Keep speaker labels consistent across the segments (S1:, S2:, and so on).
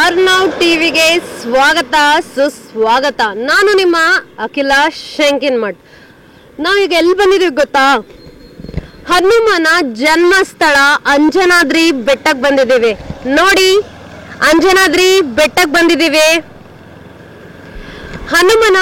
S1: ಆರ್ನವ್ ಟಿವಿಗೆ ಸ್ವಾಗತ ಸುಸ್ವಾಗತ. ನಾನು ನಿಮ್ಮ ಅಖಿಲ ಶಂಕಿನ್ಮಠ್. ನಾವೀಗ ಎಲ್ಲಿ ಬಂದಿದ್ದೀವಿ ಗೊತ್ತಾ? ಹನುಮನ ಜನ್ಮಸ್ಥಳ ಅಂಜನಾದ್ರಿ ಬೆಟ್ಟಕ್ಕೆ ಬಂದಿದ್ದೀವಿ. ನೋಡಿ, ಅಂಜನಾದ್ರಿ ಬೆಟ್ಟಕ್ಕೆ ಬಂದಿದ್ದೀವಿ. ಹನುಮನ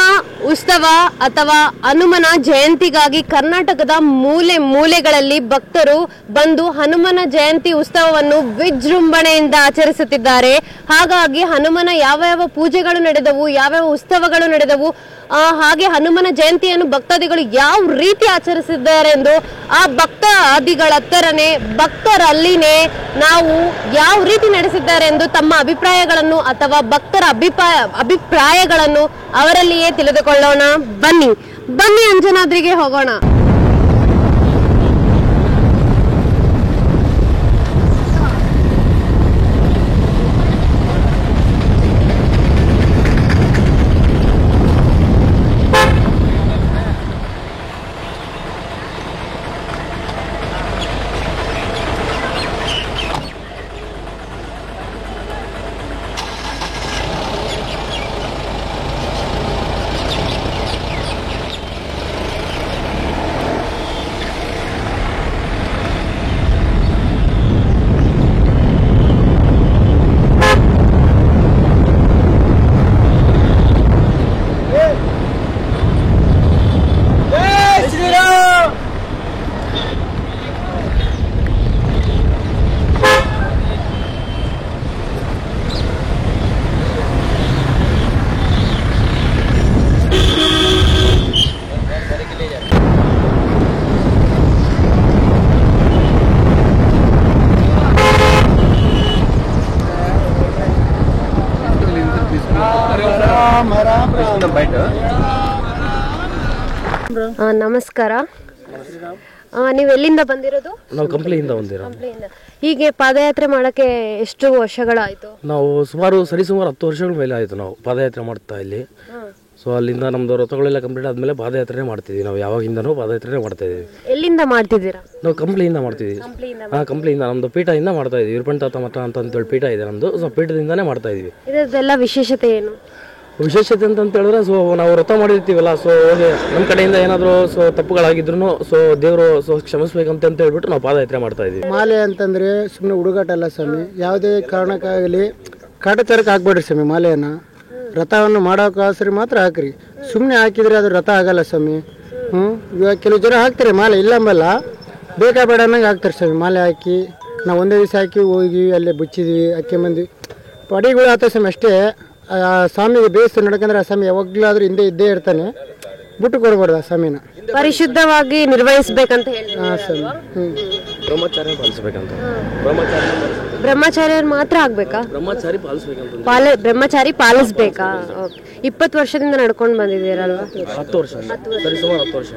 S1: ಉತ್ಸವ ಅಥವಾ ಹನುಮನ ಜಯಂತಿಗಾಗಿ ಕರ್ನಾಟಕದ ಮೂಲೆ ಮೂಲೆಗಳಲ್ಲಿ ಭಕ್ತರು ಬಂದು ಹನುಮನ ಜಯಂತಿ ಉತ್ಸವವನ್ನು ವಿಜೃಂಭಣೆಯಿಂದ ಆಚರಿಸುತ್ತಿದ್ದಾರೆ. ಹಾಗಾಗಿ ಹನುಮನ ಯಾವ ಪೂಜೆಗಳು ನಡೆದವು, ಯಾವ್ಯಾವ ಉತ್ಸವಗಳು ನಡೆದವು, ಹಾಗೆ ಹನುಮನ ಜಯಂತಿಯನ್ನು ಭಕ್ತಾದಿಗಳು ಯಾವ ರೀತಿ ಆಚರಿಸಿದ್ದಾರೆ ಎಂದು ಆ ಭಕ್ತಾದಿಗಳ ಹತ್ತರನೇ ಭಕ್ತರಲ್ಲಿನೇ ನಾವು ಯಾವ ರೀತಿ ನಡೆಸಿದ್ದಾರೆ ಎಂದು ತಮ್ಮ ಅಭಿಪ್ರಾಯಗಳನ್ನು ಅಥವಾ ಭಕ್ತರ ಅಭಿಪ್ರಾಯಗಳನ್ನು ಅವರಲ್ಲಿಯೇ ತಿಳಿದುಕೊಳ್ಳೋಣ. ಬನ್ನಿ ಅಂಜನಾದ್ರಿಗೆ ಹೋಗೋಣ. ನಮಸ್ಕಾರ. ನೀವು ಎಲ್ಲಿಂದ ಬಂದಿರೋದು?
S2: ನಾವು ಕಂಪ್ಲಿಯಿಂದ ಬಂದಿರೋ.
S1: ಹೀಗೆ ಪಾದಯಾತ್ರೆ ಮಾಡಕ್ಕೆ ಎಷ್ಟು ವರ್ಷಗಳಾಯ್ತು?
S2: ನಾವು ಸುಮಾರು 10 ವರ್ಷಗಳ ಮೇಲೆ ಆಯ್ತು ನಾವು ಪಾದಯಾತ್ರೆ ಮಾಡ್ತಾ ಇಲ್ಲಿ. ಸೊ ಅಲ್ಲಿಂದ ನಮ್ದು ರಥಗಳೆಲ್ಲ ಕಂಪ್ಲೀಟ್ ಆದ್ಮೇಲೆ ಪಾದಯಾತ್ರೆ ಮಾಡ್ತಿದ್ವಿ. ನಾವು ಯಾವಾಗಿಂದನೂ ಪಾದಯಾತ್ರೆ ಮಾಡ್ತಾ ಇದೀವಿ.
S1: ಎಲ್ಲಿಂದ ಮಾಡ್ತಿದ್ದೀರಾ?
S2: ನಾವು ಕಂಪ್ಲಿಯಿಂದ ಮಾಡ್ತಿದ್ವಿ. ಕಂಪ್ಲಿಯಿಂದ ನಮ್ದು ಪೀಠದಿಂದ ಮಾಡ್ತಾ ಇದೀವಿ. ವಿರುಪಂತಾತ ಮಠ ಅಂತೇಳಿ ಪೀಠ ಇದೆ ನಮ್ದು. ಸೊ ಪೀಠದಿಂದಾನೇ ಮಾಡ್ತಾ ಇದೀವಿ.
S1: ಇದೆಲ್ಲ ವಿಶೇಷತೆ ಏನು?
S2: ವಿಶೇಷತೆ ಅಂತ ಹೇಳಿದ್ರೆ, ಸೊ ನಾವು ವ್ರತ ಮಾಡಿರ್ತೀವಲ್ಲ, ಸೊ ನಮ್ಮ ಕಡೆಯಿಂದ ಏನಾದರೂ ತಪ್ಪುಗಳಾಗಿದ್ರು ಸೊ ದೇವರು ಕ್ಷಮಿಸ್ಬೇಕಂತ ಹೇಳ್ಬಿಟ್ಟು ನಾವು ಪಾದಯಾತ್ರೆ ಮಾಡ್ತಾ ಇದೀವಿ.
S3: ಮಾಲೆ ಅಂತಂದ್ರೆ ಸುಮ್ಮನೆ ಹುಡುಗಾಟ ಅಲ್ಲ ಸ್ವಾಮಿ. ಯಾವುದೇ ಕಾರಣಕ್ಕಾಗಲಿ ಕಾಟಚಾರಕ್ಕೆ ಹಾಕ್ಬೇಡ್ರಿ ಸ್ವಾಮಿ. ಮಾಲೆಯನ್ನು ರಥವನ್ನು ಮಾಡೋಕ್ಕೋಸ್ಕರ ಮಾತ್ರ ಹಾಕ್ರಿ. ಸುಮ್ಮನೆ ಹಾಕಿದ್ರೆ ಅದು ರಥ ಆಗಲ್ಲ ಸ್ವಾಮಿ. ಇವಾಗ ಕೆಲವು ಜನ ಹಾಕ್ತಾರೆ ಮಾಲೆ, ಇಲ್ಲಂಬಲ್ಲ, ಬೇಕಾ ಬೇಡ ಅನ್ನಂಗೆ ಹಾಕ್ತಾರೆ ಸ್ವಾಮಿ. ಮಾಲೆ ಹಾಕಿ ನಾವು ಒಂದೇ ದಿವಸ ಹಾಕಿ ಹೋಗಿ ಅಲ್ಲೇ ಬುಚ್ಚಿದ್ವಿ, ಅಕ್ಕಿ ಮಂದಿ ಪಡಿಗಳು ಆತ ಸ್ವಾಮಿ. ಅಷ್ಟೇ ಆ ಸ್ವಾಮಿಗೆ ಬೇಯಿಸ್ತು ನಡ್ಕಂದ್ರೆ ಆ ಸ್ವಾಮಿ ಯಾವಾಗಲಾದ್ರೂ ಹಿಂದೆ ಇದ್ದೇ ಇರ್ತಾನೆ. ಬಿಟ್ಟು ಕೊಡ್ಬಾರ್ದು ಆ ಸ್ವಾಮಿನ.
S1: ಪರಿಶುದ್ಧವಾಗಿ ನಿರ್ವಹಿಸ್ಬೇಕಂತ ಹೇಳಿ
S2: ಬ್ರಹ್ಮಚಾರ್ಯ ಪಾಲಿಸ್ಬೇಕಂತ.
S1: ಬ್ರಹ್ಮಚಾರ್ಯರು ಮಾತ್ರ ಆಗ್ಬೇಕಾ?
S2: ಬ್ರಹ್ಮಚಾರಿ ಪಾಲಿಸ್ಬೇಕಂತ.
S1: ಬ್ರಹ್ಮಚಾರಿ ಪಾಲಿಸ್ಬೇಕಾ? 20 ವರ್ಷದಿಂದ ನಡ್ಕೊಂಡು ಬಂದಿದ್ದೀರಲ್ವಾ?
S2: 10 ವರ್ಷ, ಸರಿಸುಮಾರು 10 ವರ್ಷ.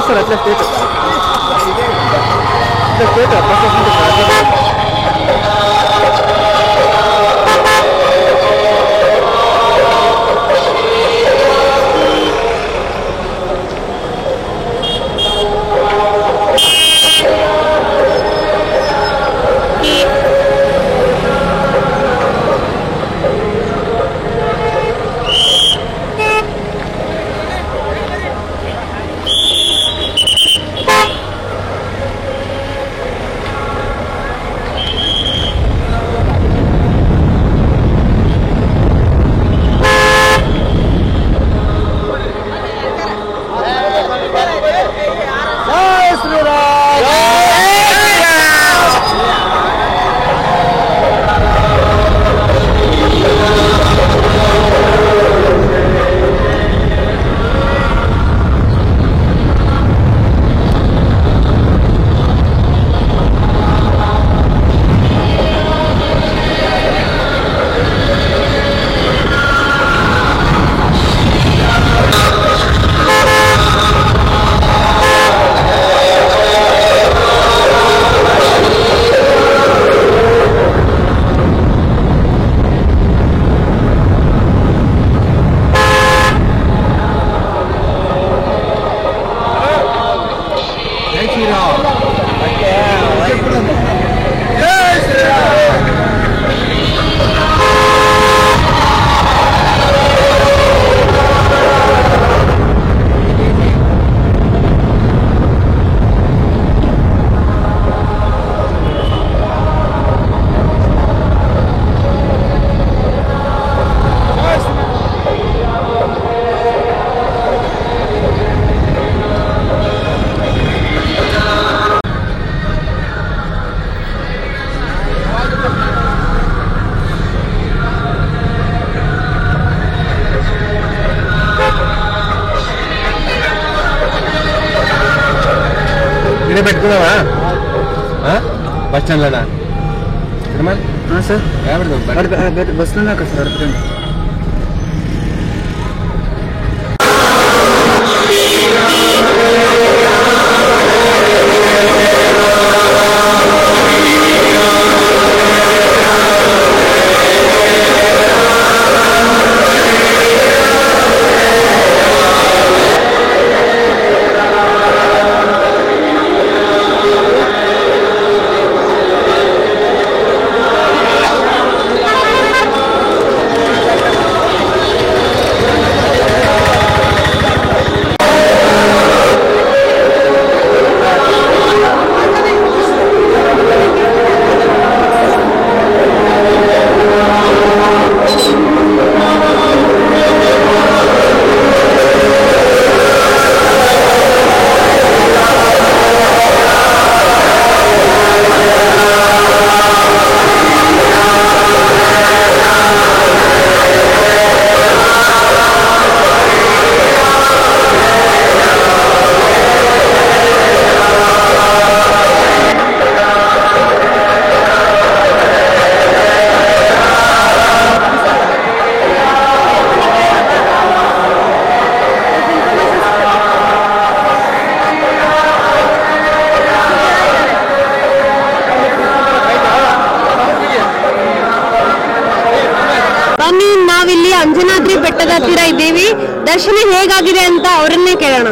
S3: ಸರ್ ಅಟ್ಲ ಸ್ಟೇಟ್
S4: పెట్టుకున్నావా బస్ స్టాండ్ లోనా సార్ బస్ స్టాండ్ అక్కడ సార్
S1: ನಾವಿಲ್ಲಿ ಅಂಜನಾದ್ರಿ ಬೆಟ್ಟದ ಹತ್ತಿರ ಇದ್ದೀವಿ. ದರ್ಶನ ಹೇಗಾಗಿದೆ ಅಂತ ಅವರನ್ನೇ ಕೇಳೋಣ.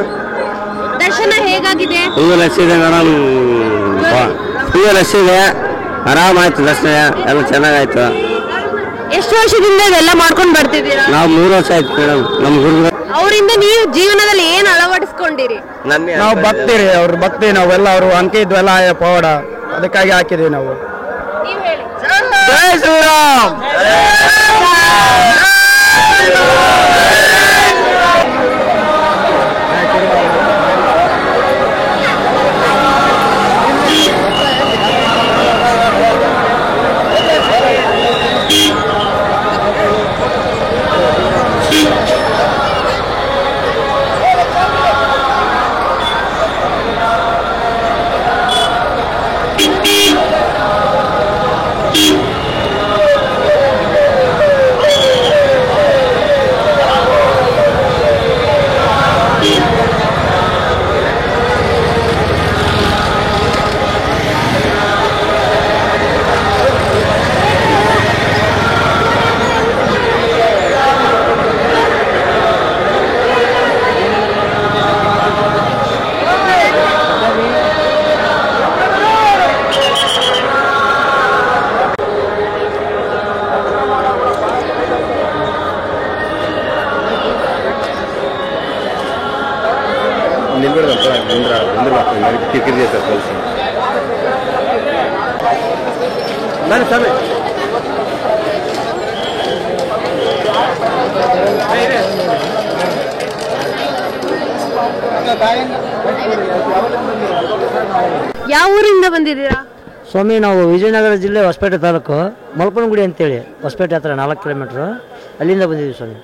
S1: ದರ್ಶನ ಹೇಗಾಗಿದೆ?
S5: ರಶ್ ಇದೆ ಮೇಡಮ್, ರಶ್ ಇದೆ, ಆರಾಮಾಯ್ತು ದರ್ಶನ, ಎಲ್ಲ ಚೆನ್ನಾಗಾಯ್ತು.
S1: ಎಷ್ಟು ವರ್ಷದಿಂದ ಇದೆಲ್ಲ ಮಾಡ್ಕೊಂಡು ಬರ್ತಿದ್ದೀರಾ?
S5: ನಾವು 3 ವರ್ಷ ಆಯ್ತು ಮೇಡಮ್. ನಮ್ಮ ಹುಡುಗರು
S1: ಅವರಿಂದ ನೀವು ಜೀವನದಲ್ಲಿ ಏನ್ ಅಳವಡಿಸ್ಕೊಂಡಿರಿ?
S3: ನಾವು ಭಕ್ತಿರಿ, ಅವ್ರ ಭಕ್ತಿ ನಾವೆಲ್ಲ ಅವರು ಅಂಕೆ ಇದ್ವೆಲ್ಲ ಪವಾಡ, ಅದಕ್ಕಾಗಿ ಹಾಕಿದೀವಿ ನಾವು.
S1: ನೀವು ಹೇಳಿ.
S3: ಜೈ ಶ್ರೀರಾಮ್.
S1: ಯಾವ ಊರಿಂದ ಬಂದಿದ್ದೀರಾ?
S6: ಸ್ವಾಮಿ ನಾವು ವಿಜಯನಗರ ಜಿಲ್ಲೆ ಹೊಸಪೇಟೆ ತಾಲೂಕು ಮಲ್ಪನಗುಡಿ ಅಂತೇಳಿ ಹೊಸಪೇಟೆ ಹತ್ರ 4 ಕಿಲೋಮೀಟ್ರು ಅಲ್ಲಿಂದ ಬಂದಿದ್ದೀವಿ ಸ್ವಾಮಿ.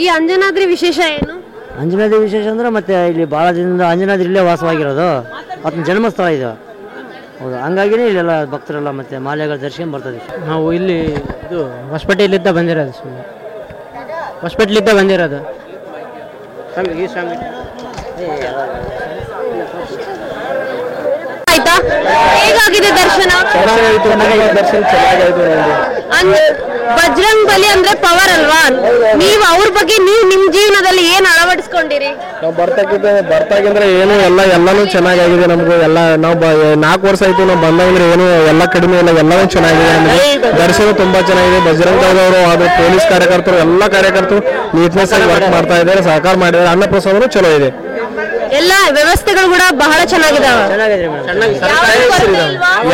S1: ಈ ಅಂಜನಾದ್ರಿ ವಿಶೇಷ ಏನು?
S6: ಅಂಜನಾದ್ರಿ ವಿಶೇಷ ಅಂದರೆ ಮತ್ತೆ ಇಲ್ಲಿ ಭಾಳ ದಿನದಿಂದ ಅಂಜನಾದ್ರಿ ಇಲ್ಲೇ ವಾಸವಾಗಿರೋದು, ಆತನ ಜನ್ಮಸ್ಥಳ ಇದು. ಹೌದು, ಹಂಗಾಗಿನೇ ಇಲ್ಲೆಲ್ಲ ಭಕ್ತರೆಲ್ಲ ಮತ್ತೆ ಮಾಲೆಗಳ ದರ್ಶನ ಬರ್ತದೆ.
S2: ನಾವು ಇಲ್ಲಿ ಇದು ಹೊಸಪೇಟೆಯಲ್ಲಿದ್ದ ಬಂದಿರೋದು ಸ್ವಾಮಿ, ಹೊಸಪೇಟೆಲಿದ್ದ ಬಂದಿರೋದು ಸ್ವಾಮಿ.
S1: ಆಯ್ತಾ? ಹೇಗಾಗಿದೆ ದರ್ಶನ?
S2: ದರ್ಶನ ಚೆನ್ನಾಗಾಯ್ತು.
S1: ಬಜರಂಗ್ ಬಲಿ ಅಂದ್ರೆ ಪವರ್ ಅಲ್ವಾ? ನೀವು ಅವ್ರ ಬಗ್ಗೆ ನೀವು ನಿಮ್ ಜೀವನದಲ್ಲಿ ಏನ್ ಅಳವಡಿಸ್ಕೊಂಡಿರಿ?
S2: ನಾವು ಬರ್ತಾಗಿಂದ್ರೆ ಏನು ಎಲ್ಲಾನು ಚೆನ್ನಾಗಿದೆ. ನಮ್ಗೆ ಎಲ್ಲ ನಾವು 4 ವರ್ಷ ಆಯ್ತು ನಾವು ಬಂದಂದ್ರೆ ಏನು ಎಲ್ಲ ಕಡಿಮೆ ಇಲ್ಲ, ಎಲ್ಲವೂ ಚೆನ್ನಾಗಿದೆ. ನಮಗೆ ದರ್ಶನ ತುಂಬಾ ಚೆನ್ನಾಗಿದೆ. ಬಜರಂಗ ದಳದವರು ಆದ್ರೆ ಪೊಲೀಸ್ ಕಾರ್ಯಕರ್ತರು ಎಲ್ಲ ಕಾರ್ಯಕರ್ತರು ನೀಟ್ನೆಸ್ ಆಗಿ ವರ್ಕ್ ಮಾಡ್ತಾ ಇದ್ದಾರೆ, ಸಹಕಾರ ಮಾಡಿದ್ದಾರೆ. ಅನ್ನಪ್ರಸಾದನು ಚಲೋ ಇದೆ,
S1: ಎಲ್ಲ ವ್ಯವಸ್ಥೆಗಳು ಕೂಡ ಬಹಳ ಚೆನ್ನಾಗಿದಾವೆ.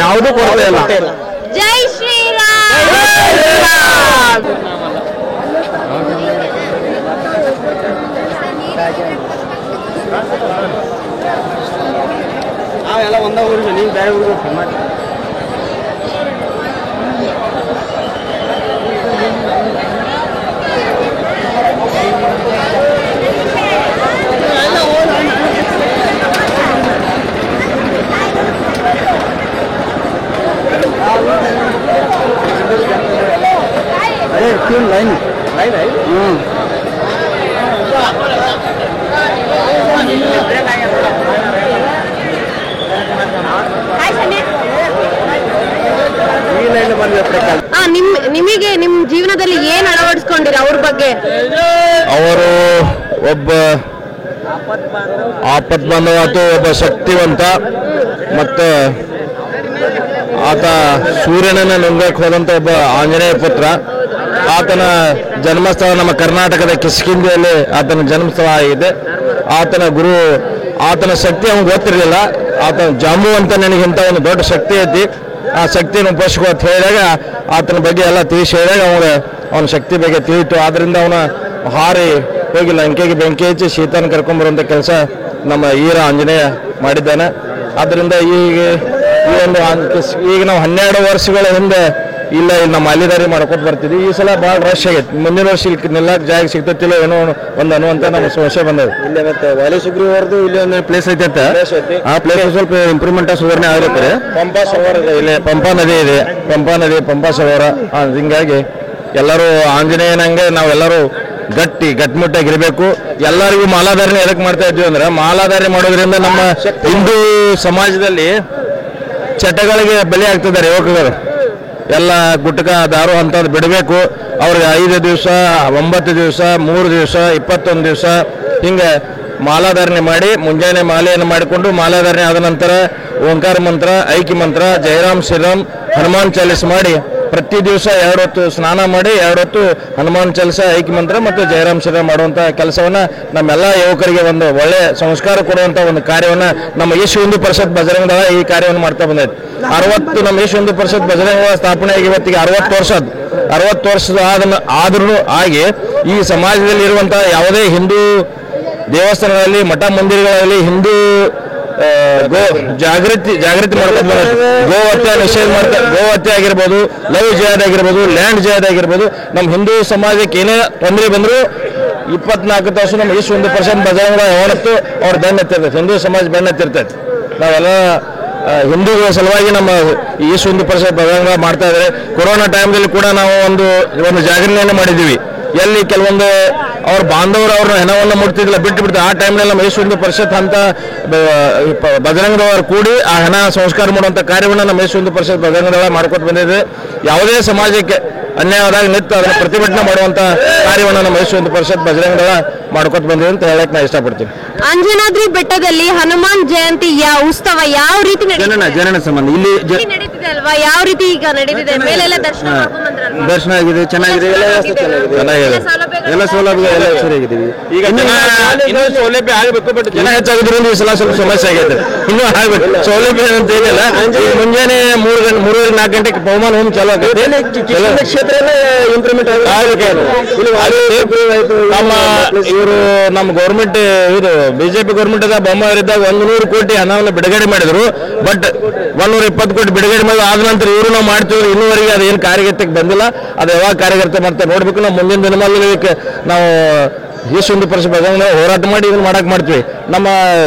S2: ಯಾವ್ದು ಕೊರತೆ ಇಲ್ಲ.
S1: ಜೈ ಶ್ರೀರಾಮ್.
S2: ನಾವೆಲ್ಲ ಒಂದ ಊರಿಗೆ, ನೀವು ಬೇರೆ ಊರಿಗೆ
S1: ನಿಮಗೆ ನಿಮ್ ಜೀವನದಲ್ಲಿ ಏನ್ ಅಳವಡಿಸ್ಕೊಂಡಿರ ಅವ್ರ ಬಗ್ಗೆ?
S7: ಅವರು ಒಬ್ಬ ಆಪತ್ ಬಾಂಧವ ಅಥವಾ ಒಬ್ಬ ಶಕ್ತಿವಂತ, ಮತ್ತು ಆತ ಸೂರ್ಯನನ್ನ ನುಂಗಕ್ಕೆ ಹೋದಂತ ಒಬ್ಬ ಆಂಜನೇಯ ಪುತ್ರ. ಆತನ ಜನ್ಮಸ್ಥಳ ನಮ್ಮ ಕರ್ನಾಟಕದ ಕಿಷ್ಕಿಂಧೆಯಲ್ಲಿ ಆತನ ಜನ್ಮಸ್ಥಳ ಆಗಿದೆ. ಆತನ ಗುರು, ಆತನ ಶಕ್ತಿ ಅವ್ನಿಗೆ ಗೊತ್ತಿರಲಿಲ್ಲ. ಆತನ ಜಾಂಬು ಅಂತ ನನಗಿಂತ ಒಂದು ದೊಡ್ಡ ಶಕ್ತಿ ಐತಿ, ಆ ಶಕ್ತಿಯನ್ನು ಉಪಯೋಗಿಸ್ಕೊ ಅಂತ ಹೇಳಿದಾಗ ಆತನ ಬಗ್ಗೆ ಎಲ್ಲ ತಿಳಿಸಿ ಹೇಳಿದಾಗ ಅವನ ಶಕ್ತಿ ಬಗ್ಗೆ ತಿಳಿಯಿತು. ಆದ್ರಿಂದ ಅವನ ಹಾರಿ ಹೋಗಿ ಲಂಕೆಗೆ ಬೆಂಕಿ ಹಚ್ಚಿ ಸೀತಾನ ಕರ್ಕೊಂಡ್ಬರುವಂಥ ಕೆಲಸ ನಮ್ಮ ಈರ ಆಂಜನೇಯ ಮಾಡಿದ್ದಾನೆ. ಆದ್ದರಿಂದ ಈಗ ನಾವು 12 ವರ್ಷಗಳ ಹಿಂದೆ ಇಲ್ಲಿ ನಮ್ಮ ಮಾಲಿದಾರಿ ಮಾಡ್ಕೊತ ಬರ್ತಿದ್ವಿ. ಈ ಸಲ ಭಾಳ ರಶ್ ಆಗೈತಿ. ಮುಂದಿನ ವರ್ಷ ಇಲ್ಲಿ ನಿಲ್ಲಕ್ಕೆ ಜಾಗ ಸಿಗ್ತತಿಲ್ಲ ಏನೋ ಒಂದು ಅನ್ನುವಂಥ ನಮ್ಮ ಸಮಸ್ಯೆ ಬಂದದ. ಇಲ್ಲಿ ಮತ್ತೆ ವಾಲಿ ಸುಗ್ರೀವರ್ದು ಇಲ್ಲಿ ಒಂದು ಪ್ಲೇಸ್ ಐತೆ, ಆ ಪ್ಲೇಸ್ ಸ್ವಲ್ಪ ಇಂಪ್ರೂವ್ಮೆಂಟ್ ಸುಧಾರಣೆ ಆಗಿರ್ತಾರೆ. ಪಂಪಾ ಸರೋವರ ಇದೆ, ಇಲ್ಲಿ ಪಂಪಾ ನದಿ ಇದೆ, ಪಂಪಾ ಸರೋವರ. ಹಿಂಗಾಗಿ ಎಲ್ಲರೂ ಆಂಜನೇಯನಂಗೆ ನಾವೆಲ್ಲರೂ ಗಟ್ಟಿಮುಟ್ಟಾಗಿರ್ಬೇಕು. ಎಲ್ಲರಿಗೂ ಮಾಲಾಧಾರಣೆ ಎದಕ್ಕೆ ಮಾಡ್ತಾ ಇದ್ವಿ ಅಂದ್ರೆ, ಮಾಲಾಧಾರಣೆ ಮಾಡೋದ್ರಿಂದ ನಮ್ಮ ಹಿಂದೂ ಸಮಾಜದಲ್ಲಿ ಚಟಗಳಿಗೆ ಬಲಿ ಆಗ್ತಿದ್ದಾರೆ ಯುವಕರು. ಎಲ್ಲ ಗುಟ್ಕ ದಾರು ಅಂಥದ್ದು ಬಿಡಬೇಕು. ಅವ್ರಿಗೆ 5 ದಿವಸ, 9 ದಿವಸ, 3 ದಿವಸ, 21 ದಿವಸ ಹಿಂಗೆ ಮಾಲಾಧಾರಣೆ ಮಾಡಿ ಮುಂಜಾನೆ ಮಾಲೆಯನ್ನು ಮಾಡಿಕೊಂಡು ಮಾಲಾಧಾರಣೆ ಆದ ನಂತರ ಓಂಕಾರ ಮಂತ್ರ, ಐಕ್ಯ ಮಂತ್ರ, ಜಯರಾಮ್ ಶ್ರೀರಾಮ್, ಹನುಮಾನ್ ಚಾಲಿಸ್ ಮಾಡಿ ಪ್ರತಿ ದಿವಸ 2 ಹೊತ್ತು ಸ್ನಾನ ಮಾಡಿ 2 ಹೊತ್ತು ಹನುಮಾನ್ ಚಾಲಿಸ, ಐಕ್ಯ ಮಂತ್ರ ಮತ್ತು ಜಯರಾಮ್ ಶ್ರೀರಾಮ್ ಮಾಡುವಂಥ ಕೆಲಸವನ್ನು ನಮ್ಮೆಲ್ಲ ಯುವಕರಿಗೆ ಒಂದು ಒಳ್ಳೆ ಸಂಸ್ಕಾರ ಕೊಡುವಂಥ ಒಂದು ಕಾರ್ಯವನ್ನು ನಮ್ಮ ವಿಶ್ವ ಹಿಂದೂ ಪರಿಷತ್ ಬಜರಂಗ ದಳ ಈ ಕಾರ್ಯವನ್ನು ಮಾಡ್ತಾ ಬಂದೈತೆ. ನಮ್ಮ ವಿಶ್ವ ಹಿಂದೂ ಪರಿಷತ್ ಬಜರಂಗ ದಳ ಸ್ಥಾಪನೆಯಾಗಿ ಇವತ್ತಿಗೆ 60 ವರ್ಷದ ಆದ್ರೂ ಆಗಿ ಈ ಸಮಾಜದಲ್ಲಿ ಇರುವಂಥ ಯಾವುದೇ ಹಿಂದೂ ದೇವಸ್ಥಾನಗಳಲ್ಲಿ, ಮಠ ಮಂದಿರಗಳಲ್ಲಿ ಹಿಂದೂ ಜಾಗೃತಿ ಮಾಡ್ಕೊಂಡು ಗೋಹತ್ಯೆ ನಿಷೇಧ ಮಾಡ್ತಾರೆ. ಗೋಹತ್ಯೆ ಆಗಿರ್ಬೋದು, ಲವ್ ಜಿಹಾದ್ ಆಗಿರ್ಬೋದು, ಲ್ಯಾಂಡ್ ಜಿಹಾದ್ ಆಗಿರ್ಬೋದು. ನಮ್ಮ ಹಿಂದೂ ಸಮಾಜಕ್ಕೆ ಏನೇ ತೊಂದರೆ ಬಂದರೂ 24 ತಾಸು ನಮ್ಮ ವಿಶ್ವ ಹಿಂದೂ ಪರಿಷತ್ ಬಜರಂಗ ಯಾವತ್ತೂ ಅವ್ರು ಬೆನ್ನತ್ತಿರ್ತೈತೆ, ಹಿಂದೂ ಸಮಾಜ ಬೆನ್ನತ್ತಿರ್ತೈತೆ. ನಾವೆಲ್ಲ ಹಿಂದೂಗಳ ಸಲುವಾಗಿ ನಮ್ಮ ಈ ವಿಶ್ವ ಹಿಂದೂ ಪರಿಷತ್ ಬಜರಂಗ ಮಾಡ್ತಾ ಇದ್ದಾರೆ. ಕೊರೋನಾ ಟೈಮ್ದಲ್ಲಿ ಕೂಡ ನಾವು ಒಂದು ಜಾಗರಣೆಯನ್ನು ಮಾಡಿದ್ದೀವಿ. ಎಲ್ಲಿ ಕೆಲವೊಂದು ಅವ್ರ ಬಾಂಧವರು ಅವ್ರನ್ನ ಹೆಣವನ್ನು ಮುಟ್ತಿದ್ದಿಲ್ಲ, ಬಿಟ್ಟು ಆ ಟೈಮ್ನಲ್ಲಿ ನಮ್ಮ ವಿಶ್ವ ಹಿಂದೂ ಪರಿಷತ್ ಅಂತ ಬಜರಂಗದವರು ಕೂಡಿ ಆ ಹೆಣ ಸಂಸ್ಕಾರ ಮಾಡುವಂಥ ಕಾರ್ಯವನ್ನು ನಮ್ಮ ವಿಶ್ವ ಹಿಂದೂ ಪರಿಷತ್ ಬಜರಂಗದಳ ಮಾಡ್ಕೊತ ಬಂದಿದೆ. ಯಾವುದೇ ಸಮಾಜಕ್ಕೆ ಅನ್ಯಾಯವಾದಾಗ ನಿಂತು ಅದನ್ನು ಪ್ರತಿಭಟನೆ ಮಾಡುವಂತ ಕಾರ್ಯವನ್ನು ನಮ್ಮ ವಿಶ್ವ ಹಿಂದೂ ಪರಿಷತ್ ಬಜರಂಗ ದಳ ಮಾಡ್ಕೊತ ಬಂದಿದೆ ಅಂತ ಹೇಳಕ್ ನಾ ಇಷ್ಟಪಡ್ತೀನಿ.
S1: ಅಂಜನಾದ್ರಿ ಬೆಟ್ಟದಲ್ಲಿ ಹನುಮಾನ್ ಜಯಂತಿ ಉತ್ಸವ ಯಾವ ರೀತಿ
S5: ಜನನ ಸಂಬಂಧ ಇಲ್ಲಿ
S1: ನಡೀತಿದೆ ಅಲ್ವಾ? ಯಾವ ರೀತಿ ಈಗ ನಡೀತಿದೆ? ಮೇಲೆಲ್ಲ ದರ್ಶನ
S5: ದರ್ಶನ ಆಗಿದೆ, ಚೆನ್ನಾಗಿದೆ, ಎಲ್ಲ ಸೌಲಭ್ಯ ಎಲ್ಲ ಸರಿಯಾಗಿದ್ದೀವಿ.
S7: ಈಗ ಇನ್ನೂ ಸೌಲಭ್ಯ ಆಗಬೇಕು, ಬಟ್ ಜನ ಹೆಚ್ಚಾಗಿದ್ರಿಂದ ಈ ಸಲ ಸ್ವಲ್ಪ ಸಮಸ್ಯೆ ಆಗೈತೆ. ಇನ್ನೂ ಆಗ್ಬೇಕು ಸೌಲಭ್ಯ ಅಂತ ಏನಿಲ್ಲ. ಮುಂಜಾನೆ 3-4 ಗಂಟೆಗೆ ಪವಮಾನ ಹೋಮ್ ಚಾಲು ಆಗುತ್ತೆ.
S2: ಕ್ಷೇತ್ರ ಇಂಪ್ರೂವ್ಮೆಂಟ್
S7: ಇವರು ನಮ್ಮ ಗೌರ್ಮೆಂಟ್ ಇದು ಬಿಜೆಪಿ ಗೌರ್ಮೆಂಟ್ ಅದ ಬೊಮ್ಮಾರಿದ್ದಾಗ 100 ಕೋಟಿ ಹಣವನ್ನು ಬಿಡುಗಡೆ ಮಾಡಿದ್ರು. ಬಟ್ 120 ಕೋಟಿ ಬಿಡುಗಡೆ ಮಾಡಿ ಆದ ನಂತರ ಇವರು ನಾವು ಮಾಡ್ತೀವಿ, ಇನ್ನೂವರೆಗೆ ಅದೇನು ಕಾರ್ಯಗತಕ್ಕೆ ಬಂದಿಲ್ಲ. ಅದು ಯಾವಾಗ ಕಾರ್ಯಗತ ಮಾಡ್ತಾರೆ ನೋಡ್ಬೇಕು. ನಾವು ಮುಂದಿನ ದಿನಮಾನದಲ್ಲಿ ನಾವು ವಿಶ್ವ ಹಿಂದೂ ಪರಿಷತ್ ಬಜರಂಗ ಹೋರಾಟ ಮಾಡಿ ಇದನ್ನ ಮಾಡಕ್ ಮಾಡ್ತೀವಿ. ನಮ್ಮ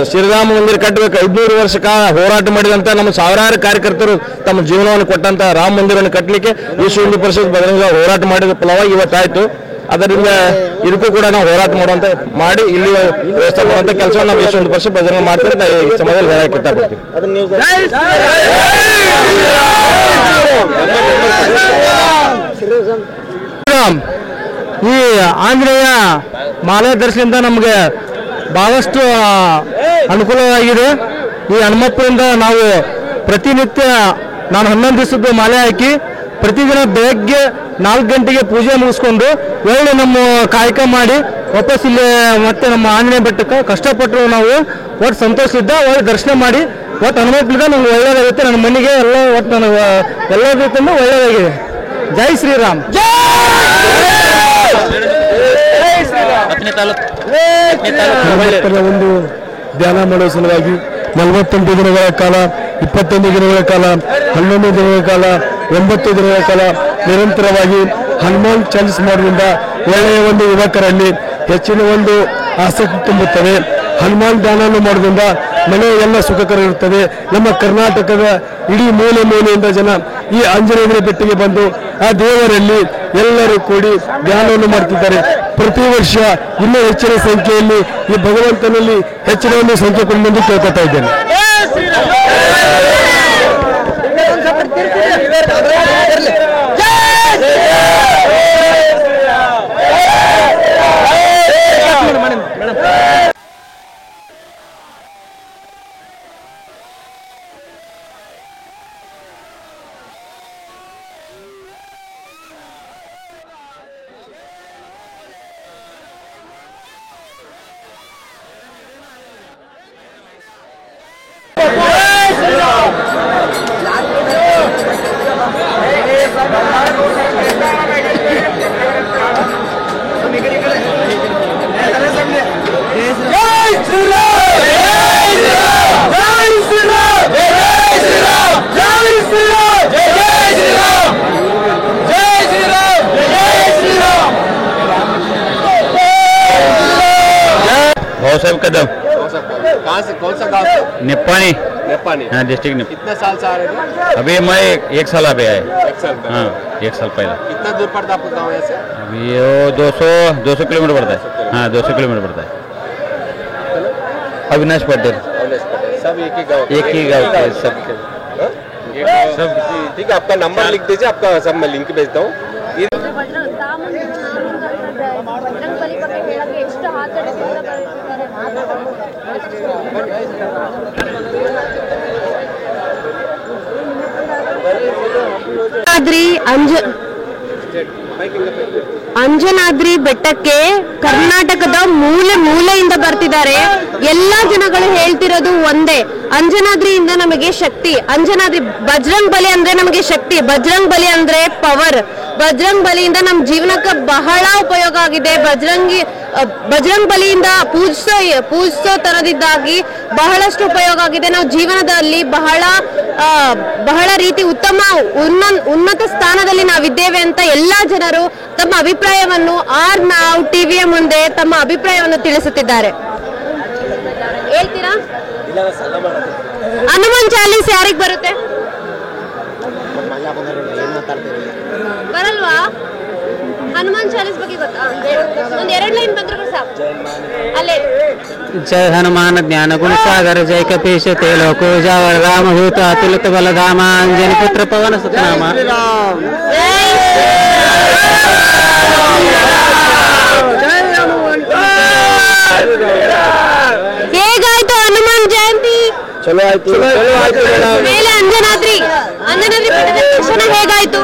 S7: ಶ್ರೀರಾಮ ಮಂದಿರ ಕಟ್ಟಬೇಕು 500 ವರ್ಷ ಕಾಲ ಹೋರಾಟ ಮಾಡಿದಂತ ನಮ್ಮ ಸಾವಿರಾರು ಕಾರ್ಯಕರ್ತರು ತಮ್ಮ ಜೀವನವನ್ನು ಕೊಟ್ಟಂತ ರಾಮ ಮಂದಿರವನ್ನು ಕಟ್ಟಲಿಕ್ಕೆ ವಿಶ್ವ ಹಿಂದೂ ಪರಿಷತ್ ಬಜರಂಗ ಹೋರಾಟ ಮಾಡಿದ ಫಲವಾಗಿ ಇವತ್ತಾಯ್ತು. ಅದರಿಂದ ಇದಕ್ಕೂ ಕೂಡ ನಾವು ಹೋರಾಟ ಮಾಡುವಂತ ಮಾಡಿ ಇಲ್ಲಿ ವ್ಯವಸ್ಥೆ ಮಾಡುವಂತ ಕೆಲಸ ನಾವು ವಿಶ್ವ ಹಿಂದೂ ಪರಿಷತ್ ಬಜರಂಗ ಮಾಡ್ತಾರೆ ಈ ಸಮಯದಲ್ಲಿ ಹೇಳಕ್ಕೆ ಇಷ್ಟಪಡ್ತೀವಿ.
S2: ಈ ಆಂಜನೇಯ ಮಾಲೆ ದರ್ಶನದಿಂದ ನಮಗೆ ಬಹಳಷ್ಟು ಅನುಕೂಲವಾಗಿದೆ. ಈ ಹನುಮಪ್ಪನಿಂದ ನಾವು ಪ್ರತಿನಿತ್ಯ ನಾನು 11 ದಿವಸದ್ದು ಮಾಲೆ ಹಾಕಿ ಪ್ರತಿದಿನ ಬೆಳಗ್ಗೆ 4 ಗಂಟೆಗೆ ಪೂಜೆ ಮುಗಿಸ್ಕೊಂಡು ಒಳ್ಳೆ ನಮ್ಮ ಕಾಯಕ ಮಾಡಿ ವಾಪಸ್ ಇಲ್ಲಿ ಮತ್ತೆ ನಮ್ಮ ಆಂಜನೇಯ ಬೆಟ್ಟಕ್ಕೆ ಕಷ್ಟಪಟ್ಟರು ನಾವು ಒಟ್ಟು ಸಂತೋಷದಿಂದ ಒಳ್ಳೆ ದರ್ಶನ ಮಾಡಿ ಒಟ್ಟು ಹನುಮಪ್ಪನಿಂದ ನಮ್ಗೆ ಒಳ್ಳೆಯದಾಗುತ್ತೆ. ನನ್ನ ಮನೆಗೆ ಎಲ್ಲ ಒಟ್ಟು ನನಗೆ ಎಲ್ಲ ರೀತಿಯಿಂದ ಒಳ್ಳೆಯದಾಗಿದೆ. ಜೈ ಶ್ರೀರಾಮ್. ಒಂದು ಧ್ಯಾನ ಮಾಡುವ ಸಲುವಾಗಿ 48 ದಿನಗಳ ಕಾಲ, 21 ದಿನಗಳ ಕಾಲ, 11 ದಿನಗಳ ಕಾಲ, 9 ದಿನಗಳ ಕಾಲ ನಿರಂತರವಾಗಿ ಹನುಮಾನ್ ಚಾಲಿಸ್ ಮಾಡೋದ್ರಿಂದ ಒಳ್ಳೆಯ ಒಂದು ಯುವಕರಲ್ಲಿ ಹೆಚ್ಚಿನ ಒಂದು ಆಸಕ್ತಿ ತುಂಬುತ್ತದೆ. ಹನುಮಾನ್ ಧ್ಯಾನವನ್ನು ಮಾಡೋದ್ರಿಂದ ಮನೆ ಎಲ್ಲ ಸುಖಕರ ಇರುತ್ತದೆ. ನಮ್ಮ ಕರ್ನಾಟಕದ ಇಡೀ ಮೂಲೆ ಮೂಲೆಯಿಂದ ಜನ ಈ ಆಂಜನೇಯ ಬೆಟ್ಟಿಗೆ ಬಂದು ಆ ದೇವರಲ್ಲಿ ಎಲ್ಲರೂ ಕೂಡಿ ಧ್ಯಾನವನ್ನು ಮಾಡ್ತಿದ್ದಾರೆ. ಪ್ರತಿ ವರ್ಷ ಇನ್ನೂ ಹೆಚ್ಚಿನ ಸಂಖ್ಯೆಯಲ್ಲಿ ಈ ಭಗವಂತನಲ್ಲಿ ಹೆಚ್ಚಿನ ಒಂದು ಸಂಖ್ಯೆ ಕೊಂಡೆಂದು ಕೇಳ್ಕೊತಾ ಇದ್ದೇನೆ.
S7: साहब कदम
S4: कहाँ से, कौन सा गाँव से?
S7: निप्पानी
S4: नेपानी।
S7: हाँ डिस्ट्रिक्ट निप।
S4: कितने साल से आ रहे थे?
S7: अभी मैं एक साल अभी आए।
S4: 1 साल पहले।
S7: हाँ 1 साल पहले।
S4: कितना दूर पड़ता आपको गाँव यहाँ से?
S7: अभी वो 200 किलोमीटर पड़ता है। हाँ 200 किलोमीटर पड़ता है। अविनाश पटेल
S4: सब एक ही गाँव
S7: के सब
S4: सब। ठीक है, आपका नंबर लिख दीजिए, आपका सब मैं लिंक भेजता हूँ.
S1: ಅಂಜನಾದ್ರಿ ಬೆಟ್ಟಕ್ಕೆ ಕರ್ನಾಟಕದ ಮೂಲೆ ಮೂಲೆಯಿಂದ ಬರ್ತಿದ್ದಾರೆ. ಎಲ್ಲಾ ಜನಗಳು ಹೇಳ್ತಿರೋದು ಒಂದೇ, ಅಂಜನಾದ್ರಿಯಿಂದ ನಮಗೆ ಶಕ್ತಿ. ಅಂಜನಾದ್ರಿ ಬಜರಂಗ್ ಬಲಿ ಅಂದ್ರೆ ನಮಗೆ ಶಕ್ತಿ, ಬಜರಂಗ್ ಬಲಿ ಅಂದ್ರೆ ಪವರ್. ಬಜರಂಗ್ ಬಲಿಯಿಂದ ನಮ್ಮ ಜೀವನಕ್ಕೆ ಬಹಳ ಉಪಯೋಗ ಆಗಿದೆ. ಬಜರಂಗ್ ಬಲಿಯಿಂದ ಪೂಜಿಸೋ ತರದಿದ್ದಾಗಿ ಬಹಳಷ್ಟು ಉಪಯೋಗ ಆಗಿದೆ. ನಾವು ಜೀವನದಲ್ಲಿ ಬಹಳ ರೀತಿ ಉನ್ನತ ಸ್ಥಾನದಲ್ಲಿ ನಾವಿದ್ದೇವೆ ಅಂತ ಎಲ್ಲಾ ಜನರು ತಮ್ಮ ಅಭಿಪ್ರಾಯವನ್ನು ನಾವು ಟಿವಿಯ ಮುಂದೆ ತಮ್ಮ ಅಭಿಪ್ರಾಯವನ್ನು ತಿಳಿಸುತ್ತಿದ್ದಾರೆ. ಹೇಳ್ತೀರಾ? ಹನುಮಾನ್ ಚಾಲೀಸ್ ಯಾರಿಗೆ ಬರುತ್ತೆ? ಬರಲ್ವಾ? ಹನುಮಾನ್ ಚಾಲೀಸ್ ಬಗ್ಗೆ ಗೊತ್ತಾ? ಒಂದ್ 2 ಲೈನ್ ಬಂದ್ರು ಸಾಕು. ಅಲ್ಲೇ
S6: जय हनुमान ज्ञान गुण सागर जय कपीश तेलो को जावर राम दूत अतुलित बलधामा अंजनी पुत्र पवन सुत नामा.
S1: जय ಹೇಗಾಯ್ತು ಹನುಮಾನ್ ಜಯಂತಿ?
S2: ಚಲೋ ಆಯ್ತು
S1: ಮೇಲೆ ಅಂಜನಾದ್ರಿ ಬೆಟ್ಟದ ದರ್ಶನ ಹೇಗಾಯ್ತು?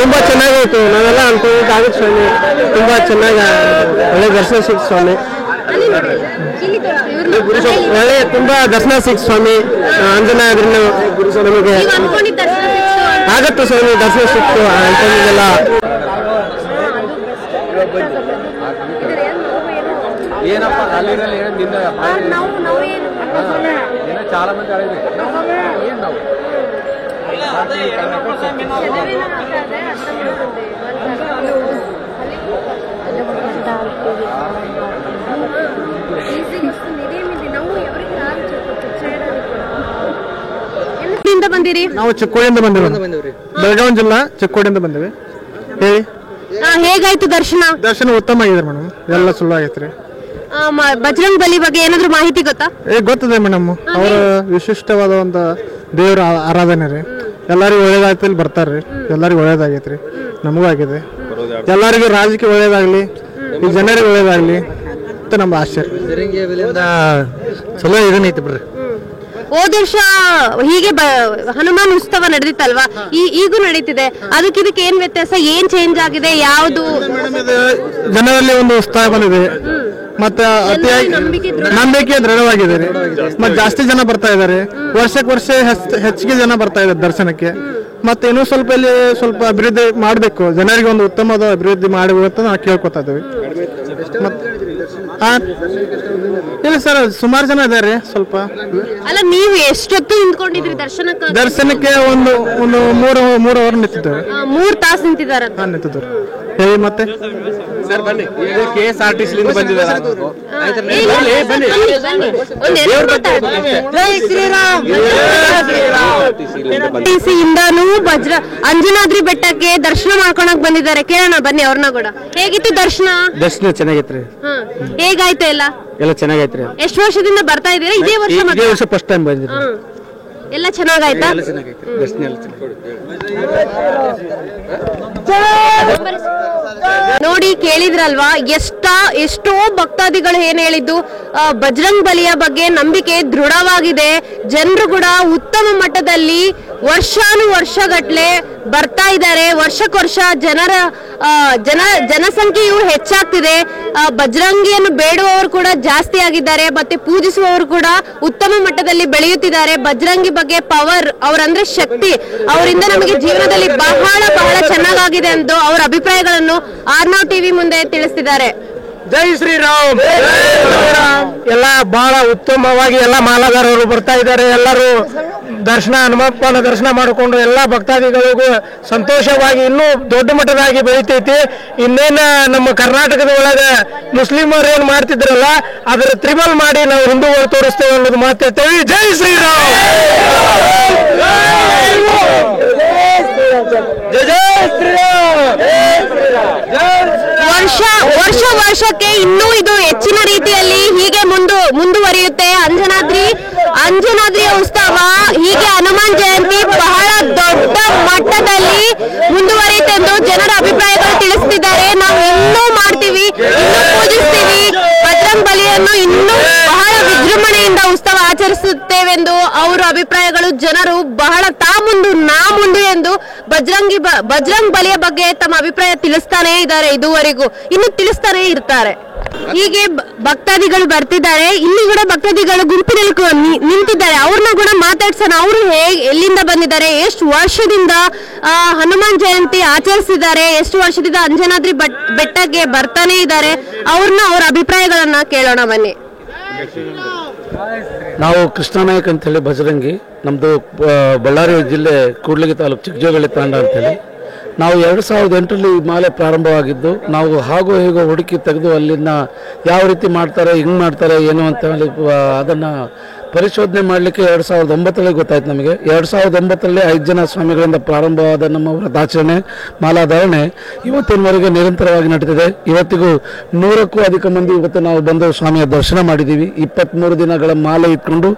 S2: ತುಂಬಾ ಚೆನ್ನಾಗಾಯ್ತು. ನಾವೆಲ್ಲ ಅನ್ಕೊಂಡಿದ್ದಾಗಿತ್ತು ಸ್ವಾಮಿ, ತುಂಬಾ ಚೆನ್ನಾಗಿ ಒಳ್ಳೆ ದರ್ಶನ ಸಿಕ್ತು ಸ್ವಾಮಿ. ಒಳ್ಳೆ ತುಂಬಾ ದರ್ಶನ ಸಿಕ್ತು ಸ್ವಾಮಿ. ಅಂಜನಾದ್ರಿ ನಮಗೆ ಆಗತ್ತು ಸ್ವಾಮಿ, ದರ್ಶನ ಸಿಕ್ತು ಅನ್ಕೊಂಡಿದ್ದೆಲ್ಲ.
S4: ಏನಪ್ಪ ಅಲ್ಲಿನಲ್ಲಿ ನಿನ್ನ చాలా మంది అడిగి ఏం ನಾವು
S1: ಬಂದಿರಿ?
S2: ನಾವು ಚಿಕ್ಕೋಡಿಯಿಂದ ಬಂದಿವಿ. ಬೆಳಗಾವಿ ಜಿಲ್ಲಾ ಚಿಕ್ಕೋಡಿಯಿಂದ ಬಂದಿವಿ. ಹೇಳಿ,
S1: ಹೇಗಾಯ್ತು ದರ್ಶನ?
S2: ದರ್ಶನ ಉತ್ತಮ ಆಗಿದೆ ಮೇಡಮ್, ಎಲ್ಲ ಸುಳ್ಳು ಆಗೈತ್ರಿ.
S1: ಬಜರಂಗ್ ಬಲಿ ಬಗ್ಗೆ ಏನಾದ್ರು ಮಾಹಿತಿ ಗೊತ್ತಾ?
S2: ಗೊತ್ತದೆ ಮೇಡಮ್, ಅವರ ವಿಶಿಷ್ಟವಾದ ಒಂದು ದೇವರ ಆರಾಧನೆ ರೀ. ಎಲ್ಲರಿಗೂ ಒಳ್ಳೇದಾಯ್ತು, ಇಲ್ಲಿ ಬರ್ತಾರ್ರಿ, ಎಲ್ಲರಿಗೂ ಒಳ್ಳೇದಾಗೈತ್ರಿ, ನಮಗೂ ಆಗಿದೆ. ಎಲ್ಲರಿಗೂ ರಾಜಕೀಯ ಒಳ್ಳೇದಾಗ್ಲಿ, ಈ ಜನರಿಗೆ ಒಳ್ಳೇದಾಗ್ಲಿ ಅಂತ ನಮ್ಮ ಆಶೆ. ಚಲೋ ಇದನ್ನೈತಿ ಬಿಡ್ರಿ.
S1: ಹೋದ ವರ್ಷ ಹೀಗೆ ಹನುಮಾನ್ ಉತ್ಸವ ನಡೆದಿತ್ತಲ್ವಾ, ಈಗೂ ನಡೀತಿದೆ. ಇದಕ್ಕೆ ಏನ್ ವ್ಯತ್ಯಾಸ, ಏನ್ ಚೇಂಜ್ ಆಗಿದೆ, ಯಾವುದು?
S2: ಜನರಲ್ಲಿ ಒಂದು ಉತ್ಸಾಹ ಬಂದಿದೆ, ಮತ್ತೆ ಅತಿಯಾಗಿ ನಂಬಿಕೆ ದೃಢವಾಗಿದೆ. ಮತ್ತೆ ಜಾಸ್ತಿ ಜನ ಬರ್ತಾ ಇದ್ದಾರೆ, ವರ್ಷಕ್ಕೆ ವರ್ಷ ಹೆಚ್ಚಿಗೆ ಜನ ಬರ್ತಾ ಇದ್ದಾರೆ ದರ್ಶನಕ್ಕೆ. ಮತ್ತೆ ಇನ್ನೂ ಸ್ವಲ್ಪ ಇಲ್ಲಿ ಸ್ವಲ್ಪ ಅಭಿವೃದ್ಧಿ ಮಾಡಬೇಕು, ಜನರಿಗೆ ಒಂದು ಉತ್ತಮವಾದ ಅಭಿವೃದ್ಧಿ ಮಾಡಬೇಕು ಅಂತ ನಾವು ಕೇಳ್ಕೊತಾ ಇದ್ದೀವಿ. ಇಲ್ಲ ಸರ್, ಸುಮಾರು ಜನ ಇದ್ದಾರೆ. ಸ್ವಲ್ಪ
S1: ಅಲ್ಲ, ನೀವು ಎಷ್ಟೊತ್ತು ನಿಂತ್ಕೊಂಡಿದ್ರಿ
S2: ದರ್ಶನಕ್ಕೆ? ಒಂದು ಮೂರು ಅವರ್ ನಿಂತಿದ್ದೇವೆ.
S1: 3 ತಾಸು ನಿಂತಿದ್ದಾರೆ.
S2: ನಿಂತಿದ್ದಾರೆ. ಹೇಳಿ ಮತ್ತೆ
S4: ಸರ್ ಬನ್ನಿ, KSRTC ಬಂದಿದ್ದಾರೆ.
S1: ಇಂದಾನು ಅಂಜನಾದ್ರಿ ಬೆಟ್ಟಕ್ಕೆ ದರ್ಶನ ಮಾಡ್ಕೊಳಕ್ ಬಂದಿದ್ದಾರೆ. ಕೇಳೋಣ ಬನ್ನಿ ಅವ್ರನ್ನ ಕೂಡ. ಹೇಗಿತ್ತು ದರ್ಶನ?
S2: ದರ್ಶನ ಚೆನ್ನಾಗೈತ್ರಿ.
S1: ಹೇಗಾಯ್ತು?
S2: ಎಲ್ಲ ಚೆನ್ನಾಗೈತ್ರಿ.
S1: ಎಷ್ಟು ವರ್ಷದಿಂದ ಬರ್ತಾ ಇದೀರಾ? ಇದೇ ವರ್ಷ
S2: ಫಸ್ಟ್ ಟೈಮ್ ಬಂದಿದ್ರಿ.
S1: ಎಲ್ಲ ಚೆನ್ನಾಗಾಯ್ತಾ? ನೋಡಿ, ಕೇಳಿದ್ರಲ್ವಾ, ಎಷ್ಟೋ ಭಕ್ತಾದಿಗಳು ಏನ್ ಹೇಳಿದ್ದು, ಬಜರಂಗ್ ಬಲಿಯ ಬಗ್ಗೆ ನಂಬಿಕೆ ದೃಢವಾಗಿದೆ. ಜನರು ಕೂಡ ಉತ್ತಮ ಮಟ್ಟದಲ್ಲಿ ವರ್ಷಾನುವರ್ಷಗಟ್ಲೆ ಬರ್ತಾ ಇದ್ದಾರೆ. ವರ್ಷಕ್ಕೊರ್ಷ ಜನಸಂಖ್ಯೆಯು ಹೆಚ್ಚಾಗ್ತಿದೆ. ಬಜರಂಗಿಯನ್ನು ಬೇಡುವವರು ಕೂಡ ಜಾಸ್ತಿ ಆಗಿದ್ದಾರೆ, ಮತ್ತೆ ಪೂಜಿಸುವವರು ಕೂಡ ಉತ್ತಮ ಮಟ್ಟದಲ್ಲಿ ಬೆಳೆಯುತ್ತಿದ್ದಾರೆ. ಬಜರಂಗಿ ಬಗ್ಗೆ ಪವರ್, ಅವರಂದ್ರೆ ಶಕ್ತಿ, ಅವರಿಂದ ನಮಗೆ ಜೀವನದಲ್ಲಿ ಬಹಳ ಚೆನ್ನಾಗಾಗಿದೆ ಎಂದು ಅವರ ಅಭಿಪ್ರಾಯಗಳನ್ನು ಆರ್ನವ್ ಟಿವಿ ಮುಂದೆ ತಿಳಿಸಿದ್ದಾರೆ.
S2: ಜೈ ಶ್ರೀರಾಮ್. ಎಲ್ಲ ಬಹಳ ಉತ್ತಮವಾಗಿ ಎಲ್ಲ ಮಾಲಾಗಾರರು ಬರ್ತಾ ಇದ್ದಾರೆ. ಎಲ್ಲರೂ ಹನುಮಪ್ಪನ ದರ್ಶನ ಮಾಡಿಕೊಂಡು ಎಲ್ಲ ಭಕ್ತಾದಿಗಳಿಗೂ ಸಂತೋಷವಾಗಿ ಇನ್ನೂ ದೊಡ್ಡ ಮಟ್ಟದಾಗಿ ಬೆಳಿತೈತಿ. ಇನ್ನೇನ ನಮ್ಮ ಕರ್ನಾಟಕದ ಒಳಗೆ ಮುಸ್ಲಿಮರು ಏನ್ ಮಾಡ್ತಿದ್ರಲ್ಲ, ಅದರ ತ್ರಿಬಲ್ ಮಾಡಿ ನಾವು ಹಿಂದೂಗಳು ತೋರಿಸ್ತೇವೆ ಅನ್ನೋದು ಮಾತಾಡ್ತೇವೆ. ಜೈ ಶ್ರೀರಾಮ್.
S1: ವರ್ಷಕ್ಕೆ ಇನ್ನೂ ಇದು ಹೆಚ್ಚಿನ ರೀತಿಯಲ್ಲಿ ಹೀಗೆ ಮುಂದುವರಿಯುತ್ತೆ. ಅಂಜನಾದ್ರಿಯ ಉತ್ಸವ ಹೀಗೆ ಹನುಮಾನ್ ಜಯಂತಿ ಬಹಳ ದೊಡ್ಡ ಮಟ್ಟದಲ್ಲಿ ಮುಂದುವರಿಯುತ್ತೆ ಎಂದು ಜನರ ಅಭಿಪ್ರಾಯಗಳು ತಿಳಿಸುತ್ತಿದ್ದಾರೆ. ನಾವು ಇನ್ನೂ ಮಾಡ್ತೀವಿ, ಇನ್ನೂ ಪೂಜಿಸ್ತೀವಿ, ಬಜರಂಗ್ ಬಲಿಯನ್ನು ಇನ್ನೂ ಬಹಳ ವಿಜೃಂಭಣೆಯಿಂದ ಉತ್ಸವ ಆಚರಿಸುತ್ತೇವೆಂದು ಅವರ ಅಭಿಪ್ರಾಯಗಳು. ಜನರು ಬಹಳ ನಾ ಮುಂದು ಎಂದು ಬಜರಂಗ್ ಬಲಿಯ ಬಗ್ಗೆ ತಮ್ಮ ಅಭಿಪ್ರಾಯ ತಿಳಿಸ್ತಾನೆ ಇದ್ದಾರೆ. ಇದುವರೆಗೂ ಇನ್ನು ತಿಳಿಸ್ತಾನೆ ಇರ್ತಾರೆ. ಹೀಗೆ ಭಕ್ತಾದಿಗಳು ಬರ್ತಿದ್ದಾರೆ. ಇಲ್ಲಿ ಕೂಡ ಭಕ್ತಾದಿಗಳು ಗುಂಪಿನಲ್ಲಿ ನಿಂತಿದ್ದಾರೆ. ಅವ್ರನ್ನ ಕೂಡ ಮಾತಾಡ್ಸೋಣ. ಅವರು ಎಲ್ಲಿಂದ ಬಂದಿದ್ದಾರೆ, ಎಷ್ಟು ವರ್ಷದಿಂದ ಹನುಮಾನ್ ಜಯಂತಿ ಆಚರಿಸಿದ್ದಾರೆ, ಎಷ್ಟು ವರ್ಷದಿಂದ ಅಂಜನಾದ್ರಿ ಬೆಟ್ಟಕ್ಕೆ ಬರ್ತಾನೆ ಇದ್ದಾರೆ, ಅವ್ರ ಅಭಿಪ್ರಾಯಗಳನ್ನ ಕೇಳೋಣ ಬನ್ನಿ.
S8: ನಾವು ಕೃಷ್ಣನಾಯಕ್ ಅಂತ ಹೇಳಿ ಬಜರಂಗಿ, ನಮ್ಮದು ಬಳ್ಳಾರಿ ಜಿಲ್ಲೆ ಕೂಡ್ಲಿಗಿ ತಾಲೂಕು ಚಿಕ್ಕಜೋಗಳಿ ತಾಂಡ ಅಂತೇಳಿ. ನಾವು 2008ರಲ್ಲಿ ಮಾಲೆ ಪ್ರಾರಂಭವಾಗಿದ್ದು, ನಾವು ಹಾಗೂ ಹೀಗೋ ಹುಡುಕಿ ತೆಗೆದು ಅಲ್ಲಿನ ಯಾವ ರೀತಿ ಮಾಡ್ತಾರೆ, ಹಿಂಗೆ ಮಾಡ್ತಾರೆ ಏನು ಅಂತ ಹೇಳಿ ಅದನ್ನು ಪರಿಶೋಧನೆ ಮಾಡಲಿಕ್ಕೆ 2009 ಗೊತ್ತಾಯ್ತು ನಮಗೆ. 2009 5 ಜನ ಸ್ವಾಮಿಗಳಿಂದ ಪ್ರಾರಂಭವಾದ ನಮ್ಮ ವ್ರತಾಚರಣೆ ಮಾಲಾಧಾರಣೆ ಇವತ್ತಿನವರೆಗೆ ನಿರಂತರವಾಗಿ ನಡೆದಿದೆ. ಇವತ್ತಿಗೂ 100ಕ್ಕೂ ಅಧಿಕ ಮಂದಿ ಇವತ್ತು ನಾವು ಬಂದು ಸ್ವಾಮಿಯ ದರ್ಶನ ಮಾಡಿದ್ದೀವಿ. 23 ದಿನಗಳ ಮಾಲೆ ಇಟ್ಕೊಂಡು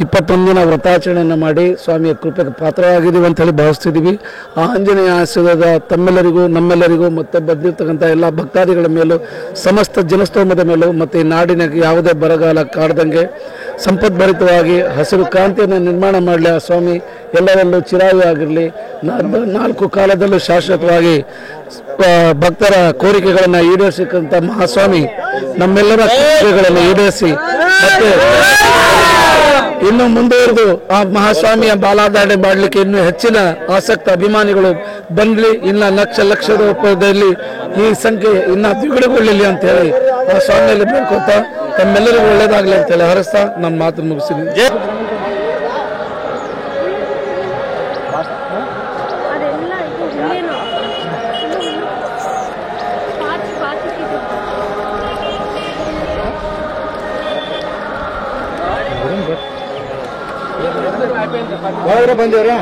S8: 21 ದಿನ ವ್ರತಾಚರಣೆಯನ್ನು ಮಾಡಿ ಸ್ವಾಮಿಯ ಕೃಪೆಗೆ ಪಾತ್ರವಾಗಿದ್ದೀವಿ ಅಂತ ಹೇಳಿ ಭಾವಿಸ್ತಿದ್ದೀವಿ. ಆ ಆಂಜನೇಯ ಆಶೀರ್ವಾದ ತಮ್ಮೆಲ್ಲರಿಗೂ ನಮ್ಮೆಲ್ಲರಿಗೂ ಮತ್ತು ಬಂದಿರ್ತಕ್ಕಂಥ ಎಲ್ಲ ಭಕ್ತಾದಿಗಳ ಮೇಲೂ ಸಮಸ್ತ ಜನಸ್ತೋಮದ ಮೇಲೂ ಮತ್ತು ಈ ನಾಡಿನ ಯಾವುದೇ ಬರಗಾಲ ಕಾಡ್ದಂಗೆ ಸಂಪದ್ಭರಿತವಾಗಿ ಹಸಿರು ಕ್ರಾಂತಿಯನ್ನು ನಿರ್ಮಾಣ ಮಾಡಲಿ. ಆ ಸ್ವಾಮಿ ಎಲ್ಲರಲ್ಲೂ ಚಿರಾಯು ಆಗಿರಲಿ. 4 ಕಾಲದಲ್ಲೂ ಶಾಶ್ವತವಾಗಿ ಭಕ್ತರ ಕೋರಿಕೆಗಳನ್ನು ಈಡೇರಿಸಿದಂಥ ಮಹಾಸ್ವಾಮಿ ನಮ್ಮೆಲ್ಲರ ಕೋರಿಕೆಗಳನ್ನು ಈಡೇರಿಸಿ ಮತ್ತೆ ಇನ್ನು ಮುಂದುವರೆದು ಆ ಮಹಾಸ್ವಾಮಿಯ ಬಾಲಾಧಾರಣೆ ಮಾಡಲಿಕ್ಕೆ ಇನ್ನೂ ಹೆಚ್ಚಿನ ಆಸಕ್ತ ಅಭಿಮಾನಿಗಳು ಬಂದ್ಲಿ. ಇನ್ನು ಲಕ್ಷ ರೂಪಾಯಿದಲ್ಲಿ ಈ ಸಂಖ್ಯೆ ಇನ್ನು ದ್ವಿಗುಣಗೊಳ್ಳಲಿ ಅಂತ ಹೇಳಿ ಆ ಸ್ವಾಮಿಯಲ್ಲಿ ಬೇಡ್ಕೊತಾ ತಮ್ಮೆಲ್ಲರಿಗೂ ಒಳ್ಳೇದಾಗಲಿ ಅಂತ ಹೇಳಿ ಹರಸ್ತಾ ನಮ್ಮ ಮಾತು ಮುಗಿಸಿದ್ದೀನಿ.
S3: ಬಂದೇವ್ರಿ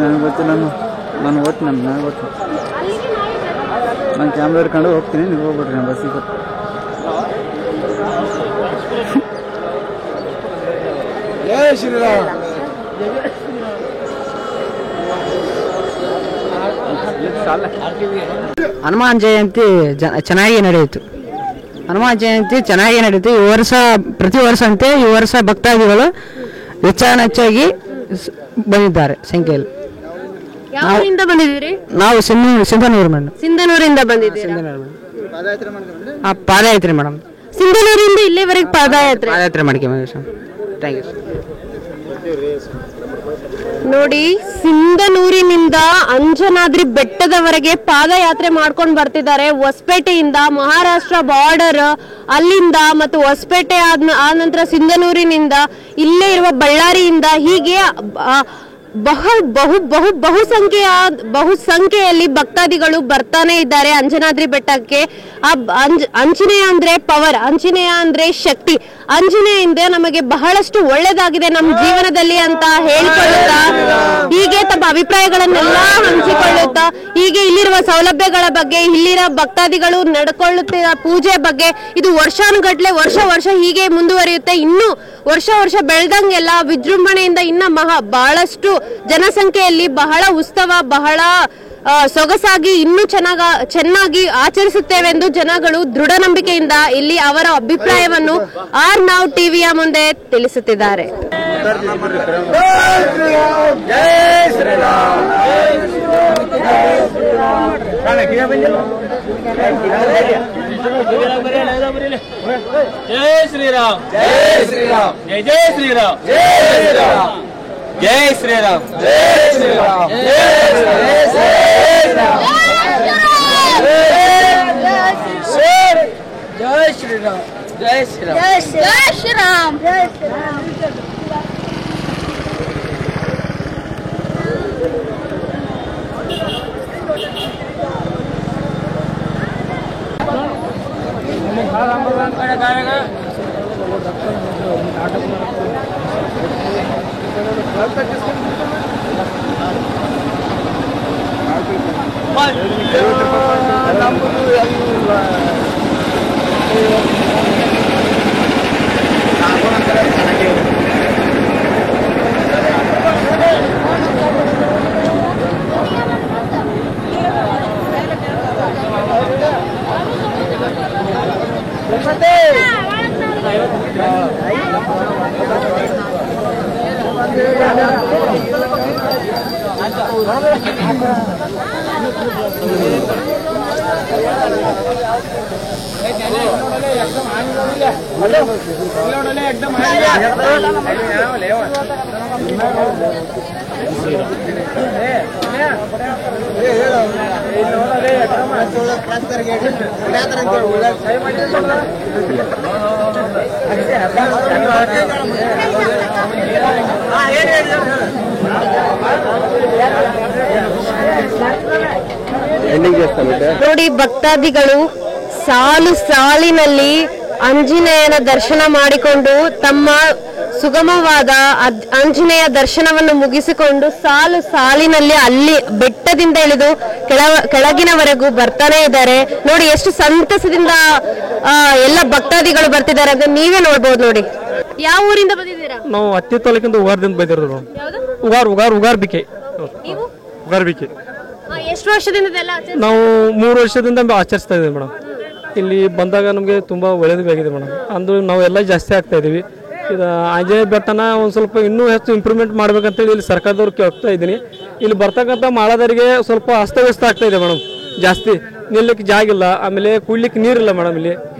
S3: ನನಗೆ ಗೊತ್ತು. ನಾನು ಓದ್ತೀನಿ. ನನಗೆ ಗೊತ್ತು. ನಾನು ಕ್ಯಾಮ್ರಾ ಹಿಡ್ಕೊಂಡು ಹೋಗ್ತೀನಿ. ನೀವು ಹೋಗ್ಬಿಡ್ರಿ. ನಾನು ಬಸ್ಸಿಗೆ ಜೈ ಶ್ರೀರಾಮ್.
S6: ಹನುಮಾನ್ ಜಯಂತಿ ಚೆನ್ನಾಗಿ ನಡೆಯಿತು. ಹನುಮಾನ್ ಜಯಂತಿ ಚೆನ್ನಾಗಿ ನಡೀತು. ಈ ವರ್ಷ ಪ್ರತಿ ವರ್ಷ ಅಂತೆ ಈ ವರ್ಷ ಭಕ್ತಾದಿಗಳು ಹೆಚ್ಚಾಗಿ ಬಂದಿದ್ದಾರೆ ಸಂಖ್ಯೆಯಲ್ಲಿ.
S1: ಯಾವರಿಂದ ಬಂದಿದ್ದೀರಿ?
S6: ನಾವು ಸಿಂಧನೂರು ಮೇಡಮ್.
S1: ಸಿಂಧನೂರಿಂದ ಬಂದಿದ್ದೀರಿ?
S6: ಪಾದಯಾತ್ರೆ ಮೇಡಮ್.
S1: ಸಿಂಧನೂರಿಂದ ಇಲ್ಲಿವರೆಗೆ
S6: ಪಾದಯಾತ್ರೆ ಮಾಡ್ಕೊಂಡ್ವಿ. Thank you.
S1: ನೋಡಿ, ಸಿಂಧನೂರಿನಿಂದ ಅಂಜನಾದ್ರಿ ಬೆಟ್ಟದವರೆಗೆ ಪಾದಯಾತ್ರೆ ಮಾಡ್ಕೊಂಡು ಬರ್ತಿದ್ದಾರೆ. ಹೊಸಪೇಟೆಯಿಂದ ಮಹಾರಾಷ್ಟ್ರ ಬಾರ್ಡರ್ ಅಲ್ಲಿಂದ ಮತ್ತು ಹೊಸಪೇಟೆ ಆದ ನಂತರ ಸಿಂಧನೂರಿನಿಂದ ಇಲ್ಲೇ ಇರುವ ಬಳ್ಳಾರಿಯಿಂದ ಹೀಗೆ ಬಹುಸಂಖ್ಯೆಯಲ್ಲಿ ಭಕ್ತಾದಿಗಳು ಬರ್ತಾನೆ ಇದ್ದಾರೆ ಆಂಜನಾದ್ರಿ ಬೆಟ್ಟಕ್ಕೆ. ಆಂಜನೇಯ ಅಂದ್ರೆ ಪವರ್, ಆಂಜನೇಯ ಅಂದ್ರೆ ಶಕ್ತಿ. ಆಂಜನೇಯಿಂದ ನಮಗೆ ಬಹಳಷ್ಟು ಒಳ್ಳೇದಾಗಿದೆ ನಮ್ಮ ಜೀವನದಲ್ಲಿ ಅಂತ ಹೇಳ್ಕೊಳ್ಳುತ್ತಾ ಹೀಗೆ ತಮ್ಮ ಅಭಿಪ್ರಾಯಗಳನ್ನೆಲ್ಲ ಹಂಚಿಕೊಳ್ಳುತ್ತಾ ಹೀಗೆ ಇಲ್ಲಿರುವ ಸೌಲಭ್ಯಗಳ ಬಗ್ಗೆ, ಇಲ್ಲಿರುವ ಭಕ್ತಾದಿಗಳು ನಡ್ಕೊಳ್ಳುತ್ತಿರುವ ಪೂಜೆ ಬಗ್ಗೆ ಇದು ವರ್ಷಾನುಗಟ್ಲೆ ವರ್ಷ ಹೀಗೆ ಮುಂದುವರಿಯುತ್ತೆ. ಇನ್ನು ವರ್ಷ ಬೆಳೆದಂಗೆಲ್ಲ ವಿಜೃಂಭಣೆಯಿಂದ ಇನ್ನ ಬಹಳಷ್ಟು ಜನಸಂಖ್ಯೆಯಲ್ಲಿ ಬಹಳ ಉತ್ಸವ ಬಹಳ ಸೊಗಸಾಗಿ ಇನ್ನೂ ಚೆನ್ನಾಗಿ ಆಚರಿಸುತ್ತೇವೆಂದು ಜನಗಳು ದೃಢ ನಂಬಿಕೆಯಿಂದ ಇಲ್ಲಿ ಅವರ ಅಭಿಪ್ರಾಯವನ್ನು ಆರ್ ನಾವ್ ಟಿವಿಯ ಮುಂದೆ ತಿಳಿಸುತ್ತಿದ್ದಾರೆ.
S4: जय श्री राम.
S1: ನೋಡಿ, ಭಕ್ತಾದಿಗಳು ಸಾಲು ಸಾಲಿನಲ್ಲಿ ಆಂಜನೇಯನ ದರ್ಶನ ಮಾಡಿಕೊಂಡು ತಮ್ಮ ಸುಗಮವಾದ ಆಂಜನೇಯ ದರ್ಶನವನ್ನು ಮುಗಿಸಿಕೊಂಡು ಸಾಲು ಸಾಲಿನಲ್ಲಿ ಅಲ್ಲಿ ಬೆಟ್ಟದಿಂದ ಇಳಿದು ಕೆಳಗಿನವರೆಗೂ ಬರ್ತಾನೆ ಇದ್ದಾರೆ. ನೋಡಿ ಎಷ್ಟು ಸಂತಸದಿಂದ ಎಲ್ಲ ಭಕ್ತಾದಿಗಳು ಬರ್ತಿದ್ದಾರೆ ಅಂತ ನೀವೇ ನೋಡ್ಬೋದು. ನೋಡಿ, ಯಾವ ಊರಿಂದ ಬಂದಿದ್ದೀರಾ?
S2: ನಾವು ಹತ್ತಿ ತಾಲೂಕಿಂದ ಉಗಾರದಿಂದ ಬಂದಿರೋದು. ಉಗಾರ್ ಬಿಕೆ.
S1: ಎಷ್ಟು ವರ್ಷದಿಂದ
S2: ನಾವು 3 ವರ್ಷದಿಂದ ಆಚರಿಸ್ತಾ ಇದ್ದೀವಿ ಮೇಡಮ್. ಇಲ್ಲಿ ಬಂದಾಗ ನಮಗೆ ತುಂಬ ಒಳ್ಳೇದಾಗಿದೆ ಮೇಡಮ್. ಅಂದ್ರೆ ನಾವೆಲ್ಲ ಜಾಸ್ತಿ ಆಗ್ತಾ ಇದೀವಿ. ಇದು ಆಂಜನೇಯ ಬೆಟ್ಟನ ಒಂದು ಸ್ವಲ್ಪ ಇನ್ನೂ ಹೆಚ್ಚು ಇಂಪ್ರೂವ್ಮೆಂಟ್ ಮಾಡ್ಬೇಕಂತೇಳಿ ಇಲ್ಲಿ ಸರ್ಕಾರದವ್ರು ಕೇಳ್ತಾ ಇದ್ದೀನಿ. ಇಲ್ಲಿ ಬರ್ತಕ್ಕಂಥ ಮಾಳಾದರಿಗೆ ಸ್ವಲ್ಪ ಅಸ್ತವ್ಯಸ್ತ ಆಗ್ತಾ ಇದೆ ಮೇಡಮ್. ಜಾಸ್ತಿ ನಿಲ್ಲಕ್ಕೆ ಜಾಗಿಲ್ಲ, ಆಮೇಲೆ ಕುಡ್ಲಿಕ್ಕೆ ನೀರಿಲ್ಲ ಮೇಡಮ್ ಇಲ್ಲಿ.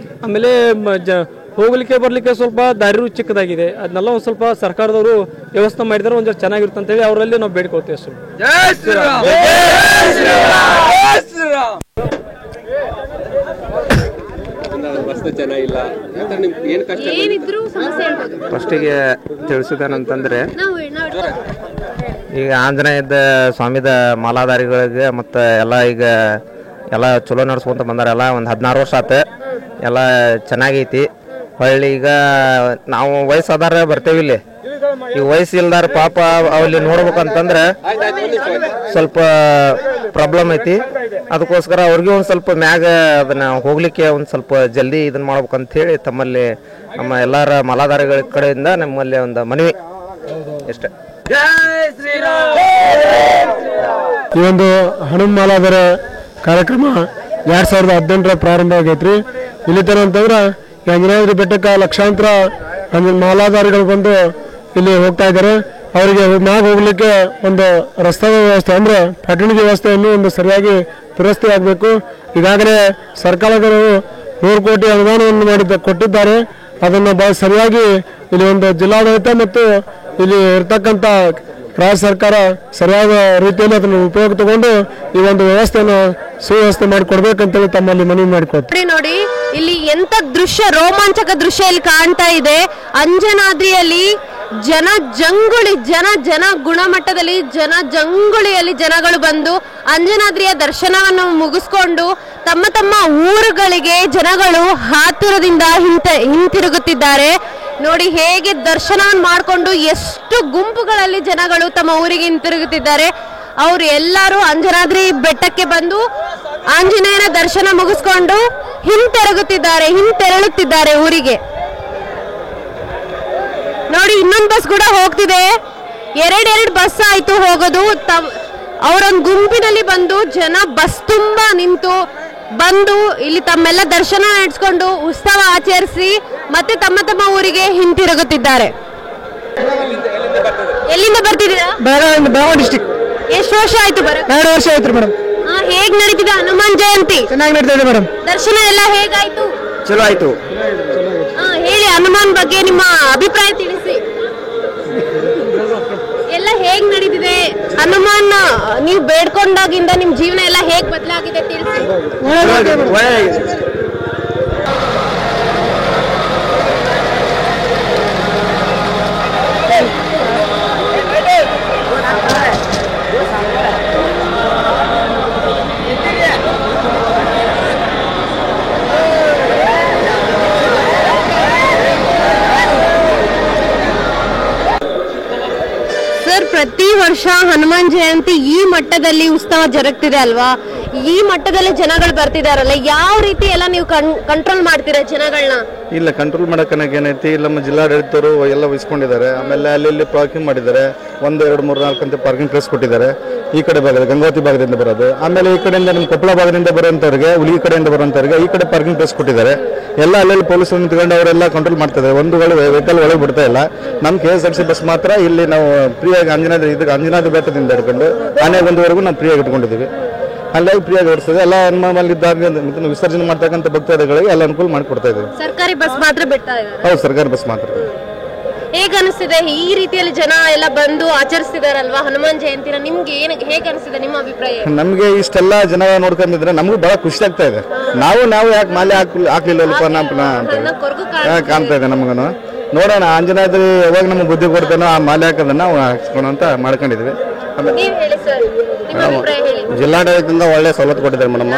S2: ಆಮೇಲೆ ಹೋಗ್ಲಿಕ್ಕೆ ಬರ್ಲಿಕ್ಕೆ ಸ್ವಲ್ಪ ದಾರಿ ಚಿಕ್ಕದಾಗಿದೆ. ಅದನ್ನೆಲ್ಲ ಒಂದು ಸ್ವಲ್ಪ ಸರ್ಕಾರದವರು ವ್ಯವಸ್ಥೆ ಮಾಡಿದ್ರೆ ಒಂದು ಚೆನ್ನಾಗಿರುತ್ತೆ ಅಂತೇಳಿ ಅವರಲ್ಲಿ ನಾವು ಬೇಡ್ಕೊಳ್ತೀವಿ ಅಷ್ಟೇ.
S4: ಚೆನ್ನಾಗಿಲ್ಲ,
S5: ಫಸ್ಟಿಗೆ ತಿಳಿಸಿದೇನಂತಂದ್ರೆ, ಈಗ ಆಂಜನೇಯದ ಸ್ವಾಮಿದ ಮಾಲಾಧಾರಿಗಳಿಗೆ ಮತ್ತು ಎಲ್ಲ ಚಲೋ ನಡ್ಸ್ಕೊಂತ ಬಂದಾರ. ಎಲ್ಲ ಒಂದು 16 ವರ್ಷ ಆತ, ಎಲ್ಲ ಚೆನ್ನಾಗೈತಿ. ಹೊಳ್ಳಿ ಈಗ ನಾವು ವಯಸ್ಸಾದಾರ ಬರ್ತೇವೆ ಇಲ್ಲಿ. ಈ ವಯಸ್ಸು ಇಲ್ದಾರ ಪಾಪ ಅಲ್ಲಿ ನೋಡ್ಬೇಕಂತಂದ್ರೆ ಸ್ವಲ್ಪ ಪ್ರಾಬ್ಲಮ್ ಐತಿ. ಅದಕ್ಕೋಸ್ಕರ ಅವ್ರಿಗೆ ಒಂದು ಸ್ವಲ್ಪ ಮ್ಯಾಗ ಅದನ್ನ ಹೋಗ್ಲಿಕ್ಕೆ ಒಂದು ಸ್ವಲ್ಪ ಜಲ್ದಿ ಇದನ್ನ ಮಾಡ್ಬೇಕಂತ ಹೇಳಿ ತಮ್ಮಲ್ಲಿ ನಮ್ಮ ಎಲ್ಲರ ಮಾಲಾಧಾರಿಗಳ ಕಡೆಯಿಂದ ನಮ್ಮಲ್ಲಿ ಒಂದು ಮನವಿ ಇಷ್ಟೇ.
S3: ಈ ಒಂದು ಹನುಮ ಮಾಲಾಧಾರ ಕಾರ್ಯಕ್ರಮ 2018 ಪ್ರಾರಂಭ ಆಗೈತ್ರಿ. ಇಲ್ಲಿ ತರ ಅಂತಂದ್ರೆ ಆಂಜನೇಯ ಬೆಟ್ಟಕ್ಕೆ ಲಕ್ಷಾಂತರ ಮಾಲಾಧಾರಿಗಳು ಬಂದು ಇಲ್ಲಿ ಹೋಗ್ತಾ ಇದ್ದಾರೆ. ಅವರಿಗೆ ಮ್ಯಾಗ ಹೋಗ್ಲಿಕ್ಕೆ ಒಂದು ರಸ್ತೆ ವ್ಯವಸ್ಥೆ ಅಂದ್ರೆ ಪಟ್ಟಣದ ವ್ಯವಸ್ಥೆಯನ್ನು ಒಂದು ಸರಿಯಾಗಿ ದುರಸ್ತಿ ಆಗಬೇಕು. ಈಗಾಗಲೇ ಸರ್ಕಾರದವರು 100 ಕೋಟಿ ಅನುದಾನವನ್ನು ಕೊಟ್ಟಿದ್ದಾರೆ. ಅದನ್ನು ಸರಿಯಾಗಿ ಇಲ್ಲಿ ಒಂದು ಜಿಲ್ಲಾಡಳಿತ ಮತ್ತು ಇಲ್ಲಿ ಇರ್ತಕ್ಕಂಥ ರಾಜ್ಯ ಸರ್ಕಾರ ಸರಿಯಾದ ರೀತಿಯಲ್ಲಿ ಅದನ್ನು ಉಪಯೋಗ ತಗೊಂಡು ಈ ಒಂದು ವ್ಯವಸ್ಥೆಯನ್ನು ಸುವ್ಯವಸ್ಥೆ ಮಾಡಿಕೊಡ್ಬೇಕಂತೇಳಿ ತಮ್ಮಲ್ಲಿ ಮನವಿ ಮಾಡಿಕೊಡ್ತೀವಿ.
S1: ನೋಡಿ, ಇಲ್ಲಿ ಎಂತ ದೃಶ್ಯ, ರೋಮಾಂಚಕ ದೃಶ್ಯ ಇಲ್ಲಿ ಕಾಣ್ತಾ ಇದೆ. ಅಂಜನಾದ್ರಿಯಲ್ಲಿ ಜನ ಗುಣಮಟ್ಟದಲ್ಲಿ ಜಂಗುಳಿಯಲ್ಲಿ ಜನಗಳು ಬಂದು ಅಂಜನಾದ್ರಿಯ ದರ್ಶನವನ್ನು ಮುಗಿಸ್ಕೊಂಡು ತಮ್ಮ ತಮ್ಮ ಊರುಗಳಿಗೆ ಜನಗಳು ಆತುರದಿಂದ ಹಿಂತಿರುಗುತ್ತಿದ್ದಾರೆ. ನೋಡಿ ಹೇಗೆ ದರ್ಶನವನ್ನು ಮಾಡಿಕೊಂಡು ಎಷ್ಟು ಗುಂಪುಗಳಲ್ಲಿ ಜನಗಳು ತಮ್ಮ ಊರಿಗೆ ಹಿಂತಿರುಗುತ್ತಿದ್ದಾರೆ. ಅವರು ಎಲ್ಲರೂ ಅಂಜನಾದ್ರಿ ಬೆಟ್ಟಕ್ಕೆ ಬಂದು ಆಂಜನೇಯನ ದರ್ಶನ ಮುಗಿಸ್ಕೊಂಡು ಹಿಂತೆರಳುತ್ತಿದ್ದಾರೆ ಊರಿಗೆ. ನೋಡಿ, ಇನ್ನೊಂದು ಬಸ್ ಕೂಡ ಹೋಗ್ತಿದೆ. ಎರಡು ಬಸ್ ಆಯ್ತು ಹೋಗೋದು. ಅವರೊಂದು ಗುಂಪಿನಲ್ಲಿ ಬಂದು ಜನ ಬಸ್ ತುಂಬಾ ನಿಂತು ಬಂದು ಇಲ್ಲಿ ತಮ್ಮೆಲ್ಲ ದರ್ಶನ ನಡೆಸ್ಕೊಂಡು ಉತ್ಸವ ಆಚರಿಸಿ ಮತ್ತೆ ತಮ್ಮ ತಮ್ಮ ಊರಿಗೆ ಹಿಂತಿರುಗುತ್ತಿದ್ದಾರೆ. ಎಲ್ಲಿಂದ ಬರ್ತಿದ್ದೀರಾ?
S3: ಬೆಳಗಾವಿ ಡಿಸ್ಟಿಕ್.
S1: ಎಷ್ಟು ವರ್ಷ ಆಯ್ತು?
S3: 2 ವರ್ಷ ಆಯ್ತು ಮೇಡಮ್.
S1: ಹೇಗ್ ನಡೀತಿದೆ ಹನುಮಾನ್ ಜಯಂತಿ?
S3: ಚೆನ್ನಾಗಿ ನಡೀತಾ ಇದೆ ಮೇಡಮ್.
S1: ದರ್ಶನ ಎಲ್ಲ ಹೇಗಾಯ್ತು?
S5: ಚಲೋ ಆಯ್ತು.
S1: ಹೇಳಿ, ಹನುಮಾನ್ ಬಗ್ಗೆ ನಿಮ್ಮ ಅಭಿಪ್ರಾಯ ತಿಳಿಸಿ. ಎಲ್ಲ ಹೇಗ್ ನಡೀತಿದೆ? ಹನುಮಾನ್ ನೀವು ಬೇಡ್ಕೊಂಡಾಗಿಂದ ನಿಮ್ ಜೀವನ ಎಲ್ಲ ಹೇಗ್ ಬದಲಾಗಿದೆ ತಿಳಿಸಿ. ಪ್ರತಿ ವರ್ಷ ಹನುಮಾನ್ ಜಯಂತಿ ಈ ಮಟ್ಟದಲ್ಲಿ ಉತ್ಸವ ಜರುಗ್ತಿದೆ ಅಲ್ವಾ? ಈ ಮಟ್ಟದಲ್ಲಿ ಜನಗಳು ಬರ್ತಿದಾರಲ್ಲ, ಯಾವ ರೀತಿ ಎಲ್ಲ ನೀವು ಕಂಟ್ರೋಲ್ ಮಾಡ್ತೀರಾ ಜನಗಳನ್ನ?
S9: ಇಲ್ಲ, ಕಂಟ್ರೋಲ್ ಮಾಡಕ್ಕೆ ಏನೈತಿ, ನಮ್ಮ ಜಿಲ್ಲಾಡಳಿತರು ಎಲ್ಲ ವಹಿಸ್ಕೊಂಡಿದ್ದಾರೆ. ಆಮೇಲೆ ಅಲ್ಲಿ ಪಾರ್ಕಿಂಗ್ ಮಾಡಿದ್ದಾರೆ. 1, 2, 3, 4 ಅಂತ ಪಾರ್ಕಿಂಗ್ ಪ್ಲೇಸ್ ಕೊಟ್ಟಿದ್ದಾರೆ. ಈ ಕಡೆ ಭಾಗದ ಗಂಗಾವತಿ ಭಾಗದಿಂದ ಬರೋದು, ಆಮೇಲೆ ಈ ಕಡೆಯಿಂದ ನಮ್ಮ ಕೊಪ್ಪಳ ಭಾಗದಿಂದ ಬರುವಂತವ್ರಿಗೆ, ಉಳಿ ಕಡೆಯಿಂದ ಬರುವಂತವ್ರಿಗೆ ಈ ಕಡೆ ಪಾರ್ಕಿಂಗ್ ಪ್ಲೇಸ್ ಕೊಟ್ಟಿದ್ದಾರೆ. ಎಲ್ಲ ಅಲ್ಲೆಲ್ಲಿ ಪೊಲೀಸರು ನಿಂತ್ಕೊಂಡು ಅವರೆಲ್ಲ ಕಂಟ್ರೋಲ್ ಮಾಡ್ತಿದ್ದಾರೆ. ಒಂದು ವೆಹಿಕಲ್ ಒಳಗೆ ಬಿಡ್ತಾ ಇಲ್ಲ. ನಮ್ಮ KSRTC ಬಸ್ ಮಾತ್ರ ಇಲ್ಲಿ ನಾವು ಫ್ರೀಯಾಗಿ ಅಂಜನಾದ್ರಿ ಬೆಟ್ಟದಿಂದ ಹಿಡ್ಕೊಂಡು ಆನೆಗೊಂದುವರೆಗೂ ನಾವು ಫ್ರೀಯಾಗಿ ಇಟ್ಕೊಂಡಿದ್ದೀವಿ. ಅಲ್ಲಾಗಿ ಫ್ರೀಯಾಗಿ ಓಡಿಸ್ತದೆ. ಎಲ್ಲ ಹನುಮಾನ್ ವಿಸರ್ಜನೆ ಮಾಡ್ತಕ್ಕಂಥ ಭಕ್ತಾದಿಗಳಿಗೆ ಎಲ್ಲ ಅನುಕೂಲ ಮಾಡಿಕೊಡ್ತಾ ಇದ್ದೀವಿ.
S1: ಸರ್ಕಾರಿ ಬಸ್ ಮಾತ್ರ ಬಿಡ್ತಾ ಇದ್ದಾರೆ?
S9: ಹೌದು, ಸರ್ಕಾರಿ ಬಸ್ ಮಾತ್ರ.
S1: ಹೇಗೆ ಅನಿಸ್ತಿದೆ ಈ ರೀತಿಯಲ್ಲಿ ಜನ ಎಲ್ಲ ಬಂದು ಆಚರಿಸ್ತಿದಾರಲ್ವಾ ಹನುಮಾನ್ ಜಯಂತಿನ? ನಿಮ್ಗೆ ಹೇಗೆ ಅನಿಸ್ತಿದೆ, ನಿಮ್ಮ ಅಭಿಪ್ರಾಯ?
S9: ನಮ್ಗೆ ಇಷ್ಟೆಲ್ಲ ಜನ ನೋಡ್ಕೊಂಡಿದ್ರೆ ನಮಗೂ ಬಹಳ ಖುಷಿ ಆಗ್ತಾ ಇದೆ. ನಾವು ಯಾಕೆ ಮಾಲೆ ಹಾಕ್ಲಿಲ್ಲಪ್ಪ ಕಾಣ್ತಾ ಇದೆ ನಮಗೂ. ನೋಡೋಣ, ಆಂಜನಾದ್ರಿ ಯಾವಾಗ ನಮ್ಗೆ ಬುದ್ಧಿ ಕೊಡ್ತಾನೋ ಆ ಮಾಲೆ ಹಾಕೋದನ್ನ ನಾವು ಹಾಕ್ಸ್ಕೊಳೋ ಅಂತ ಮಾಡ್ಕೊಂಡಿದ್ವಿ.
S1: ನೀವ್ ಹೇಳಿ ಸರ್, ನಿಮ್ಮ ಅಭಿಪ್ರಾಯ ಹೇಳಿ.
S9: ಜಿಲ್ಲಾಡಳಿತದಿಂದ ಒಳ್ಳೆ ಸವಲತ್ತು ಕೊಟ್ಟಿದ್ದಾರೆ ಮೇಡಮ್.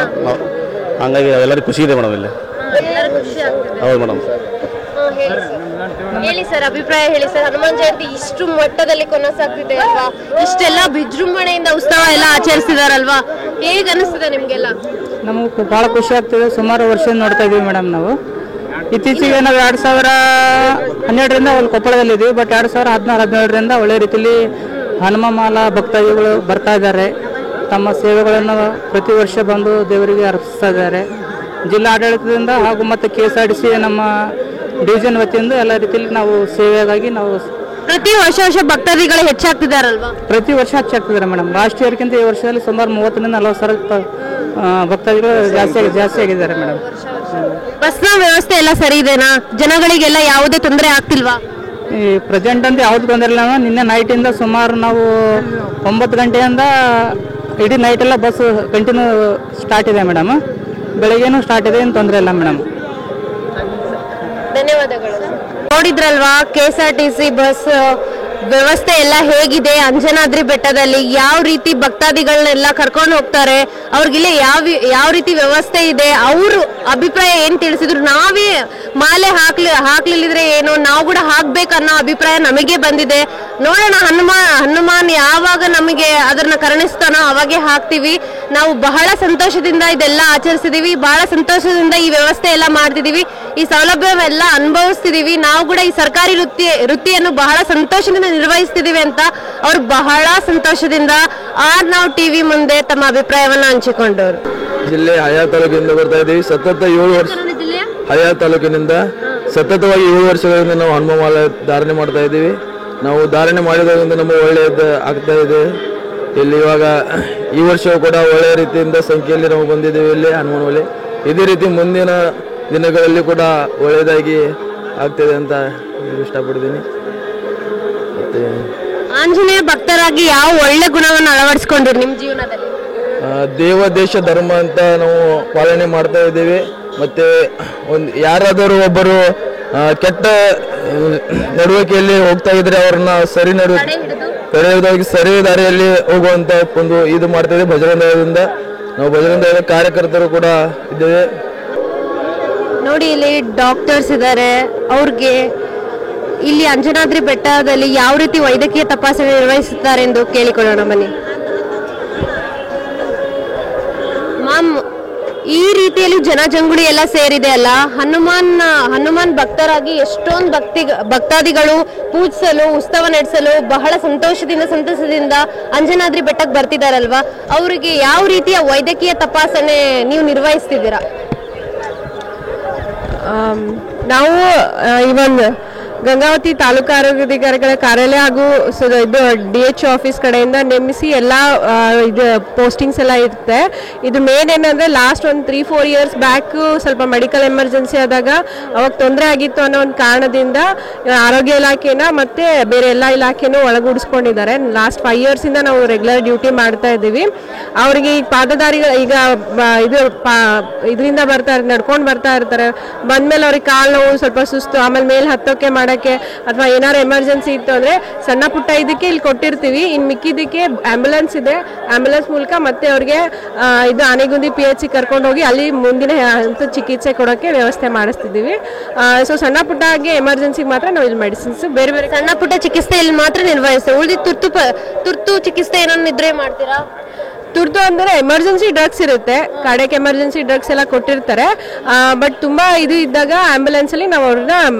S9: ಹಂಗಾಗಿ ಎಲ್ಲರಿಗೂ ಖುಷಿ ಇದೆ ಮೇಡಮ್ ಇಲ್ಲಿ.
S1: ಎಲ್ಲರೂ ಖುಷಿ ಆಗ್ತಿದೆ.
S9: ಹೌದು ಮೇಡಮ್.
S1: ಹೇಳಿ ಸರ್, ಅಭಿಪ್ರಾಯ ಹೇಳಿ ಸರ್. ಹನುಮಾನ್ ಜಯಂತಿ ಇಷ್ಟು ಮಟ್ಟದಲ್ಲಿ ಕೊನಸಾಗ್ತಿದೆ ಅಲ್ವಾ? ಇಷ್ಟೆಲ್ಲ ವಿಜೃಂಭಣೆಯಿಂದ ಉತ್ಸವ ಎಲ್ಲ ಆಚರಿಸಿದಾರಲ್ವಾ? ಹೇಗೆ ಅನಿಸ್ತದೆ ನಿಮ್ಗೆಲ್ಲ?
S6: ನಮಗೆ ಭಾಳ ಖುಷಿ ಆಗ್ತದೆ. ಸುಮಾರು ವರ್ಷ ನೋಡ್ತಾ ಇದೀವಿ ಮೇಡಮ್ ನಾವು. ಇತ್ತೀಚೆಗೆ ನಾವು 2012ರಿಂದ ಅಲ್ಲಿ ಕೊಪ್ಪಳದಲ್ಲಿದ್ದೀವಿ. ಬಟ್ 2016-17ರಿಂದ ಒಳ್ಳೆ ರೀತಿಯಲ್ಲಿ ಹನುಮಾಮಾಲಾ ಭಕ್ತಾದಿಗಳು ಬರ್ತಾ ಇದ್ದಾರೆ. ತಮ್ಮ ಸೇವೆಗಳನ್ನು ಪ್ರತಿ ವರ್ಷ ಬಂದು ದೇವರಿಗೆ ಅರ್ಪಿಸ್ತಾ ಇದ್ದಾರೆ. ಜಿಲ್ಲಾ ಆಡಳಿತದಿಂದ ಹಾಗೂ ಮತ್ತು KSRTC ನಮ್ಮ ಡಿವಿಷನ್ ವತಿಯಿಂದ ಎಲ್ಲ ರೀತಿಯಲ್ಲಿ ನಾವು ಸೇವೆಗಾಗಿ ನಾವು
S1: ಪ್ರತಿ ವರ್ಷ ಭಕ್ತಾದಿಗಳು ಹೆಚ್ಚಾಗ್ತಿದಾರಲ್ವಾ?
S6: ಪ್ರತಿ ವರ್ಷ ಹೆಚ್ಚಾಗ್ತಿದ್ದಾರೆ ಮೇಡಮ್. ಲಾಸ್ಟ್ ಇಯರ್ಗಿಂತ ಈ ವರ್ಷದಲ್ಲಿ ಸುಮಾರು 30-40 ಸಾವಿರ ಭಕ್ತಾದಿಗಳು ಜಾಸ್ತಿ ಆಗಿದ್ದಾರೆ ಮೇಡಮ್.
S1: ಬಸ್ನ ವ್ಯವಸ್ಥೆ ಎಲ್ಲ ಸರಿ ಇದೆನಾ? ಜನಗಳಿಗೆಲ್ಲ ಯಾವುದೇ ತೊಂದರೆ ಆಗ್ತಿಲ್ವಾ?
S6: ಈ ಪ್ರೆಸೆಂಟ್ ಅಂತ ಯಾವ್ದು ತೊಂದರೆ ಇಲ್ಲ. ನಿನ್ನೆ ನೈಟಿಂದ ಸುಮಾರು ನಾವು 9 ಗಂಟೆಯಿಂದ ಇಡೀ ನೈಟೆಲ್ಲ ಬಸ್ ಕಂಟಿನ್ಯೂ ಸ್ಟಾರ್ಟ್ ಇದೆ ಮೇಡಮ್. ಬೆಳಗ್ಗೆನೂ ಸ್ಟಾರ್ಟ್ ಇದೆ, ಏನು ತೊಂದರೆ ಇಲ್ಲ ಮೇಡಮ್.
S1: ಧನ್ಯವಾದಗಳು. ನೋಡಿದ್ರಲ್ವಾ KSRTC ಬಸ್ ವ್ಯವಸ್ಥೆ ಎಲ್ಲ ಹೇಗಿದೆ? ಅಂಜನಾದ್ರಿ ಬೆಟ್ಟದಲ್ಲಿ ಯಾವ ರೀತಿ ಭಕ್ತಾದಿಗಳನ್ನೆಲ್ಲ ಕರ್ಕೊಂಡು ಹೋಗ್ತಾರೆ, ಅವ್ರಿಗಿಲ್ಲಿ ಯಾವ ರೀತಿ ವ್ಯವಸ್ಥೆ ಇದೆ, ಅವರು ಅಭಿಪ್ರಾಯ ಏನ್ ತಿಳಿಸಿದ್ರು. ನಾವೇ ಮಾಲೆ ಹಾಕ್ಲಿಲ್ಲಿದ್ರೆ ಏನು, ನಾವು ಕೂಡ ಹಾಕ್ಬೇಕನ್ನೋ ಅಭಿಪ್ರಾಯ ನಮಗೆ ಬಂದಿದೆ. ನೋಡೋಣ, ಹನುಮಾನ್ ಯಾವಾಗ ನಮಗೆ ಅದನ್ನ ಕರುಣಿಸ್ತಾನೋ ಅವಾಗೆ ಹಾಕ್ತಿವಿ. ನಾವು ಬಹಳ ಸಂತೋಷದಿಂದ ಇದೆಲ್ಲ ಆಚರಿಸಿದೀವಿ, ಬಹಳ ಸಂತೋಷದಿಂದ ಈ ವ್ಯವಸ್ಥೆ ಎಲ್ಲ ಮಾಡ್ತಿದೀವಿ, ಈ ಸೌಲಭ್ಯವೆಲ್ಲ ಅನುಭವಿಸ್ತಿದೀವಿ. ನಾವು ಕೂಡ ಈ ಸರ್ಕಾರಿ ವೃತ್ತಿಯನ್ನು ಬಹಳ ಸಂತೋಷದಿಂದ ನಿರ್ವಹಿಸ್ತಿದೀವಿ ಅಂತ ಅವ್ರು ಬಹಳ ಸಂತೋಷದಿಂದ ನಾವು ಟಿವಿ ಮುಂದೆ ತಮ್ಮ ಅಭಿಪ್ರಾಯವನ್ನ ಹಂಚಿಕೊಂಡವರು.
S7: ಜಿಲ್ಲೆ ಹಯಾ ತಾಲೂಕಿನಿಂದ ಬರ್ತಾ ಇದ್ದೀವಿ. ಸತತ 7 ವರ್ಷ ಹಯಾ ತಾಲೂಕಿನಿಂದ ಸತತವಾಗಿ 7 ವರ್ಷಗಳಿಂದ ನಾವು ಹನುಮಾಮಾಲೆ ಧಾರಣೆ ಮಾಡ್ತಾ ಇದ್ದೀವಿ. ನಾವು ಧಾರಣೆ ಮಾಡಿದ್ರಿಂದ ನಮಗೆ ಒಳ್ಳೆಯದು ಆಗ್ತಾ ಇದೆ. ಇಲ್ಲಿ ಇವಾಗ ಈ ವರ್ಷವೂ ಕೂಡ ಒಳ್ಳೆಯ ರೀತಿಯಿಂದ ಸಂಖ್ಯೆಯಲ್ಲಿ ನಾವು ಬಂದಿದ್ದೇವೆ ಇಲ್ಲಿ ಹನುಮಾನ್. ಇದೇ ರೀತಿ ಮುಂದಿನ ದಿನಗಳಲ್ಲಿ ಕೂಡ ಒಳ್ಳೆಯದಾಗಿ ಆಗ್ತದೆ ಅಂತ ಇಷ್ಟಪಡ್ತೀನಿ. ಮತ್ತೆ
S1: ಆಂಜನೇಯ ಭಕ್ತರಾಗಿ ಯಾವ ಒಳ್ಳೆ ಗುಣವನ್ನು ಅಳವಡಿಸ್ಕೊಂಡಿರಿ ನಿಮ್ಮ ಜೀವನದಲ್ಲಿ?
S7: ದೇವ ದೇಶ ಧರ್ಮ ಅಂತ ನಾವು ಪಾಲನೆ ಮಾಡ್ತಾ ಇದ್ದೇವೆ. ಮತ್ತೆ ಯಾರಾದರೂ ಒಬ್ಬರು ಕೆಟ್ಟ ನಡವಳಿಕೆಯಲ್ಲಿ ಹೋಗ್ತಾ ಇದ್ರೆ ಅವ್ರನ್ನ ಸರಿ ದಾರಿಯಲ್ಲಿ ಹೋಗುವಂತ ಒಂದು ಇದು ಮಾಡ್ತಾ ಇದೆ ಬಜರಂಗ ದಳದಿಂದ. ನಾವು ಬಜರಂಗ ದಳದ ಕಾರ್ಯಕರ್ತರು ಕೂಡ ಇದ್ದೇವೆ.
S1: ನೋಡಿ, ಇಲ್ಲಿ ಡಾಕ್ಟರ್ಸ್ ಇದ್ದಾರೆ. ಅವ್ರಿಗೆ ಇಲ್ಲಿ ಅಂಜನಾದ್ರಿ ಬೆಟ್ಟದಲ್ಲಿ ಯಾವ ರೀತಿ ವೈದ್ಯಕೀಯ ತಪಾಸಣೆ ನಿರ್ವಹಿಸುತ್ತಾರೆ ಎಂದು ಕೇಳಿಕೊಳ್ಳೋಣ ಬನ್ನಿ. ಮ್ಯಾಮ್, ಈ ರೀತಿಯಲ್ಲಿ ಜನಜಂಗುಳಿ ಎಲ್ಲ ಸೇರಿದೆ ಅಲ್ಲ, ಹನುಮಾನ್ ಭಕ್ತರಾಗಿ ಎಷ್ಟೊಂದು ಭಕ್ತಾದಿಗಳು ಪೂಜಿಸಲು, ಉತ್ಸವ ನಡೆಸಲು ಬಹಳ ಸಂತೋಷದಿಂದ ಅಂಜನಾದ್ರಿ ಬೆಟ್ಟಕ್ಕೆ ಬರ್ತಿದಾರಲ್ವಾ? ಅವರಿಗೆ ಯಾವ ರೀತಿಯ ವೈದ್ಯಕೀಯ ತಪಾಸಣೆ ನೀವು ನಿರ್ವಹಿಸ್ತಿದ್ದೀರಾ?
S10: ನಾವು ಇವನ್ ಗಂಗಾವತಿ ತಾಲೂಕು ಆರೋಗ್ಯಾಧಿಕಾರಿಗಳ ಕಾರ್ಯಾಲಯ ಹಾಗೂ ಇದು DHO ಆಫೀಸ್ ಕಡೆಯಿಂದ ನೇಮಿಸಿ ಎಲ್ಲ ಇದು ಪೋಸ್ಟಿಂಗ್ಸ್ ಎಲ್ಲ ಇರುತ್ತೆ. ಇದು ಮೇನ್ ಏನಂದರೆ ಲಾಸ್ಟ್ ಒಂದು 3-4 ಇಯರ್ಸ್ ಬ್ಯಾಕ್ ಸ್ವಲ್ಪ ಮೆಡಿಕಲ್ ಎಮರ್ಜೆನ್ಸಿ ಆದಾಗ ಅವಾಗ ತೊಂದರೆ ಆಗಿತ್ತು ಅನ್ನೋ ಒಂದು ಕಾರಣದಿಂದ ಆರೋಗ್ಯ ಇಲಾಖೆನ ಮತ್ತು ಬೇರೆ ಎಲ್ಲ ಇಲಾಖೆನೂ ಒಳಗೂಡಿಸ್ಕೊಂಡಿದ್ದಾರೆ. ಲಾಸ್ಟ್ 5 ಇಯರ್ಸಿಂದ ನಾವು ರೆಗ್ಯುಲರ್ ಡ್ಯೂಟಿ ಮಾಡ್ತಾ ಇದ್ದೀವಿ. ಅವ್ರಿಗೆ ಈ ಪಾದದಾರಿಗಳು ಈಗ ಇದರಿಂದ ನಡ್ಕೊಂಡು ಬರ್ತಾ ಇರ್ತಾರೆ. ಬಂದಮೇಲೆ ಅವ್ರಿಗೆ ಕಾಲು ನೋವು, ಸ್ವಲ್ಪ ಸುಸ್ತು, ಆಮೇಲೆ ಮೇಲೆ ಹತ್ತೋಕೆ ಮಾಡೋಕ್ಕೆ ಅಥವಾ ಏನಾದ್ರು ಎಮರ್ಜೆನ್ಸಿ ಇತ್ತು ಅಂದರೆ ಸಣ್ಣ ಪುಟ್ಟ ಇದಕ್ಕೆ ಇಲ್ಲಿ ಕೊಟ್ಟಿರ್ತೀವಿ. ಇನ್ನು ಮಿಕ್ಕಿದ್ದಕ್ಕೆ ಆ್ಯಂಬುಲೆನ್ಸ್ ಇದೆ. ಆ್ಯಂಬುಲೆನ್ಸ್ ಮೂಲಕ ಮತ್ತೆ ಅವ್ರಿಗೆ ಇದು ಆನೆಗುಂದಿ PHC ಕರ್ಕೊಂಡು ಹೋಗಿ ಅಲ್ಲಿ ಮುಂದಿನ ಚಿಕಿತ್ಸೆ ಕೊಡೋಕ್ಕೆ ವ್ಯವಸ್ಥೆ ಮಾಡಿಸ್ತಿದ್ದೀವಿ. ಸೊ ಸಣ್ಣ ಪುಟ್ಟಾಗಿ ಎಮರ್ಜೆನ್ಸಿಗೆ ಮಾತ್ರ ನಾವು ಇಲ್ಲಿ ಮೆಡಿಸಿನ್ಸ್ ಬೇರೆ
S1: ಸಣ್ಣ ಪುಟ್ಟ ಚಿಕಿತ್ಸೆ ಇಲ್ಲಿ ಮಾತ್ರ ನಿರ್ವಹಿಸ್ತೇವೆ. ಉಳಿದ ತುರ್ತು ಚಿಕಿತ್ಸೆ ಏನಾದ್ರು ನಿದ್ರೆ ಮಾಡ್ತೀರಾ?
S10: ತುರ್ತು ಅಂದರೆ ಎಮರ್ಜೆನ್ಸಿ ಡ್ರಗ್ಸ್ ಇರುತ್ತೆ, ಕಾರ್ಡಿಯಾಕ್ ಎಮರ್ಜೆನ್ಸಿ ಡ್ರಗ್ಸ್ ಎಲ್ಲ ಕೊಟ್ಟಿರ್ತಾರೆ. ಬಟ್ ತುಂಬ ಇದು ಇದ್ದಾಗ ಆ್ಯಂಬುಲೆನ್ಸಲ್ಲಿ ನಾವು ಅವ್ರನ್ನ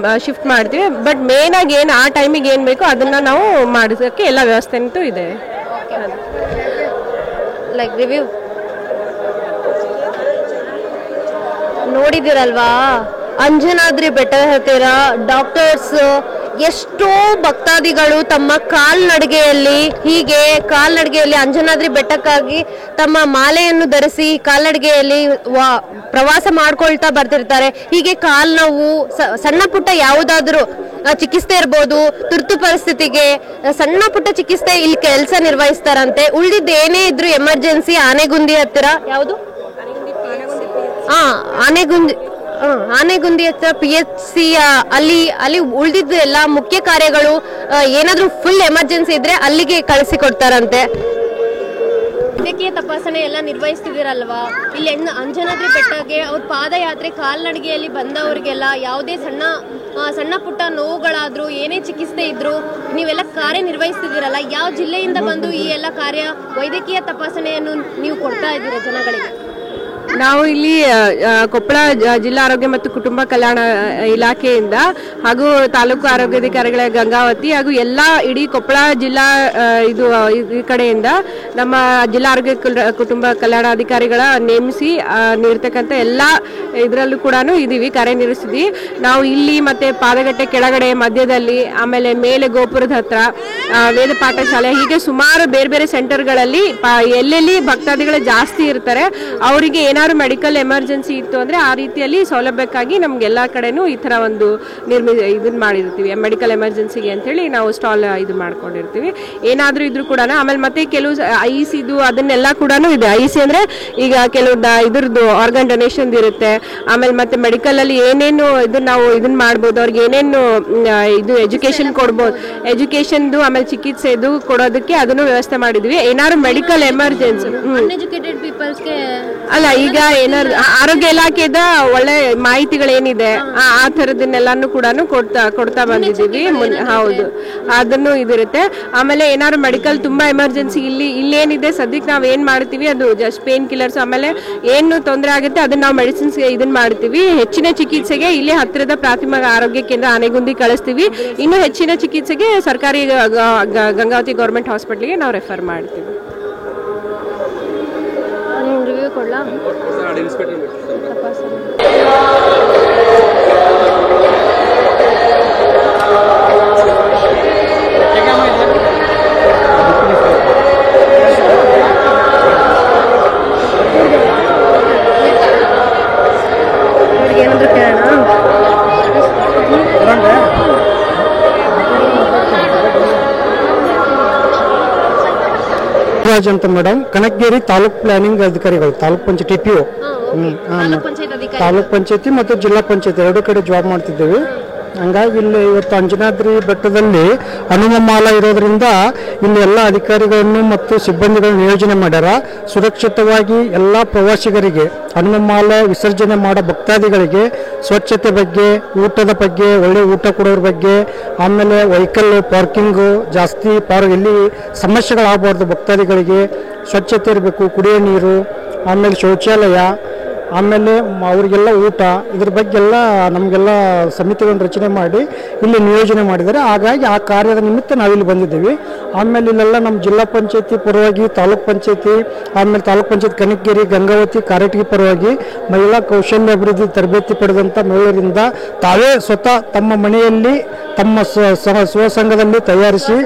S10: ಶಿಫ್ಟ್ ಮಾಡ್ತೀವಿ. ಬಟ್ ಮೇನಾಗಿ ಏನು ಆ ಟೈಮಿಗೆ ಏನು ಬೇಕೋ ಅದನ್ನು ನಾವು ಮಾಡೋದಕ್ಕೆ ಎಲ್ಲ ವ್ಯವಸ್ಥೆ ಅಂತೂ ಇದೆ.
S1: Like review ನೋಡಿದಿರಲ್ವಾ? ಅಂಜನಾದ್ರಿ ಬೆಟ್ಟದ ಹತ್ತಿರ ಡಾಕ್ಟರ್ಸ್ ಎಷ್ಟೋ ಭಕ್ತಾದಿಗಳು ತಮ್ಮ ಕಾಲ್ನಡಿಗೆಯಲ್ಲಿ ಅಂಜನಾದ್ರಿ ಬೆಟ್ಟಕ್ಕಾಗಿ ತಮ್ಮ ಮಾಲೆಯನ್ನು ಧರಿಸಿ ಕಾಲ್ನಡಿಗೆಯಲ್ಲಿ ಪ್ರವಾಸ ಮಾಡ್ಕೊಳ್ತಾ ಬರ್ತಿರ್ತಾರೆ. ಹೀಗೆ ಕಾಲ್ ನೋವು, ಸಣ್ಣ ಪುಟ್ಟ ಯಾವುದಾದ್ರೂ ಚಿಕಿತ್ಸೆ ಇರ್ಬೋದು, ತುರ್ತು ಪರಿಸ್ಥಿತಿಗೆ ಸಣ್ಣ ಪುಟ್ಟ ಚಿಕಿತ್ಸೆ ಇಲ್ಲಿ ಕೆಲಸ ನಿರ್ವಹಿಸ್ತಾರಂತೆ. ಉಳಿದಿದ್ದು ಏನೇ ಇದ್ರು ಎಮರ್ಜೆನ್ಸಿ ಆನೆಗುಂದಿ ಹತ್ತಿರ ಯಾವುದು ಆನೆಗುಂದಿ ಹತ್ರ PHC ಅಲ್ಲಿ ಉಳಿದಿದ್ದು ಎಲ್ಲ ಮುಖ್ಯ ಕಾರ್ಯಗಳು ಏನಾದ್ರೂ ಫುಲ್ ಎಮರ್ಜೆನ್ಸಿ ಇದ್ರೆ ಅಲ್ಲಿಗೆ ಕಳಿಸಿ ಕೊಡ್ತಾರಂತೆ. ವೈದ್ಯಕೀಯ ತಪಾಸಣೆ ಎಲ್ಲ ನಿರ್ವಹಿಸ್ತಿದ್ದೀರಲ್ವಾ? ಇಲ್ಲಿ ಅಂಜನಾದ್ರಿ ಬೆಟ್ಟಕ್ಕೆ ಅವ್ರ ಪಾದಯಾತ್ರೆ ಕಾಲ್ನಡಿಗೆಯಲ್ಲಿ ಬಂದವರಿಗೆಲ್ಲ ಯಾವುದೇ ಸಣ್ಣ ಪುಟ್ಟ ನೋವುಗಳಾದ್ರೂ ಏನೇ ಚಿಕಿತ್ಸೆ ಇದ್ರು ನೀವೆಲ್ಲ ಕಾರ್ಯ ನಿರ್ವಹಿಸ್ತಿದ್ದೀರಲ್ಲ, ಯಾವ ಜಿಲ್ಲೆಯಿಂದ ಬಂದು ಈ ಎಲ್ಲ ಕಾರ್ಯ ವೈದ್ಯಕೀಯ ತಪಾಸಣೆಯನ್ನು ನೀವು ಕೊಡ್ತಾ ಇದ್ದೀರಾ ಜನಗಳಿಗೆ?
S10: ನಾವು ಇಲ್ಲಿ ಕೊಪ್ಪಳ ಜಿಲ್ಲಾ ಆರೋಗ್ಯ ಮತ್ತು ಕುಟುಂಬ ಕಲ್ಯಾಣ ಇಲಾಖೆಯಿಂದ ಹಾಗೂ ತಾಲೂಕು ಆರೋಗ್ಯಾಧಿಕಾರಿಗಳ ಗಂಗಾವತಿ ಹಾಗೂ ಎಲ್ಲ ಇಡೀ ಕೊಪ್ಪಳ ಜಿಲ್ಲಾ ಈ ಕಡೆಯಿಂದ ನಮ್ಮ ಜಿಲ್ಲಾ ಆರೋಗ್ಯ ಕುಟುಂಬ ಕಲ್ಯಾಣಾಧಿಕಾರಿಗಳ ನೇಮಿಸಿ ನೀಡ್ತಕ್ಕಂಥ ಎಲ್ಲ ಇದರಲ್ಲೂ ಕೂಡ ಇದೀವಿ, ಕಾರ್ಯನಿರ್ವಹಿಸಿದ್ವಿ. ನಾವು ಇಲ್ಲಿ ಮತ್ತೆ ಪಾದಗಟ್ಟೆ ಕೆಳಗಡೆ, ಮಧ್ಯದಲ್ಲಿ, ಆಮೇಲೆ ಮೇಲೆ ಗೋಪುರದ ಹತ್ರ, ವೇದ ಪಾಠಶಾಲೆ, ಹೀಗೆ ಸುಮಾರು ಬೇರೆ ಬೇರೆ ಸೆಂಟರ್ಗಳಲ್ಲಿ ಎಲ್ಲೆಲ್ಲಿ ಭಕ್ತಾದಿಗಳು ಜಾಸ್ತಿ ಇರ್ತಾರೆ ಅವರಿಗೆ ಏನಾದ್ರು ಮೆಡಿಕಲ್ ಎಮರ್ಜೆನ್ಸಿ ಇತ್ತು ಅಂದ್ರೆ ಆ ರೀತಿಯಲ್ಲಿ ಸೌಲಭ್ಯಕ್ಕಾಗಿ ನಮ್ಗೆಲ್ಲಾ ಕಡೆನೂ ಈ ತರ ಒಂದು ಇದನ್ನ ಮಾಡಿರ್ತೀವಿ. ಮೆಡಿಕಲ್ ಎಮರ್ಜೆನ್ಸಿಗೆ ಅಂತ ಹೇಳಿ ನಾವು ಸ್ಟಾಲ್ ಇದು ಮಾಡ್ಕೊಂಡಿರ್ತೀವಿ. ಏನಾದ್ರೂ ಇದ್ರು ಕೂಡ ಆಮೇಲೆ ಮತ್ತೆ ಕೆಲವು ಐಸಿದು ಅದನ್ನೆಲ್ಲ ಕೂಡ ಇದೆ. ಐಸಿ ಅಂದ್ರೆ ಈಗ ಕೆಲವು ಇದ್ರದ್ದು ಆರ್ಗನ್ ಡೊನೇಷನ್ ಇರುತ್ತೆ. ಆಮೇಲೆ ಮತ್ತೆ ಮೆಡಿಕಲ್ ಅಲ್ಲಿ ಏನೇನು ನಾವು ಇದನ್ನ ಮಾಡ್ಬೋದು, ಅವ್ರಿಗೆ ಏನೇನು ಇದು ಎಜುಕೇಶನ್ ಕೊಡ್ಬೋದು, ಎಜುಕೇಶನ್ದು ಆಮೇಲೆ ಚಿಕಿತ್ಸೆದು ಕೊಡೋದಕ್ಕೆ ಅದನ್ನು ವ್ಯವಸ್ಥೆ ಮಾಡಿದ್ವಿ. ಏನಾದ್ರು ಮೆಡಿಕಲ್ ಎಮರ್ಜೆನ್ಸಿ ಅಲ್ಲ, ಈಗ ಏನಾದ್ರು ಆರೋಗ್ಯ ಇಲಾಖೆದ ಒಳ್ಳೆ ಮಾಹಿತಿಗಳೇನಿದೆ ಆ ತರದನ್ನೆಲ್ಲಾನು ಕೂಡ ಕೊಡ್ತಾ ಬಂದಿದ್ದೀವಿ. ಹೌದು, ಅದನ್ನು ಇದಿರುತ್ತೆ. ಆಮೇಲೆ ಏನಾದ್ರು ಮೆಡಿಕಲ್ ತುಂಬಾ ಎಮರ್ಜೆನ್ಸಿ ಇಲ್ಲೇನಿದೆ ಸದ್ಯಕ್ಕೆ ನಾವ್ ಏನ್ ಮಾಡ್ತೀವಿ ಅದು ಜಸ್ಟ್ ಪೇನ್ ಕಿಲ್ಲರ್ಸ್, ಆಮೇಲೆ ಏನು ತೊಂದರೆ ಆಗುತ್ತೆ ಅದನ್ನ ನಾವು ಮೆಡಿಸಿನ್ಸ್ ಇದನ್ನ ಮಾಡ್ತೀವಿ. ಹೆಚ್ಚಿನ ಚಿಕಿತ್ಸೆಗೆ ಇಲ್ಲಿ ಹತ್ತಿರದ ಪ್ರಾಥಮಿಕ ಆರೋಗ್ಯ ಕೇಂದ್ರ ಆನೆಗುಂದಿ ಕಳಿಸ್ತೀವಿ. ಇನ್ನು ಹೆಚ್ಚಿನ ಚಿಕಿತ್ಸೆಗೆ ಸರ್ಕಾರಿ ಗಂಗಾವತಿ ಗೌರ್ಮೆಂಟ್ ಹಾಸ್ಪಿಟಲ್ಗೆ ನಾವು ರೆಫರ್ ಮಾಡ್ತೀವಿ.
S1: ರಿವ್ಯೂ ಕೊಡ್ಲಾ? ಏನಾದ್ರು ಕೇಳೋಣ?
S3: ರಾಜ್ ಅಂತ ಮೇಡಮ್, ಕನಕಗಿರಿ ತಾಲೂಕ್ ಪ್ಲಾನಿಂಗ್ ಅಧಿಕಾರಿಗಳು, ತಾಲೂಕ್ ಪಂಚಾಯತಿ ಟಿಪಿಒ, ತಾಲೂಕ್ ಪಂಚಾಯತಿ ಮತ್ತು ಜಿಲ್ಲಾ ಪಂಚಾಯತಿ ಎರಡು ಕಡೆ ಜಾಬ್ ಮಾಡ್ತಿದ್ದೇವೆ. ಹಂಗಾಗಿ ಇಲ್ಲಿ ಇವತ್ತು ಅಂಜನಾದ್ರಿ ಬೆಟ್ಟದಲ್ಲಿ ಹನುಮಮಾಲ ಇರೋದ್ರಿಂದ ಇಲ್ಲಿ ಎಲ್ಲ ಅಧಿಕಾರಿಗಳನ್ನು ಮತ್ತು ಸಿಬ್ಬಂದಿಗಳನ್ನು ನಿಯೋಜನೆ ಮಾಡ್ಯಾರ. ಸುರಕ್ಷಿತವಾಗಿ ಎಲ್ಲ ಪ್ರವಾಸಿಗರಿಗೆ, ಹನುಮಮಾಲ ವಿಸರ್ಜನೆ ಮಾಡೋ ಭಕ್ತಾದಿಗಳಿಗೆ ಸ್ವಚ್ಛತೆ ಬಗ್ಗೆ, ಊಟದ ಬಗ್ಗೆ, ಒಳ್ಳೆ ಊಟ ಕೊಡೋದ್ರ ಬಗ್ಗೆ, ಆಮೇಲೆ ವೆಹಿಕಲ್ ಪಾರ್ಕಿಂಗು ಜಾಸ್ತಿ ಎಲ್ಲಿ ಸಮಸ್ಯೆಗಳಾಗಬಾರ್ದು, ಭಕ್ತಾದಿಗಳಿಗೆ ಸ್ವಚ್ಛತೆ ಇರಬೇಕು, ಕುಡಿಯೋ ನೀರು, ಆಮೇಲೆ ಶೌಚಾಲಯ, ಆಮೇಲೆ ಅವರಿಗೆಲ್ಲ ಊಟ, ಇದ್ರ ಬಗ್ಗೆ ಎಲ್ಲ ನಮಗೆಲ್ಲ ಸಮಿತಿಗಳನ್ನು ರಚನೆ ಮಾಡಿ ಇಲ್ಲಿ ನಿಯೋಜನೆ ಮಾಡಿದ್ದಾರೆ. ಹಾಗಾಗಿ ಆ ಕಾರ್ಯದ ನಿಮಿತ್ತ ನಾವಿಲ್ಲಿ ಬಂದಿದ್ದೀವಿ. ಆಮೇಲೆ ಇಲ್ಲೆಲ್ಲ ನಮ್ಮ ಜಿಲ್ಲಾ ಪಂಚಾಯತಿ ಪರವಾಗಿ, ತಾಲೂಕ್ ಪಂಚಾಯತಿ, ಆಮೇಲೆ ತಾಲೂಕ್ ಪಂಚಾಯತ್ ಕನಕಗಿರಿ, ಗಂಗಾವತಿ, ಕಾರಟಗಿ ಪರವಾಗಿ ಮಹಿಳಾ ಕೌಶಲ್ಯ ಅಭಿವೃದ್ಧಿ ತರಬೇತಿ ಪಡೆದಂಥ ಮಹಿಳೆಯರಿಂದ ತಾವೇ ಸ್ವತಃ ತಮ್ಮ ಮನೆಯಲ್ಲಿ ತಮ್ಮ ಸ್ವಸಂಘದಲ್ಲಿ ತಯಾರಿಸಿ,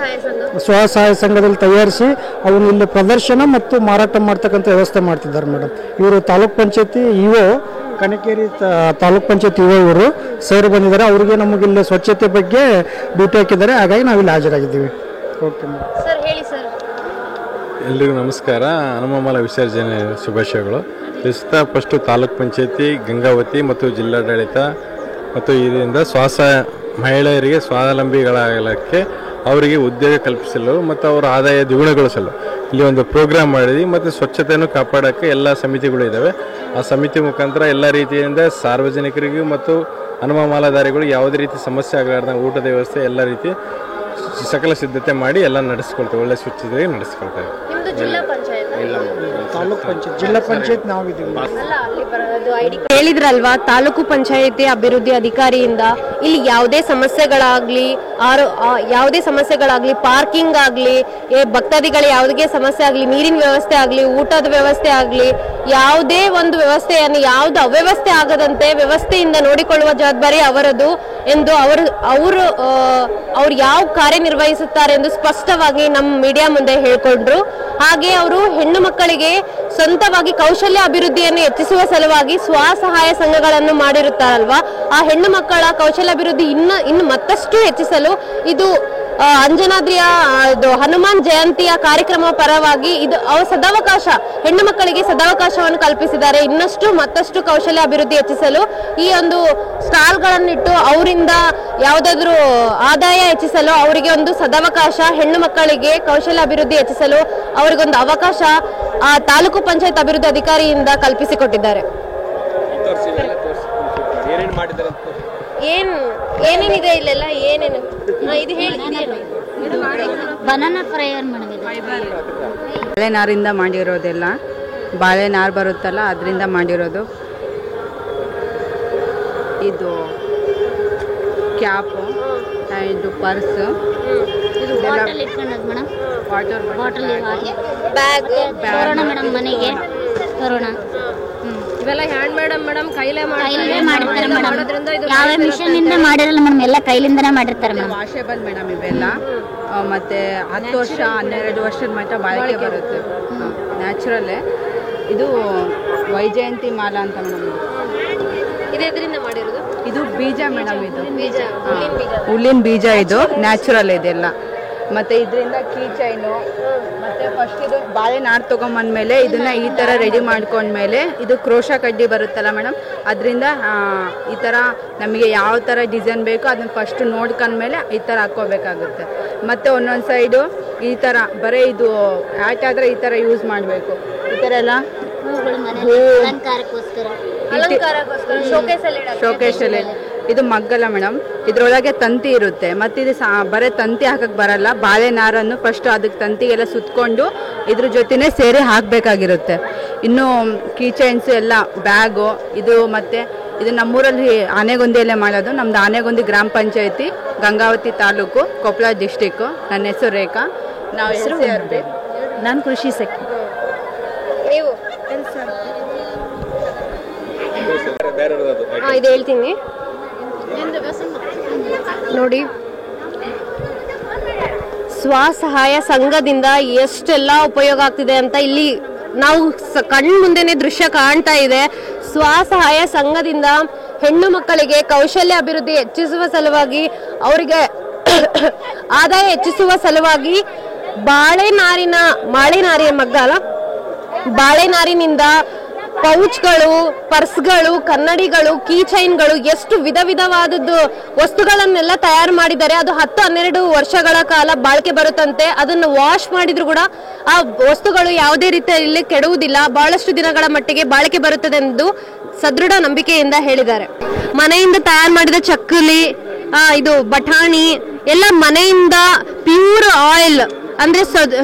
S3: ಸ್ವಸಹಾಯ ಸಂಘದಲ್ಲಿ ತಯಾರಿಸಿ ಅವನು ಇಲ್ಲಿ ಪ್ರದರ್ಶನ ಮತ್ತು ಮಾರಾಟ ಮಾಡ್ತಕ್ಕಂಥ ವ್ಯವಸ್ಥೆ ಮಾಡ್ತಿದ್ದಾರೆ ಮೇಡಮ್. ಇವರು ತಾಲೂಕ್ ಪಂಚಾಯತಿ ಇಒ, ಕನಕಗಿರಿ ತಾಲೂಕ್ ಪಂಚಾಯತಿ ಇಒ ಇವರು ಸೇರಿ ಬಂದಿದ್ದಾರೆ. ಅವರಿಗೆ ನಮಗಿಲ್ಲಿ ಸ್ವಚ್ಛತೆ ಬಗ್ಗೆ ಡ್ಯೂಟಿ ಹಾಕಿದ್ದಾರೆ. ಹಾಗಾಗಿ ನಾವಿಲ್ಲಿ ಹಾಜರಾಗಿದ್ದೀವಿ. ಓಕೆ
S1: ಸರ್, ಹೇಳಿ ಸರ್.
S11: ಎಲ್ರಿಗೂ ನಮಸ್ಕಾರ. ಹನುಮಮಾಲ ವಿಸರ್ಜನೆ ಶುಭಾಶಯಗಳು. ಫಸ್ಟು ತಾಲೂಕ್ ಪಂಚಾಯತಿ, ಗಂಗಾವತಿ ಮತ್ತು ಜಿಲ್ಲಾಡಳಿತ ಮತ್ತು ಇದರಿಂದ ಮಹಿಳೆಯರಿಗೆ ಸ್ವಾವಲಂಬಿಗಳಾಗಲಿಕ್ಕೆ ಅವರಿಗೆ ಉದ್ಯೋಗ ಕಲ್ಪಿಸಲು ಮತ್ತು ಅವರ ಆದಾಯ ದ್ವಿಗುಣಗೊಳಿಸಲು ಇಲ್ಲಿ ಒಂದು ಪ್ರೋಗ್ರಾಮ್ ಮಾಡಿದ್ವಿ. ಮತ್ತು ಸ್ವಚ್ಛತೆಯನ್ನು ಕಾಪಾಡೋಕ್ಕೆ ಎಲ್ಲ ಸಮಿತಿಗಳು ಇದ್ದಾವೆ. ಆ ಸಮಿತಿ ಮುಖಾಂತರ ಎಲ್ಲ ರೀತಿಯಿಂದ ಸಾರ್ವಜನಿಕರಿಗೂ ಮತ್ತು ಹನುಮಮಾಲಾಧಾರಿಗಳು ಯಾವುದೇ ರೀತಿ ಸಮಸ್ಯೆ ಆಗಲಾರ್ದ ಊಟದ ವ್ಯವಸ್ಥೆ ಎಲ್ಲ ರೀತಿ ಸಕಲ ಸಿದ್ಧತೆ ಮಾಡಿ ಎಲ್ಲ ನಡೆಸ್ಕೊಳ್ತೇವೆ. ಒಳ್ಳೆ ಸ್ವಚ್ಛತೆಗೆ ನಡೆಸ್ಕೊಳ್ತೇವೆ.
S3: ಜಿಲ್ಲಾ ಪಂಚಾಯತ್ ನಾವು
S1: ಹೇಳಿದ್ರಲ್ವಾ, ತಾಲೂಕು ಪಂಚಾಯತಿ ಅಭಿವೃದ್ಧಿ ಅಧಿಕಾರಿಯಿಂದ ಇಲ್ಲಿ ಯಾವುದೇ ಸಮಸ್ಯೆಗಳಾಗ್ಲಿ, ಪಾರ್ಕಿಂಗ್ ಆಗ್ಲಿ, ಭಕ್ತಾದಿಗಳ ಯಾವುದೇ ಸಮಸ್ಯೆ ಆಗ್ಲಿ, ನೀರಿನ ವ್ಯವಸ್ಥೆ ಆಗ್ಲಿ, ಊಟದ ವ್ಯವಸ್ಥೆ ಆಗ್ಲಿ, ಯಾವುದೇ ಒಂದು ವ್ಯವಸ್ಥೆಯನ್ನು ಯಾವ್ದು ಅವ್ಯವಸ್ಥೆ ಆಗದಂತೆ ವ್ಯವಸ್ಥೆಯಿಂದ ನೋಡಿಕೊಳ್ಳುವ ಜವಾಬ್ದಾರಿ ಅವರದು ಎಂದು ಅವರು ಯಾವ ಕಾರ್ಯನಿರ್ವಹಿಸುತ್ತಾರೆ ಎಂದು ಸ್ಪಷ್ಟವಾಗಿ ನಮ್ಮ ಮೀಡಿಯಾ ಮುಂದೆ ಹೇಳ್ಕೊಂಡ್ರು. ಹಾಗೆ ಅವರು ಹೆಣ್ಣು ಮಕ್ಕಳಿಗೆ ಸ್ವಂತವಾಗಿ ಕೌಶಲ್ಯ ಅಭಿವೃದ್ಧಿಯನ್ನು ಹೆಚ್ಚಿಸುವ ಸಲುವಾಗಿ ಸ್ವಸಹಾಯ ಸಂಘಗಳನ್ನು ಮಾಡಿರುತ್ತಾರಲ್ವಾ, ಆ ಹೆಣ್ಣು ಮಕ್ಕಳ ಕೌಶಲ್ಯಾಭಿವೃದ್ಧಿ ಇನ್ನು ಮತ್ತಷ್ಟು ಹೆಚ್ಚಿಸಲು ಇದು ಅಂಜನಾದ್ರಿಯ ಹನುಮಾನ್ ಜಯಂತಿಯ ಕಾರ್ಯಕ್ರಮ ಪರವಾಗಿ ಇದು ಸದಾವಕಾಶ, ಹೆಣ್ಣು ಮಕ್ಕಳಿಗೆ ಸದಾವಕಾಶವನ್ನು ಕಲ್ಪಿಸಿದ್ದಾರೆ. ಮತ್ತಷ್ಟು ಕೌಶಲ್ಯ ಅಭಿವೃದ್ಧಿ ಹೆಚ್ಚಿಸಲು ಈ ಒಂದು ಸ್ಟಾಲ್ಗಳನ್ನಿಟ್ಟು ಅವರಿಂದ ಯಾವುದಾದ್ರೂ ಆದಾಯ ಹೆಚ್ಚಿಸಲು ಅವರಿಗೆ ಒಂದು ಸದಾವಕಾಶ, ಹೆಣ್ಣು ಮಕ್ಕಳಿಗೆ ಕೌಶಲ್ಯ ಅಭಿವೃದ್ಧಿ ಹೆಚ್ಚಿಸಲು ಅವರಿಗೊಂದು ಅವಕಾಶ ಆ ತಾಲೂಕು ಪಂಚಾಯತ್ ಅಭಿವೃದ್ಧಿ ಅಧಿಕಾರಿಯಿಂದ ಕಲ್ಪಿಸಿಕೊಟ್ಟಿದ್ದಾರೆ. ಏನೇನಿದೆ ಇಲ್ಲೆಲ್ಲ ಏನೇನು ಇದು ಹೇಳಿ.
S12: ಬನಾನಾ ಫ್ರೈ
S13: ಬಾಳೆನಾರಿಂದ ಮಾಡಿರೋದೆಲ್ಲ, ಬಾಳೆನಾರು ಬರುತ್ತಲ್ಲ ಅದರಿಂದ ಮಾಡಿರೋದು. ಇದು ಕ್ಯಾಪು, ಇದು purse, water
S12: bottle, bag, madam ಮನೆಗೆ ತರೋಣ.
S1: ಇವೆಲ್ಲ ಹ್ಯಾಂಡ್ ಮೇಡಮ್ ಕೈಲೇ
S12: ಮಾಡಿರ್ತಾರೆ ಮೇಡಮ್. ಯಾವ ಮಿಷನ್ ಇಂದ ಮಾಡಿರಲ್ಲ ಮೇಡಮ್, ಎಲ್ಲ ಕೈಲಿಂದನೇ ಮಾಡಿರ್ತಾರೆ ಮೇಡಮ್.
S13: ವಾಷೇಬಲ್ ಮೇಡಮ್ ಇವೆಲ್ಲ. ಮತ್ತೆ 10 ವರ್ಷ 12 ವರ್ಷದ ಮಟ್ಟ ಬಾಳಿಕೆ ಬರುತ್ತೆ, ನ್ಯಾಚುರಲ್ಲೇ. ಇದು ವೈಜಯಂತಿ ಮಾಲಾ ಅಂತ ಮೇಡಮ್. ಇದು ಬೀಜ ಮೇಡಮ್, ಇದು ಹುಲ್ಲಿನ ಬೀಜ, ಇದು ನ್ಯಾಚುರಲ್ ಇದೆಲ್ಲ. ಮತ್ತೆ ಇದರಿಂದ ಕೀ ಚೈನು, ಮತ್ತೆ ಫಸ್ಟ್ ಇದು ಬಾಳೆನಾರು ತೊಗೊಂಬಂದ್ಮೇಲೆ ಇದನ್ನ ಈ ಥರ ರೆಡಿ ಮಾಡ್ಕೊಂಡ್ಮೇಲೆ ಇದು ಕ್ರೋಶ ಕಡ್ಡಿ ಬರುತ್ತಲ್ಲ ಮೇಡಮ್, ಅದರಿಂದ ಈ ಥರ ನಮಗೆ ಯಾವ ಥರ ಡಿಸೈನ್ ಬೇಕೋ ಅದನ್ನ ಫಸ್ಟ್ ನೋಡ್ಕೊಂಡ್ಮೇಲೆ ಈ ಥರ ಹಾಕ್ಕೋಬೇಕಾಗುತ್ತೆ. ಮತ್ತು ಒಂದೊಂದು ಸೈಡು ಈ ಥರ ಬರೀ ಇದು ಹ್ಯಾಟ್ ಆದರೆ ಈ ಥರ ಯೂಸ್ ಮಾಡಬೇಕು. ಈ ಥರ ಎಲ್ಲ ಶೋಕೇಶಲ್ಲಿ. ಇದು ಮಗ್ಗಲ್ಲ ಮೇಡಮ್, ಇದ್ರೊಳಗೆ ತಂತಿ ಇರುತ್ತೆ. ಮತ್ತು ಇದು ಬರೀ ತಂತಿ ಹಾಕಕ್ಕೆ ಬರಲ್ಲ, ಬಾಳೆನಾರನ್ನು ಫಸ್ಟ್ ಅದಕ್ಕೆ ತಂತಿಗೆಲ್ಲ ಸುತ್ತಕೊಂಡು ಇದ್ರ ಜೊತೆನೇ ಸೇರಿ ಹಾಕಬೇಕಾಗಿರುತ್ತೆ. ಇನ್ನು ಕೀಚೈನ್ಸು ಎಲ್ಲ, ಬ್ಯಾಗು ಇದು. ಮತ್ತು ಇದು ನಮ್ಮೂರಲ್ಲಿ ಆನೆಗೊಂದಿಯಲ್ಲೇ ಮಾಡೋದು. ನಮ್ದು ಆನೆಗೊಂದಿ ಗ್ರಾಮ ಪಂಚಾಯತಿ, ಗಂಗಾವತಿ ತಾಲೂಕು, ಕೊಪ್ಪಳ ಡಿಸ್ಟಿಕ್ಕು. ನನ್ನ ಹೆಸರು ರೇಖಾ. ನಾವು SRP.
S12: ನಾನು ಕೃಷಿ ಸಖಿ.
S1: ನೀವು ಇದು ಹೇಳ್ತೀನಿ ನೋಡಿ. ಸ್ವಸಹಾಯ ಸಂಘದಿಂದ ಎಷ್ಟೆಲ್ಲ ಉಪಯೋಗ ಆಗ್ತಿದೆ ಅಂತ ಇಲ್ಲಿ ನಾವು ಕಣ್ಣು ಮುಂದೆನೆ ದೃಶ್ಯ ಕಾಣ್ತಾ ಇದೆ. ಸ್ವಸಹಾಯ ಸಂಘದಿಂದ ಹೆಣ್ಣು ಮಕ್ಕಳಿಗೆ ಕೌಶಲ್ಯ ಅಭಿವೃದ್ಧಿ ಹೆಚ್ಚಿಸುವ ಸಲುವಾಗಿ, ಅವರಿಗೆ ಆದಾಯ ಹೆಚ್ಚಿಸುವ ಸಲುವಾಗಿ ಬಾಳೆನಾರಿನ ಮಗ್ಗ ಅಲ್ಲ, ಬಾಳೆನಾರಿನಿಂದ ಪೌಚ್ಗಳು, ಪರ್ಸ್ಗಳು, ಕನ್ನಡಿಗಳು, ಕೀ ಚೈನ್ಗಳು, ಎಷ್ಟು ವಿಧ ವಿಧವಾದದ್ದು ವಸ್ತುಗಳನ್ನೆಲ್ಲ ತಯಾರು ಮಾಡಿದ್ದಾರೆ. ಅದು 10-12 ವರ್ಷಗಳ ಕಾಲ ಬಾಳಿಕೆ ಬರುತ್ತಂತೆ. ಅದನ್ನು ವಾಶ್ ಮಾಡಿದ್ರು ಕೂಡ ಆ ವಸ್ತುಗಳು ಯಾವುದೇ ರೀತಿಯಲ್ಲಿ ಕೆಡುವುದಿಲ್ಲ, ಬಹಳಷ್ಟು ದಿನಗಳ ಮಟ್ಟಿಗೆ ಬಾಳಿಕೆ ಬರುತ್ತದೆ ಎಂದು ಸದೃಢ ನಂಬಿಕೆಯಿಂದ ಹೇಳಿದ್ದಾರೆ. ಮನೆಯಿಂದ ತಯಾರು ಮಾಡಿದ ಚಕ್ಕಲಿ, ಇದು ಬಟಾಣಿ ಎಲ್ಲ ಮನೆಯಿಂದ ಪ್ಯೂರ್ ಆಯಿಲ್ ಅಂದ್ರೆ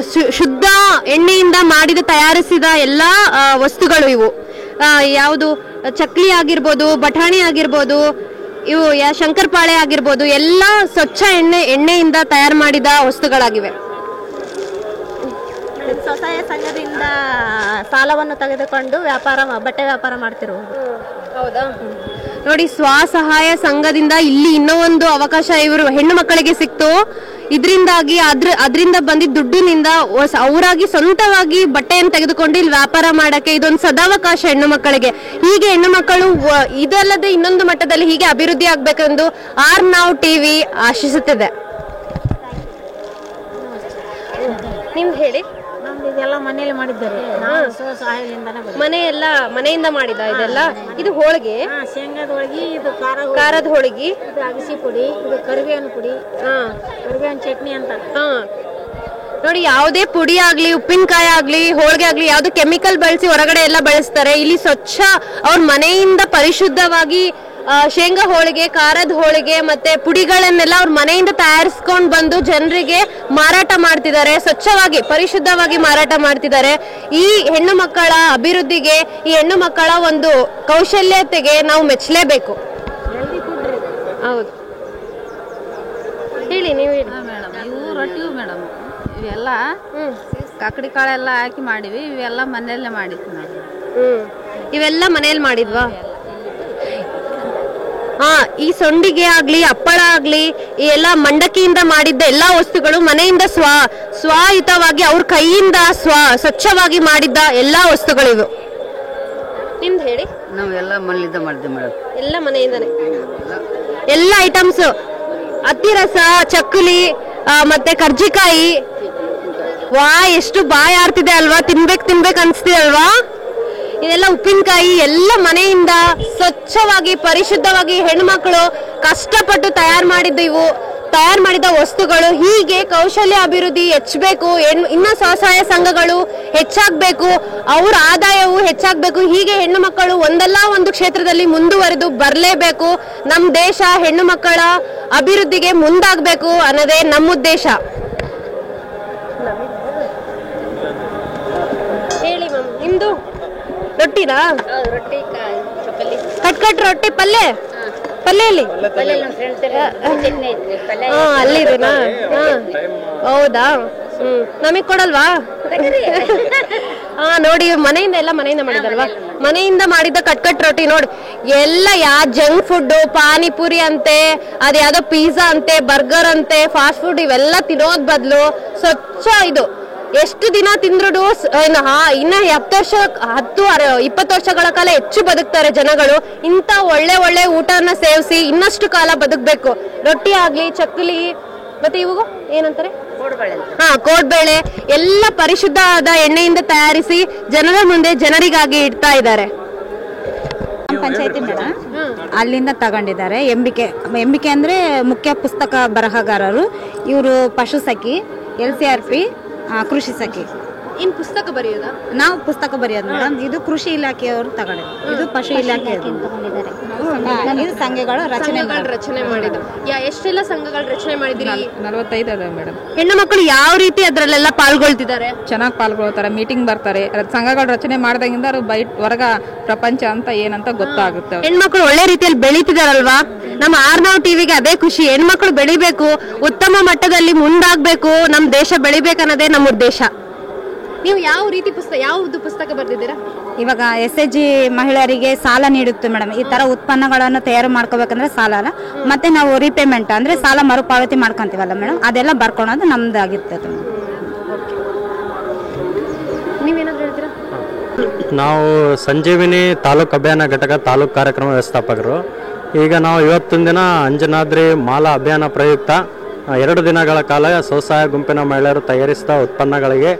S1: ಶುದ್ಧ ಎಣ್ಣೆಯಿಂದ ಮಾಡಿದ ತಯಾರಿಸಿದ ಎಲ್ಲ ವಸ್ತುಗಳು ಇವು. ಯಾವುದು ಚಕ್ಲಿ ಆಗಿರ್ಬೋದು, ಬಟಾಣಿ ಆಗಿರ್ಬೋದು, ಇವು ಶಂಕರಪಾಳೆ ಆಗಿರ್ಬೋದು, ಎಲ್ಲ ಸ್ವಚ್ಛ ಎಣ್ಣೆಯಿಂದ ತಯಾರು ಮಾಡಿದ ವಸ್ತುಗಳಾಗಿವೆ.
S12: ಸ್ವಸಹಾಯ ಸಂಘದಿಂದ ಸಾಲವನ್ನು ತೆಗೆದುಕೊಂಡು ಬಟ್ಟೆ ವ್ಯಾಪಾರ ಮಾಡ್ತಿರುವುದು.
S1: ಹೌದಾ? ನೋಡಿ, ಸ್ವಸಹಾಯ ಸಂಘದಿಂದ ಇಲ್ಲಿ ಇನ್ನೂ ಒಂದು ಅವಕಾಶ ಇವರು ಹೆಣ್ಣು ಮಕ್ಕಳಿಗೆ ಸಿಕ್ತು. ಇದರಿಂದಾಗಿ ಅದರಿಂದ ಬಂದಿದ್ದ ದುಡ್ಡಿನಿಂದ ಅವರಾಗಿ ಸ್ವಂತವಾಗಿ ಬಟ್ಟೆಯನ್ನು ತೆಗೆದುಕೊಂಡು ಇಲ್ಲಿ ವ್ಯಾಪಾರ ಮಾಡಕ್ಕೆ ಇದೊಂದು ಸದಾವಕಾಶ ಹೆಣ್ಣು ಮಕ್ಕಳಿಗೆ. ಹೀಗೆ ಹೆಣ್ಣು ಮಕ್ಕಳು ಇದಲ್ಲದೆ ಇನ್ನೊಂದು ಮಟ್ಟದಲ್ಲಿ ಹೀಗೆ ಅಭಿವೃದ್ಧಿ ಆಗ್ಬೇಕೆಂದು ಆರ್ನಾವ್ ಟಿವಿ ಆಶಿಸುತ್ತಿದೆ. ನಿಮ್ದು ಹೇಳಿ.
S12: ಇದೆಲ್ಲ ಮನೆಯಲ್ಲಿ ಮಾಡಿದ್ದಾರೆ,
S1: ಮನೆಯಿಂದ ಮಾಡಿದ ಇದೆಲ್ಲ. ಇದು ಹೋಳಿಗೆ,
S12: ಶೇಂಗಾದ ಹೋಳಿಗೆ, ಇದು
S1: ಖಾರದ ಹೋಳಿಗೆ,
S12: ಇದು ಅಗಸಿ ಪುಡಿ, ಇದು ಕರಿಬೇವಿನ ಪುಡಿ, ಕರಿಬೇವಿನ ಚಟ್ನಿ ಅಂತ.
S1: ನೋಡಿ, ಯಾವುದೇ ಪುಡಿ ಆಗ್ಲಿ, ಉಪ್ಪಿನಕಾಯಿ ಆಗ್ಲಿ, ಹೋಳಿಗೆ ಆಗ್ಲಿ, ಯಾವ್ದು ಕೆಮಿಕಲ್ ಬಳಸಿ ಹೊರಗಡೆ ಎಲ್ಲ ಬಳಸ್ತಾರೆ. ಇಲ್ಲಿ ಸ್ವಚ್ಛ ಅವ್ರ ಮನೆಯಿಂದ ಪರಿಶುದ್ಧವಾಗಿ ಶೇಂಗಾ ಹೋಳಿಗೆ, ಖಾರದ ಹೋಳಿಗೆ ಮತ್ತೆ ಪುಡಿಗಳನ್ನೆಲ್ಲ ಅವ್ರ ಮನೆಯಿಂದ ತಯಾರಿಸ್ಕೊಂಡು ಬಂದು ಜನರಿಗೆ ಮಾರಾಟ ಮಾಡ್ತಿದ್ದಾರೆ. ಸ್ವಚ್ಛವಾಗಿ ಪರಿಶುದ್ಧವಾಗಿ ಮಾರಾಟ ಮಾಡ್ತಿದ್ದಾರೆ. ಈ ಹೆಣ್ಣು ಮಕ್ಕಳ ಅಭಿವೃದ್ಧಿಗೆ, ಈ ಹೆಣ್ಣು ಮಕ್ಕಳ ಒಂದು ಕೌಶಲ್ಯತೆಗೆ ನಾವು ಮೆಚ್ಚಲೇಬೇಕು. ಹೌದು, ಹೇಳಿ ನೀವು.
S14: ಮೇಡಮ್, ಇವು ರೊಟ್ಟಿವು ಮೇಡಮ್, ಇವೆಲ್ಲ ಕಾಕಡಿ ಕಾಳೆಲ್ಲ ಹಾಕಿ ಮಾಡಿವಿ. ಇವೆಲ್ಲ ಮನೆಯಲ್ಲೇ ಮಾಡಿದ್ವಿ ಮೇಡಮ್.
S1: ಇವೆಲ್ಲ ಮನೆಯಲ್ಲಿ ಮಾಡಿದ್ವಾ? ಈ ಸೊಂಡಿಗೆ ಆಗ್ಲಿ, ಹಪ್ಪಳ ಆಗ್ಲಿ, ಈ ಎಲ್ಲ ಮಂಡಕ್ಕಿಯಿಂದ ಮಾಡಿದ್ದ ಎಲ್ಲಾ ವಸ್ತುಗಳು ಮನೆಯಿಂದ ಸ್ವಯುತವಾಗಿ ಅವ್ರ ಕೈಯಿಂದ ಸ್ವಚ್ಛವಾಗಿ ಮಾಡಿದ್ದ ಎಲ್ಲಾ ವಸ್ತುಗಳಿವು. ನಿಮ್ದು ಹೇಳಿ.
S13: ನಾವೆಲ್ಲ ಮನೆಯಿಂದ ಮಾಡಿದ್ವಿ ಮೇಡಮ್.
S1: ಎಲ್ಲ ಮನೆಯಿಂದಾನೆ ಎಲ್ಲ ಐಟಮ್ಸ್, ಅತ್ತಿರಸ, ಚಕ್ಕುಲಿ ಮತ್ತೆ ಕರ್ಜಿಕಾಯಿ. ಎಷ್ಟು ಬಾಯಿ ಆಡ್ತಿದೆ ಅಲ್ವಾ, ತಿನ್ಬೇಕು ಅನ್ಸ್ತಿದೆ ಅಲ್ವಾ. ಇದೆಲ್ಲ ಉಪ್ಪಿನಕಾಯಿ ಎಲ್ಲ ಮನೆಯಿಂದ ಸ್ವಚ್ಛವಾಗಿ ಪರಿಶುದ್ಧವಾಗಿ ಹೆಣ್ಮಕ್ಳು ಕಷ್ಟಪಟ್ಟು ತಯಾರು ಮಾಡಿದ್ದು ಇವು. ತಯಾರು ಮಾಡಿದ ವಸ್ತುಗಳು, ಹೀಗೆ ಕೌಶಲ್ಯ ಅಭಿವೃದ್ಧಿ ಹೆಚ್ಚಬೇಕು, ಇನ್ನ ಸ್ವಸಹಾಯ ಸಂಘಗಳು ಹೆಚ್ಚಾಗಬೇಕು, ಅವರ ಆದಾಯವು ಹೆಚ್ಚಾಗಬೇಕು. ಹೀಗೆ ಹೆಣ್ಣು ಮಕ್ಕಳು ಒಂದಲ್ಲ ಒಂದು ಕ್ಷೇತ್ರದಲ್ಲಿ ಮುಂದುವರೆದು ಬರಲೇಬೇಕು. ನಮ್ಮ ದೇಶ ಹೆಣ್ಣು ಮಕ್ಕಳ ಅಭಿವೃದ್ಧಿಗೆ ಮುಂದಾಗಬೇಕು ಅನ್ನೋದೇ ನಮ್ಮ ಉದ್ದೇಶ. ಹೇಳಿ ಮ್ಯಾಮ್, ನಿಮ್ದು ರೊಟ್ಟಿನಾ? ಕಟ್ ರೊಟ್ಟಿ ಪಲ್ಯ ಪಲ್ಯಲ್ಲಿ ಅಲ್ಲಿದೆನಾ? ಹೌದಾ? ನಮಗ್ ಕೊಡಲ್ವಾ? ನೋಡಿ, ಮನೆಯಿಂದ ಮಾಡಿದಲ್ವಾ? ಮನೆಯಿಂದ ಮಾಡಿದ ಕಟ್ ರೊಟ್ಟಿ ನೋಡಿ. ಎಲ್ಲ ಜಂಕ್ ಫುಡ್, ಪಾನಿಪುರಿ ಅಂತೆ, ಅದ್ ಯಾವ್ದೋ ಪಿಜ್ಜಾ ಅಂತೆ, ಬರ್ಗರ್ ಅಂತೆ, ಫಾಸ್ಟ್ ಫುಡ್ ಇವೆಲ್ಲ ತಿನ್ನೋದ್ ಬದಲು ಸ್ವಚ್ಛ ಇದು ಎಷ್ಟು ದಿನ ತಿಂದ್ರು ಇನ್ನ 20 ವರ್ಷಗಳ ಕಾಲ ಹೆಚ್ಚು ಬದುಕ್ತಾರೆ ಜನಗಳು. ಇಂಥ ಒಳ್ಳೆ ಊಟನ ಸೇವಿಸಿ ಇನ್ನಷ್ಟು ಕಾಲ ಬದುಕಬೇಕು. ರೊಟ್ಟಿ ಆಗ್ಲಿ, ಚಕ್ಕಲಿ, ಮತ್ತೆ ಇವು ಏನಂತಾರೆ, ಕೋಡ್ಬೇಳೆ ಎಲ್ಲ ಪರಿಶುದ್ಧವಾದ ಎಣ್ಣೆಯಿಂದ ತಯಾರಿಸಿ ಜನರ ಮುಂದೆ ಜನರಿಗಾಗಿ ಇಡ್ತಾ ಇದ್ದಾರೆ.
S15: ಪಂಚಾಯತಿ ಮೇಡಮ್ ಅಲ್ಲಿಂದ ತಗೊಂಡಿದ್ದಾರೆ. ಎಂಬಿಕೆ ಅಂದ್ರೆ ಮುಖ್ಯ ಪುಸ್ತಕ ಬರಹಗಾರರು ಇವರು. ಪಶು ಸಖಿ, LCRP, ಕೃಷಿ ಸಖಿ.
S1: ಇನ್ ಪುಸ್ತಕ ಬರೆಯೋದಾ?
S15: ನಾವು ಪುಸ್ತಕ ಬರೆಯೋದು ಮೇಡಮ್. ಇದು ಕೃಷಿ ಇಲಾಖೆಯವರು ತಗೊಂಡಿದ್ರು. ಇದು ಪಶು ಇಲಾಖೆ ತಗೊಂಡಿದ್ದಾರೆ. ಇದು ಸಂಘಗಳ
S1: ರಚನೆ ಮಾಡಿದ್ರು. ಎಷ್ಟೆಲ್ಲ ಸಂಘಗಳ ರಚನೆ ಮಾಡಿದ್ರಿ?
S13: 45 ಅದ ಮೇಡಮ್.
S1: ಹೆಣ್ಣು ಮಕ್ಕಳು ಯಾವ ರೀತಿ ಅದ್ರಲ್ಲೆಲ್ಲ ಪಾಲ್ಗೊಳ್ತಿದ್ದಾರೆ?
S13: ಚೆನ್ನಾಗಿ ಪಾಲ್ಗೊಳ್ತಾರೆ, ಮೀಟಿಂಗ್ ಬರ್ತಾರೆ. ಸಂಘಗಳ ರಚನೆ ಮಾಡಿದಾಗಿಂದ ಅವ್ರು ಹೊರಗ ಪ್ರಪಂಚ ಅಂತ ಏನಂತ ಗೊತ್ತಾಗುತ್ತೆ.
S1: ಹೆಣ್ಮಕ್ಳು ಒಳ್ಳೆ ರೀತಿಯಲ್ಲಿ ಬೆಳೀತಿದಾರಲ್ವಾ? ನಮ್ಮ ಆರ್ನಾವ್ ಟಿವಿಗೆ ಅದೇ ಖುಷಿ. ಹೆಣ್ಮಕ್ಳು ಬೆಳಿಬೇಕು, ಉತ್ತಮ ಮಟ್ಟದಲ್ಲಿ ಮುಂದಾಗಬೇಕು, ನಮ್ಮ ದೇಶ ಬೆಳಿಬೇಕನ್ನೋದೇ ನಮ್ಮ ಉದ್ದೇಶ. ನೀವು ಯಾವ್ದು ಪುಸ್ತಕ ಬರ್ದಿದ್ದೀರಾ?
S15: ಇವಾಗ SHG ಮಹಿಳೆಯರಿಗೆ ಸಾಲ ನೀಡುತ್ತೆ ಮೇಡಮ್. ಈ ತರ ಉತ್ಪನ್ನಗಳನ್ನು ತಯಾರು ಮಾಡ್ಕೋಬೇಕಂದ್ರೆ ಸಾಲ ಅಲ್ಲ, ಮತ್ತೆ ನಾವು ರಿಪೇಮೆಂಟ್ ಅಂದ್ರೆ ಸಾಲ ಮರುಪಾವತಿ ಮಾಡ್ಕೊಂತೀವಲ್ಲ ಮೇಡಮ್, ಅದೆಲ್ಲ ಬರ್ಕೊಳೋದು ನಮ್ದಾಗಿರ್ತದೆ.
S1: ನೀವೇನಾದ್ರು ಹೇಳ್ತೀರಾ?
S16: ನಾವು ಸಂಜೀವಿನಿ ತಾಲೂಕು ಅಭಿಯಾನ ಘಟಕ ತಾಲೂಕು ಕಾರ್ಯಕ್ರಮ ವ್ಯವಸ್ಥಾಪಕರು. ಈಗ ನಾವು ಇವತ್ತಿನ ದಿನ ಅಂಜನಾದ್ರಿ ಮಾಲಾ ಅಭಿಯಾನ ಪ್ರಯುಕ್ತ 2 ದಿನಗಳ ಕಾಲ ಸ್ವಸಹಾಯ ಗುಂಪಿನ ಮಹಿಳೆಯರು ತಯಾರಿಸಿದ ಉತ್ಪನ್ನಗಳಿಗೆ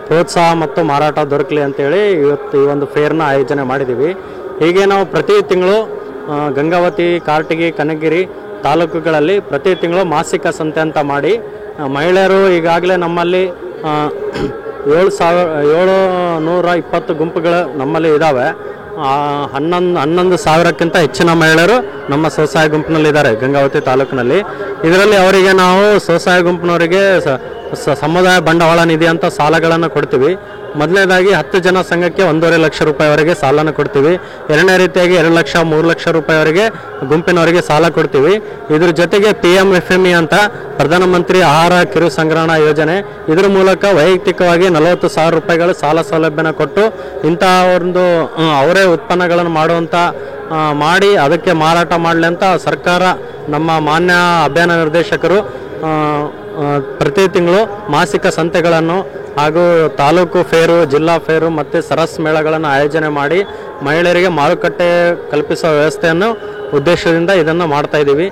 S16: ಪ್ರೋತ್ಸಾಹ ಮತ್ತು ಮಾರಾಟ ದೊರಕಲಿ ಅಂತೇಳಿ ಇವತ್ತು ಈ ಒಂದು ಫೇರ್ನ ಆಯೋಜನೆ ಮಾಡಿದ್ದೀವಿ. ಹೀಗೆ ನಾವು ಪ್ರತಿ ತಿಂಗಳು ಗಂಗಾವತಿ, ಕಾರಟಗಿ, ಕನಗಿರಿ ತಾಲೂಕುಗಳಲ್ಲಿ ಪ್ರತಿ ತಿಂಗಳು ಮಾಸಿಕ ಸಂತೆ ಅಂತ ಮಾಡಿ ಮಹಿಳೆಯರು ಈಗಾಗಲೇ ನಮ್ಮಲ್ಲಿ 720 ಗುಂಪುಗಳು ನಮ್ಮಲ್ಲಿ ಇದ್ದಾವೆ. 11,000ಕ್ಕಿಂತ ಹೆಚ್ಚಿನ ಮಹಿಳೆಯರು ನಮ್ಮ ಸ್ವಸಹಾಯ ಗುಂಪಿನಲ್ಲಿದ್ದಾರೆ ಗಂಗಾವತಿ ತಾಲೂಕಿನಲ್ಲಿ. ಇದರಲ್ಲಿ ಅವರಿಗೆ ನಾವು ಸ್ವಸಹಾಯ ಗುಂಪಿನವರಿಗೆ ಸಮುದಾಯ ಬಂಡವಾಳ ನಿಧಿ ಅಂತ ಸಾಲಗಳನ್ನು ಕೊಡ್ತೀವಿ. ಮೊದಲನೇದಾಗಿ 10 ಜನ ಸಂಘಕ್ಕೆ 1.5 ಲಕ್ಷ ರೂಪಾಯಿವರೆಗೆ ಸಾಲನ ಕೊಡ್ತೀವಿ. ಎರಡನೇ ರೀತಿಯಾಗಿ 2 ಲಕ್ಷ 3 ಲಕ್ಷ ರೂಪಾಯಿವರೆಗೆ ಗುಂಪಿನವರಿಗೆ ಸಾಲ ಕೊಡ್ತೀವಿ. ಇದ್ರ ಜೊತೆಗೆ PMFME ಅಂತ ಪ್ರಧಾನಮಂತ್ರಿ ಆಹಾರ ಕಿರು ಸಂಗ್ರಹಣಾ ಯೋಜನೆ, ಇದರ ಮೂಲಕ ವೈಯಕ್ತಿಕವಾಗಿ 40,000 ರೂಪಾಯಿಗಳು ಸಾಲ ಸೌಲಭ್ಯನ ಕೊಟ್ಟು ಇಂತಹ ಒಂದು ಅವರೇ ಉತ್ಪನ್ನಗಳನ್ನು ಮಾಡಿ ಅದಕ್ಕೆ ಮಾರಾಟ ಮಾಡಲಿ ಅಂತ ಸರ್ಕಾರ ನಮ್ಮ ಮಾನ್ಯ ಅಭಿಯಾನ ನಿರ್ದೇಶಕರು ಪ್ರತಿ ತಿಂಗಳು ಮಾಸಿಕ ಸಂತೆಗಳನ್ನು ಹಾಗೂ ತಾಲೂಕು ಫೇರು, ಜಿಲ್ಲಾ ಫೇರು ಮತ್ತು ಸರಸ್ ಮೇಳಗಳನ್ನು ಆಯೋಜನೆ ಮಾಡಿ ಮಹಿಳೆಯರಿಗೆ ಮಾರುಕಟ್ಟೆ ಕಲ್ಪಿಸುವ ವ್ಯವಸ್ಥೆಯನ್ನು ಉದ್ದೇಶದಿಂದ ಇದನ್ನು ಮಾಡ್ತಾ ಇದ್ದೀವಿ.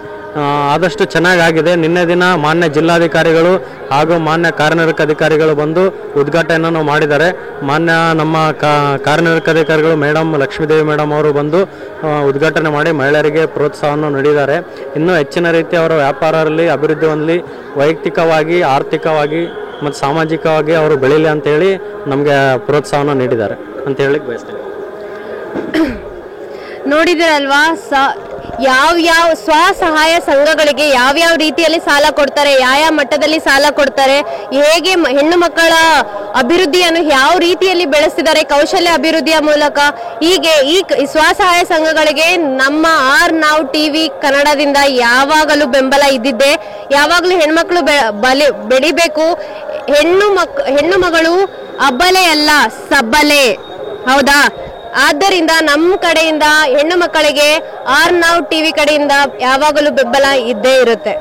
S16: ಆದಷ್ಟು ಚೆನ್ನಾಗಾಗಿದೆ. ನಿನ್ನೆ ದಿನ ಮಾನ್ಯ ಜಿಲ್ಲಾಧಿಕಾರಿಗಳು ಹಾಗೂ ಮಾನ್ಯ ಕಾರ್ಯನಿರ್ವಾಹಕ ಅಧಿಕಾರಿಗಳು ಬಂದು ಉದ್ಘಾಟನೆಯನ್ನು ಮಾಡಿದ್ದಾರೆ. ಮಾನ್ಯ ನಮ್ಮ ಕಾರ್ಯನಿರ್ವಾಹಕ ಅಧಿಕಾರಿಗಳು ಮೇಡಮ್ ಲಕ್ಷ್ಮೀದೇವಿ ಮೇಡಮ್ ಅವರು ಬಂದು ಉದ್ಘಾಟನೆ ಮಾಡಿ ಮಹಿಳೆಯರಿಗೆ ಪ್ರೋತ್ಸಾಹವನ್ನು ನೀಡಿದ್ದಾರೆ. ಇನ್ನೂ ಹೆಚ್ಚಿನ ರೀತಿ ಅವರ ವ್ಯಾಪಾರದಲ್ಲಿ ಅಭಿವೃದ್ಧಿ ಹೊಂದಲಿ, ವೈಯಕ್ತಿಕವಾಗಿ, ಆರ್ಥಿಕವಾಗಿ ಮತ್ತು ಸಾಮಾಜಿಕವಾಗಿ ಅವರು ಬೆಳೀಲಿ ಅಂತೇಳಿ ನಮಗೆ ಪ್ರೋತ್ಸಾಹವನ್ನು ನೀಡಿದ್ದಾರೆ ಅಂತ ಹೇಳಿ ಬಯಸ್ತೇನೆ.
S1: ನೋಡಿದಿರಲ್ವಾ, ಯಾವ ಸ್ವಸಹಾಯ ಸಂಘಗಳಿಗೆ ಯಾವ್ಯಾವ ರೀತಿಯಲ್ಲಿ ಸಾಲ ಕೊಡ್ತಾರೆ, ಯಾವ ಮಟ್ಟದಲ್ಲಿ ಸಾಲ ಕೊಡ್ತಾರೆ, ಹೇಗೆ ಹೆಣ್ಣು ಮಕ್ಕಳ ಅಭಿವೃದ್ಧಿಯನ್ನು ಯಾವ ರೀತಿಯಲ್ಲಿ ಬೆಳೆಸ್ತಿದ್ದಾರೆ ಕೌಶಲ್ಯ ಅಭಿವೃದ್ಧಿಯ ಮೂಲಕ. ಹೀಗೆ ಈ ಸ್ವಸಹಾಯ ಸಂಘಗಳಿಗೆ ನಮ್ಮ ಆರ್ನಾವ್ ಟಿವಿ ಕನ್ನಡದಿಂದ ಯಾವಾಗಲೂ ಬೆಂಬಲ ಇದ್ದಿದ್ದೆ. ಯಾವಾಗಲೂ ಹೆಣ್ಮಕ್ಳು ಬೆಳಿಬೇಕು. ಹೆಣ್ಣು ಮಗಳು ಅಬ್ಬಲೆ ಅಲ್ಲ, ಸಬ್ಬಲೆ. ಹೌದಾ? ಆದ್ದರಿಂದ ನಮ್ಮ ಕಡೆಯಿಂದ ಹೆಣ್ಣು ಮಕ್ಕಳಿಗೆ ಆರ್ನಾವ್ ಟಿವಿ ಕಡೆಯಿಂದ ಯಾವಾಗಲೂ ಬೆಂಬಲ ಇದ್ದೇ ಇರುತ್ತೆ.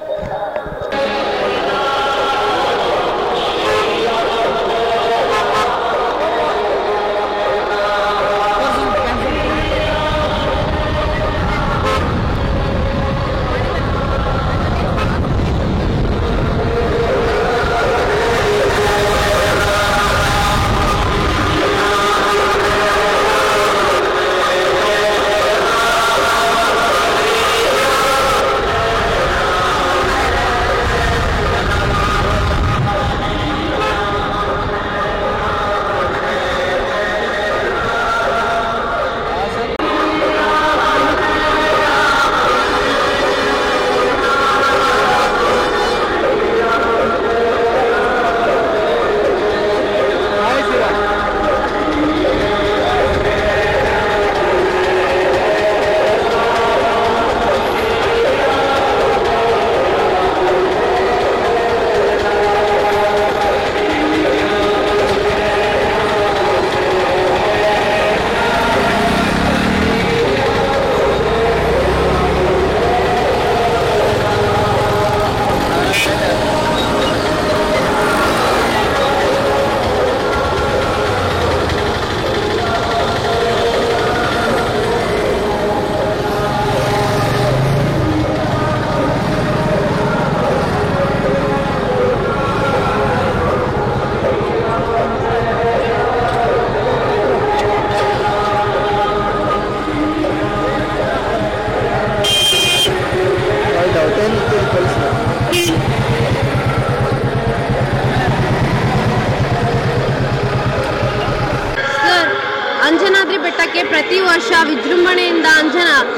S1: ತಾರೀಕಿಗೆ ಪ್ರತಿ ವರ್ಷ ವಿಜೃಂಭಣೆಯಿಂದ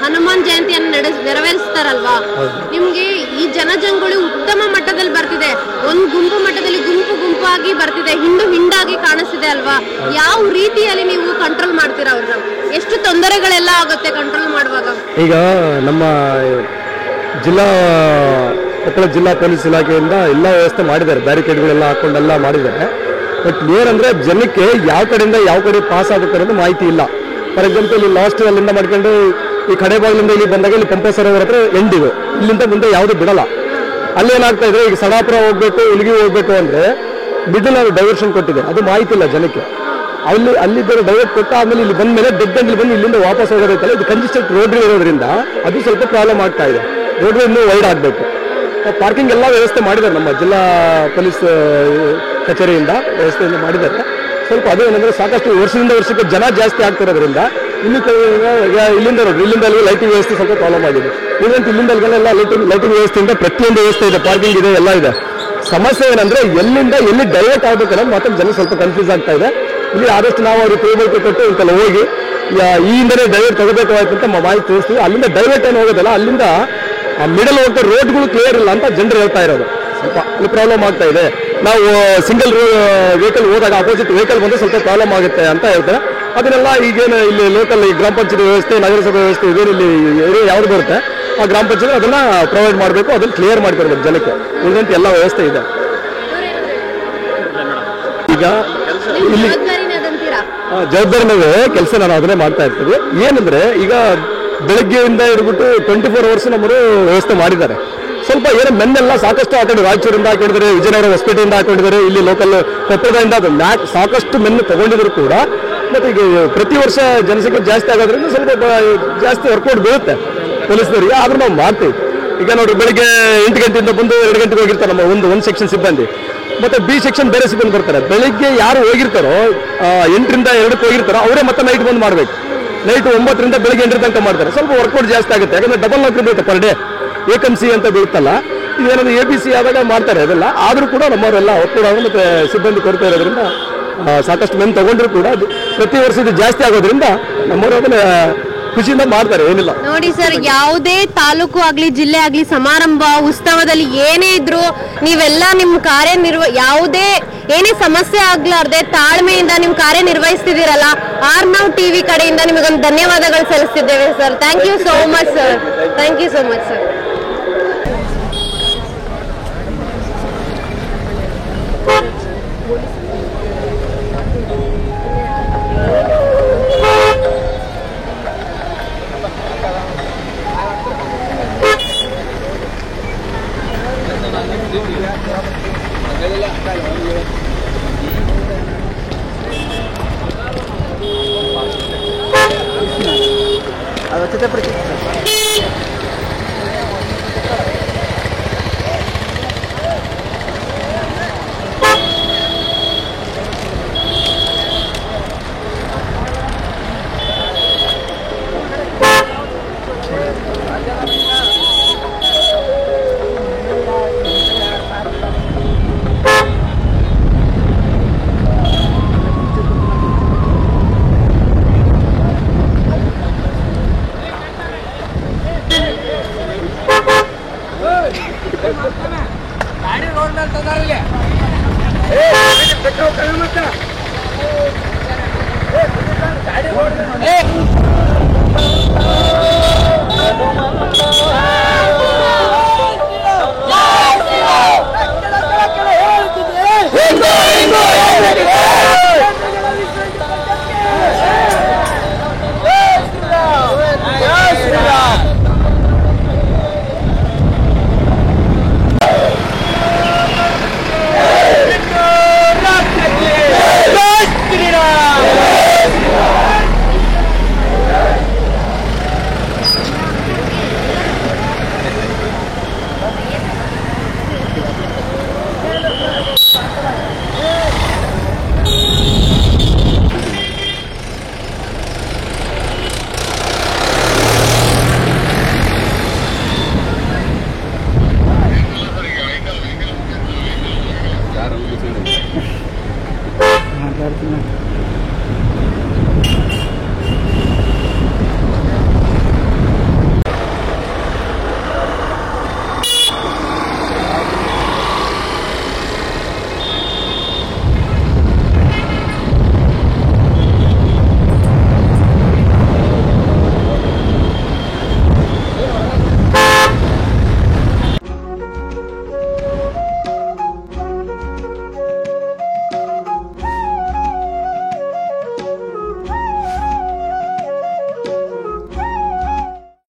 S1: ಹನುಮಾನ್ ಜಯಂತಿಯನ್ನು ನೆರವೇರಿಸ್ತಾರಲ್ವಾ? ನಿಮ್ಗೆ ಈ ಜನಜಂಗುಳಿ ಉತ್ತಮ ಮಟ್ಟದಲ್ಲಿ ಬರ್ತಿದೆ, ಒಂದು ಗುಂಪು ಮಟ್ಟದಲ್ಲಿ ಗುಂಪಾಗಿ ಬರ್ತಿದೆ, ಹಿಂಡಾಗಿ ಕಾಣಿಸ್ತಿದೆ ಅಲ್ವಾ? ಯಾವ ರೀತಿಯಲ್ಲಿ ನೀವು ಕಂಟ್ರೋಲ್ ಮಾಡ್ತೀರಾ ಅವ್ರನ್ನ? ಎಷ್ಟು ತೊಂದರೆಗಳೆಲ್ಲ ಆಗುತ್ತೆ ಕಂಟ್ರೋಲ್ ಮಾಡುವಾಗ?
S2: ಈಗ ನಮ್ಮ ಕೊಪ್ಪಳ ಜಿಲ್ಲಾ ಪೊಲೀಸ್ ಇಲಾಖೆಯಿಂದ ಎಲ್ಲ ವ್ಯವಸ್ಥೆ ಮಾಡಿದ್ದಾರೆ, ಬ್ಯಾರಿಕೇಡ್ಗಳೆಲ್ಲ ಹಾಕೊಂಡೆಲ್ಲ ಮಾಡಿದ್ದಾರೆ. ಬಟ್ ಏನಂದ್ರೆ ಜನಕ್ಕೆ ಯಾವ ಕಡೆಯಿಂದ ಯಾವ ಕಡೆ ಪಾಸ್ ಆಗುತ್ತೆ ಅನ್ನೋದು ಮಾಹಿತಿ ಇಲ್ಲ. ಫಾರ್ ಎಕ್ಸಾಂಪಲ್ ಇಲ್ಲಿ ಲಾಸ್ಟ್ ಅಲ್ಲಿಂದ ಮಾಡ್ಕೊಂಡು ಈ ಕಡೆ ಬಾಗಿಲಿಂದ ಇಲ್ಲಿ ಬಂದಾಗ ಇಲ್ಲಿ ಪಂಪ ಸರೋವರ ಹತ್ರ ಎಂಡಿಗೆ ಇಲ್ಲಿಂದ ಮುಂದೆ ಯಾವುದು ಬಿಡಲ್ಲ. ಅಲ್ಲೇನಾಗ್ತಾ ಇದೆ, ಈಗ ಸಡಾಪುರ ಹೋಗ್ಬೇಕು ಇಲ್ಲಿಗೆ ಹೋಗ್ಬೇಕು ಅಂದ್ರೆ ಮಿಡಲ್ ಡೈವರ್ಷನ್ ಕೊಟ್ಟಿದೆ, ಅದು ಮಾಹಿತಿ ಇಲ್ಲ ಜನಕ್ಕೆ. ಅಲ್ಲಿದ್ದರೆ ಡೈವರ್ಟ್ ಕೊಟ್ಟು ಆಮೇಲೆ ಇಲ್ಲಿ ಬಂದ ಮೇಲೆ ಡೆಡ್ ಬಂದು ಇಲ್ಲಿಂದ ವಾಪಸ್ ಹೋಗೋದೈತಲ್ಲ, ಇದು ಕಂಜೆಸ್ಟೆಡ್ ರೋಡ್ರಿ ಇರೋದ್ರಿಂದ ಅದು ಸ್ವಲ್ಪ ಪ್ರಾಬ್ಲಮ್ ಆಗ್ತಾ ಇದೆ. ರೋಡ್ರಿ ಇನ್ನೂ ವೈಡ್ ಆಗಬೇಕು. ಪಾರ್ಕಿಂಗ್ ಎಲ್ಲ ವ್ಯವಸ್ಥೆ ಮಾಡಿದ್ದಾರೆ, ನಮ್ಮ ಜಿಲ್ಲಾ ಪೊಲೀಸ್ ಕಚೇರಿಯಿಂದ ವ್ಯವಸ್ಥೆಯಿಂದ ಮಾಡಿದ್ದಾರೆ. ಸ್ವಲ್ಪ ಅದು ಏನಂದ್ರೆ ಸಾಕಷ್ಟು ವರ್ಷದಿಂದ ವರ್ಷಕ್ಕೆ ಜನ ಜಾಸ್ತಿ ಆಗ್ತಿರೋದ್ರಿಂದ ಇಲ್ಲಿಂದ ಲೈಟಿಂಗ್ ವ್ಯವಸ್ಥೆ ಸ್ವಲ್ಪ ಪ್ರಾಬ್ಲಮ್ ಆಗಿದೆ. ಇದಂತ ಇಲ್ಲಿಂದಲ್ಲೆಲ್ಲ ಲೈಟಿಂಗ್ ವ್ಯವಸ್ಥೆಯಿಂದ ಪ್ರತಿಯೊಂದು ವ್ಯವಸ್ಥೆ ಇದೆ, ಪಾರ್ಕಿಂಗ್ ಇದೆ, ಎಲ್ಲ ಇದೆ. ಸಮಸ್ಯೆ ಏನಂದ್ರೆ ಎಲ್ಲಿ ಡೈವರ್ಟ್ ಆಗ್ಬೇಕನ್ನೋದು ಮಾತ್ರ ಜನ ಸ್ವಲ್ಪ ಕನ್ಫ್ಯೂಸ್ ಆಗ್ತಾ ಇದೆ. ಇಲ್ಲಿ ಆದಷ್ಟು ನಾವು ಅವ್ರಿಗೆ ತಿಳುವಳಿಕೆ ಕೊಟ್ಟು ಇಂತೆಲ್ಲ ಹೋಗಿ ಈ ಹಿಂದನೇ ಡೈವರ್ಟ್ ತಗೋಬೇಕಾಯ್ತು ಅಂತ ಮಾಹಿತಿ ತಿಳಿಸ್ತೀವಿ. ಅಲ್ಲಿಂದ ಡೈವರ್ಟ್ ಏನು ಹೋಗೋದಲ್ಲ, ಅಲ್ಲಿಂದ ಮಿಡಲ್ ಹೋಗ್ತಾ ರೋಡ್ಗಳು ಕ್ಲಿಯರ್ ಇಲ್ಲ ಅಂತ ಜನರು ಹೇಳ್ತಾ ಇರೋದು. ಸ್ವಲ್ಪ ಅಲ್ಲಿ ಪ್ರಾಬ್ಲಮ್ ಆಗ್ತಾ ಇದೆ. ನಾವು ಸಿಂಗಲ್ ವೆಹಿಕಲ್ ಹೋದಾಗ ಅಪೋಸಿಟ್ ವೆಹಿಕಲ್ ಬಂದ್ರೆ ಸ್ವಲ್ಪ ಪ್ರಾಬ್ಲಮ್ ಆಗುತ್ತೆ ಅಂತ ಹೇಳ್ತಾರೆ. ಅದನ್ನೆಲ್ಲ ಈಗೇನು ಇಲ್ಲಿ ಲೋಕಲ್ ಈ ಗ್ರಾಮ ಪಂಚಾಯತ್ ವ್ಯವಸ್ಥೆ, ನಗರಸಭೆ ವ್ಯವಸ್ಥೆ ಇದೇನು ಇಲ್ಲಿ ಯಾವ್ದು ಬರುತ್ತೆ ಆ ಗ್ರಾಮ ಪಂಚಾಯತ್ ಅದನ್ನ ಪ್ರೊವೈಡ್ ಮಾಡಬೇಕು, ಅದನ್ನ ಕ್ಲಿಯರ್ ಮಾಡ್ಕೊಡ್ಬೇಕು ಜನಕ್ಕೆ. ಉಳಿದಂತೆ ಎಲ್ಲ ವ್ಯವಸ್ಥೆ ಇದೆ. ಈಗ ಇಲ್ಲಿ ಜವಾಬ್ದಾರಿನಾಗ ಕೆಲಸ ನಾನು ಅದನ್ನೇ ಮಾಡ್ತಾ ಇರ್ತೀವಿ. ಏನಂದ್ರೆ ಈಗ ಬೆಳಗ್ಗೆಯಿಂದ ಹಿಡ್ಬಿಟ್ಟು 24 hours ನಮ್ಮರು ವ್ಯವಸ್ಥೆ ಮಾಡಿದ್ದಾರೆ. ಸ್ವಲ್ಪ ಏನೋ ಮೆನ್ನೆಲ್ಲ ಸಾಕಷ್ಟು ಹಾಕೊಂಡಿದ್ದಾರೆ, ರಾಯಚೂರಿಂದ ಹಾಕೊಂಡಿದ್ದಾರೆ, ವಿಜಯನಗರ ಹೊಸಪೇಟೆಯಿಂದ ಹಾಕೊಂಡಿದ್ದಾರೆ, ಇಲ್ಲಿ ಲೋಕಲ್ ಕೊಪ್ಪಳದಿಂದ ಸಾಕಷ್ಟು ಮೆನ್ನು ತಗೊಂಡಿದ್ರು ಕೂಡ. ಮತ್ತೆ ಈಗ ಪ್ರತಿ ವರ್ಷ ಜನಸಂಖ್ಯೆ ಜಾಸ್ತಿ ಆಗೋದ್ರಿಂದ ಸ್ವಲ್ಪ ಜಾಸ್ತಿ ವರ್ಕೌಟ್ ಬೀಳುತ್ತೆ ಪೊಲೀಸ್ನವರಿಗೆ, ಆದ್ರೂ ನಾವು ಮಾಡ್ತೀವಿ. ಈಗ ನೋಡಿ, ಬೆಳಿಗ್ಗೆ 8 ಗಂಟೆಯಿಂದ ಬಂದು 2 ಗಂಟೆಗೆ ಹೋಗಿರ್ತಾರೆ ನಮ್ಮ ಒಂದು ಸೆಕ್ಷನ್ ಸಿಬ್ಬಂದಿ, ಮತ್ತೆ ಬಿ ಸೆಕ್ಷನ್ ಬೇರೆ ಸಿಬ್ಬಂದಿ ಬರ್ತಾರೆ. ಬೆಳಿಗ್ಗೆ ಯಾರು ಹೋಗಿರ್ತಾರೋ 8ರಿಂದ 2ಕ್ಕೆ ಹೋಗಿರ್ತಾರೋ ಅವರೇ ಮತ್ತೆ ನೈಟ್ ಬಂದು ಮಾಡಬೇಕು. ನೈಟ್ 9ರಿಂದ ಬೆಳಿಗ್ಗೆ 8 ತನಕ ಮಾಡ್ತಾರೆ. ಸ್ವಲ್ಪ ವರ್ಕೌಟ್ ಜಾಸ್ತಿ ಆಗುತ್ತೆ, ಯಾಕಂದ್ರೆ ಡಬಲ್ ನೌಕರಿ ಬೀಳುತ್ತೆ ಪರ್ ಡೇ. AMC ಅಂತ ಬೀಳುತ್ತಲ್ಲ, ಇದೇನಾದ್ರು ABC ಆದಾಗ ಮಾಡ್ತಾರೆ ಅದೆಲ್ಲ. ಆದ್ರೂ ಕೂಡ ನಮ್ಮವರೆಲ್ಲ ಒತ್ತಡ ಮತ್ತೆ ಸಿಬ್ಬಂದಿ ಕೊರತೆ ಇರೋದ್ರಿಂದ ಸಾಕಷ್ಟು ಮೆನ್ ತಗೊಂಡ್ರು ಕೂಡ ಪ್ರತಿ ವರ್ಷ ಇದು ಜಾಸ್ತಿ ಆಗೋದ್ರಿಂದ ನಮ್ಮವರು ಅದನ್ನ ಖುಷಿಯಿಂದ ಮಾಡ್ತಾರೆ, ಏನಿಲ್ಲ.
S1: ನೋಡಿ ಸರ್, ಯಾವುದೇ ತಾಲೂಕು ಆಗ್ಲಿ ಜಿಲ್ಲೆ ಆಗ್ಲಿ ಸಮಾರಂಭ ಉತ್ಸವದಲ್ಲಿ ಏನೇ ಇದ್ರು ನೀವೆಲ್ಲ ನಿಮ್ ಯಾವುದೇ ಏನೇ ಸಮಸ್ಯೆ ಆಗ್ಲಾರ್ದೆ ತಾಳ್ಮೆಯಿಂದ ನಿಮ್ ಕಾರ್ಯನಿರ್ವಹಿಸ್ತಿದ್ದೀರಲ್ಲ, ಆರ್ನವ್ ಟಿವಿ ಕಡೆಯಿಂದ ನಿಮಗೊಂದು ಧನ್ಯವಾದಗಳು ಸಲ್ಲಿಸ್ತಿದ್ದೇವೆ sir. Thank you so much sir. Thank you so much sir.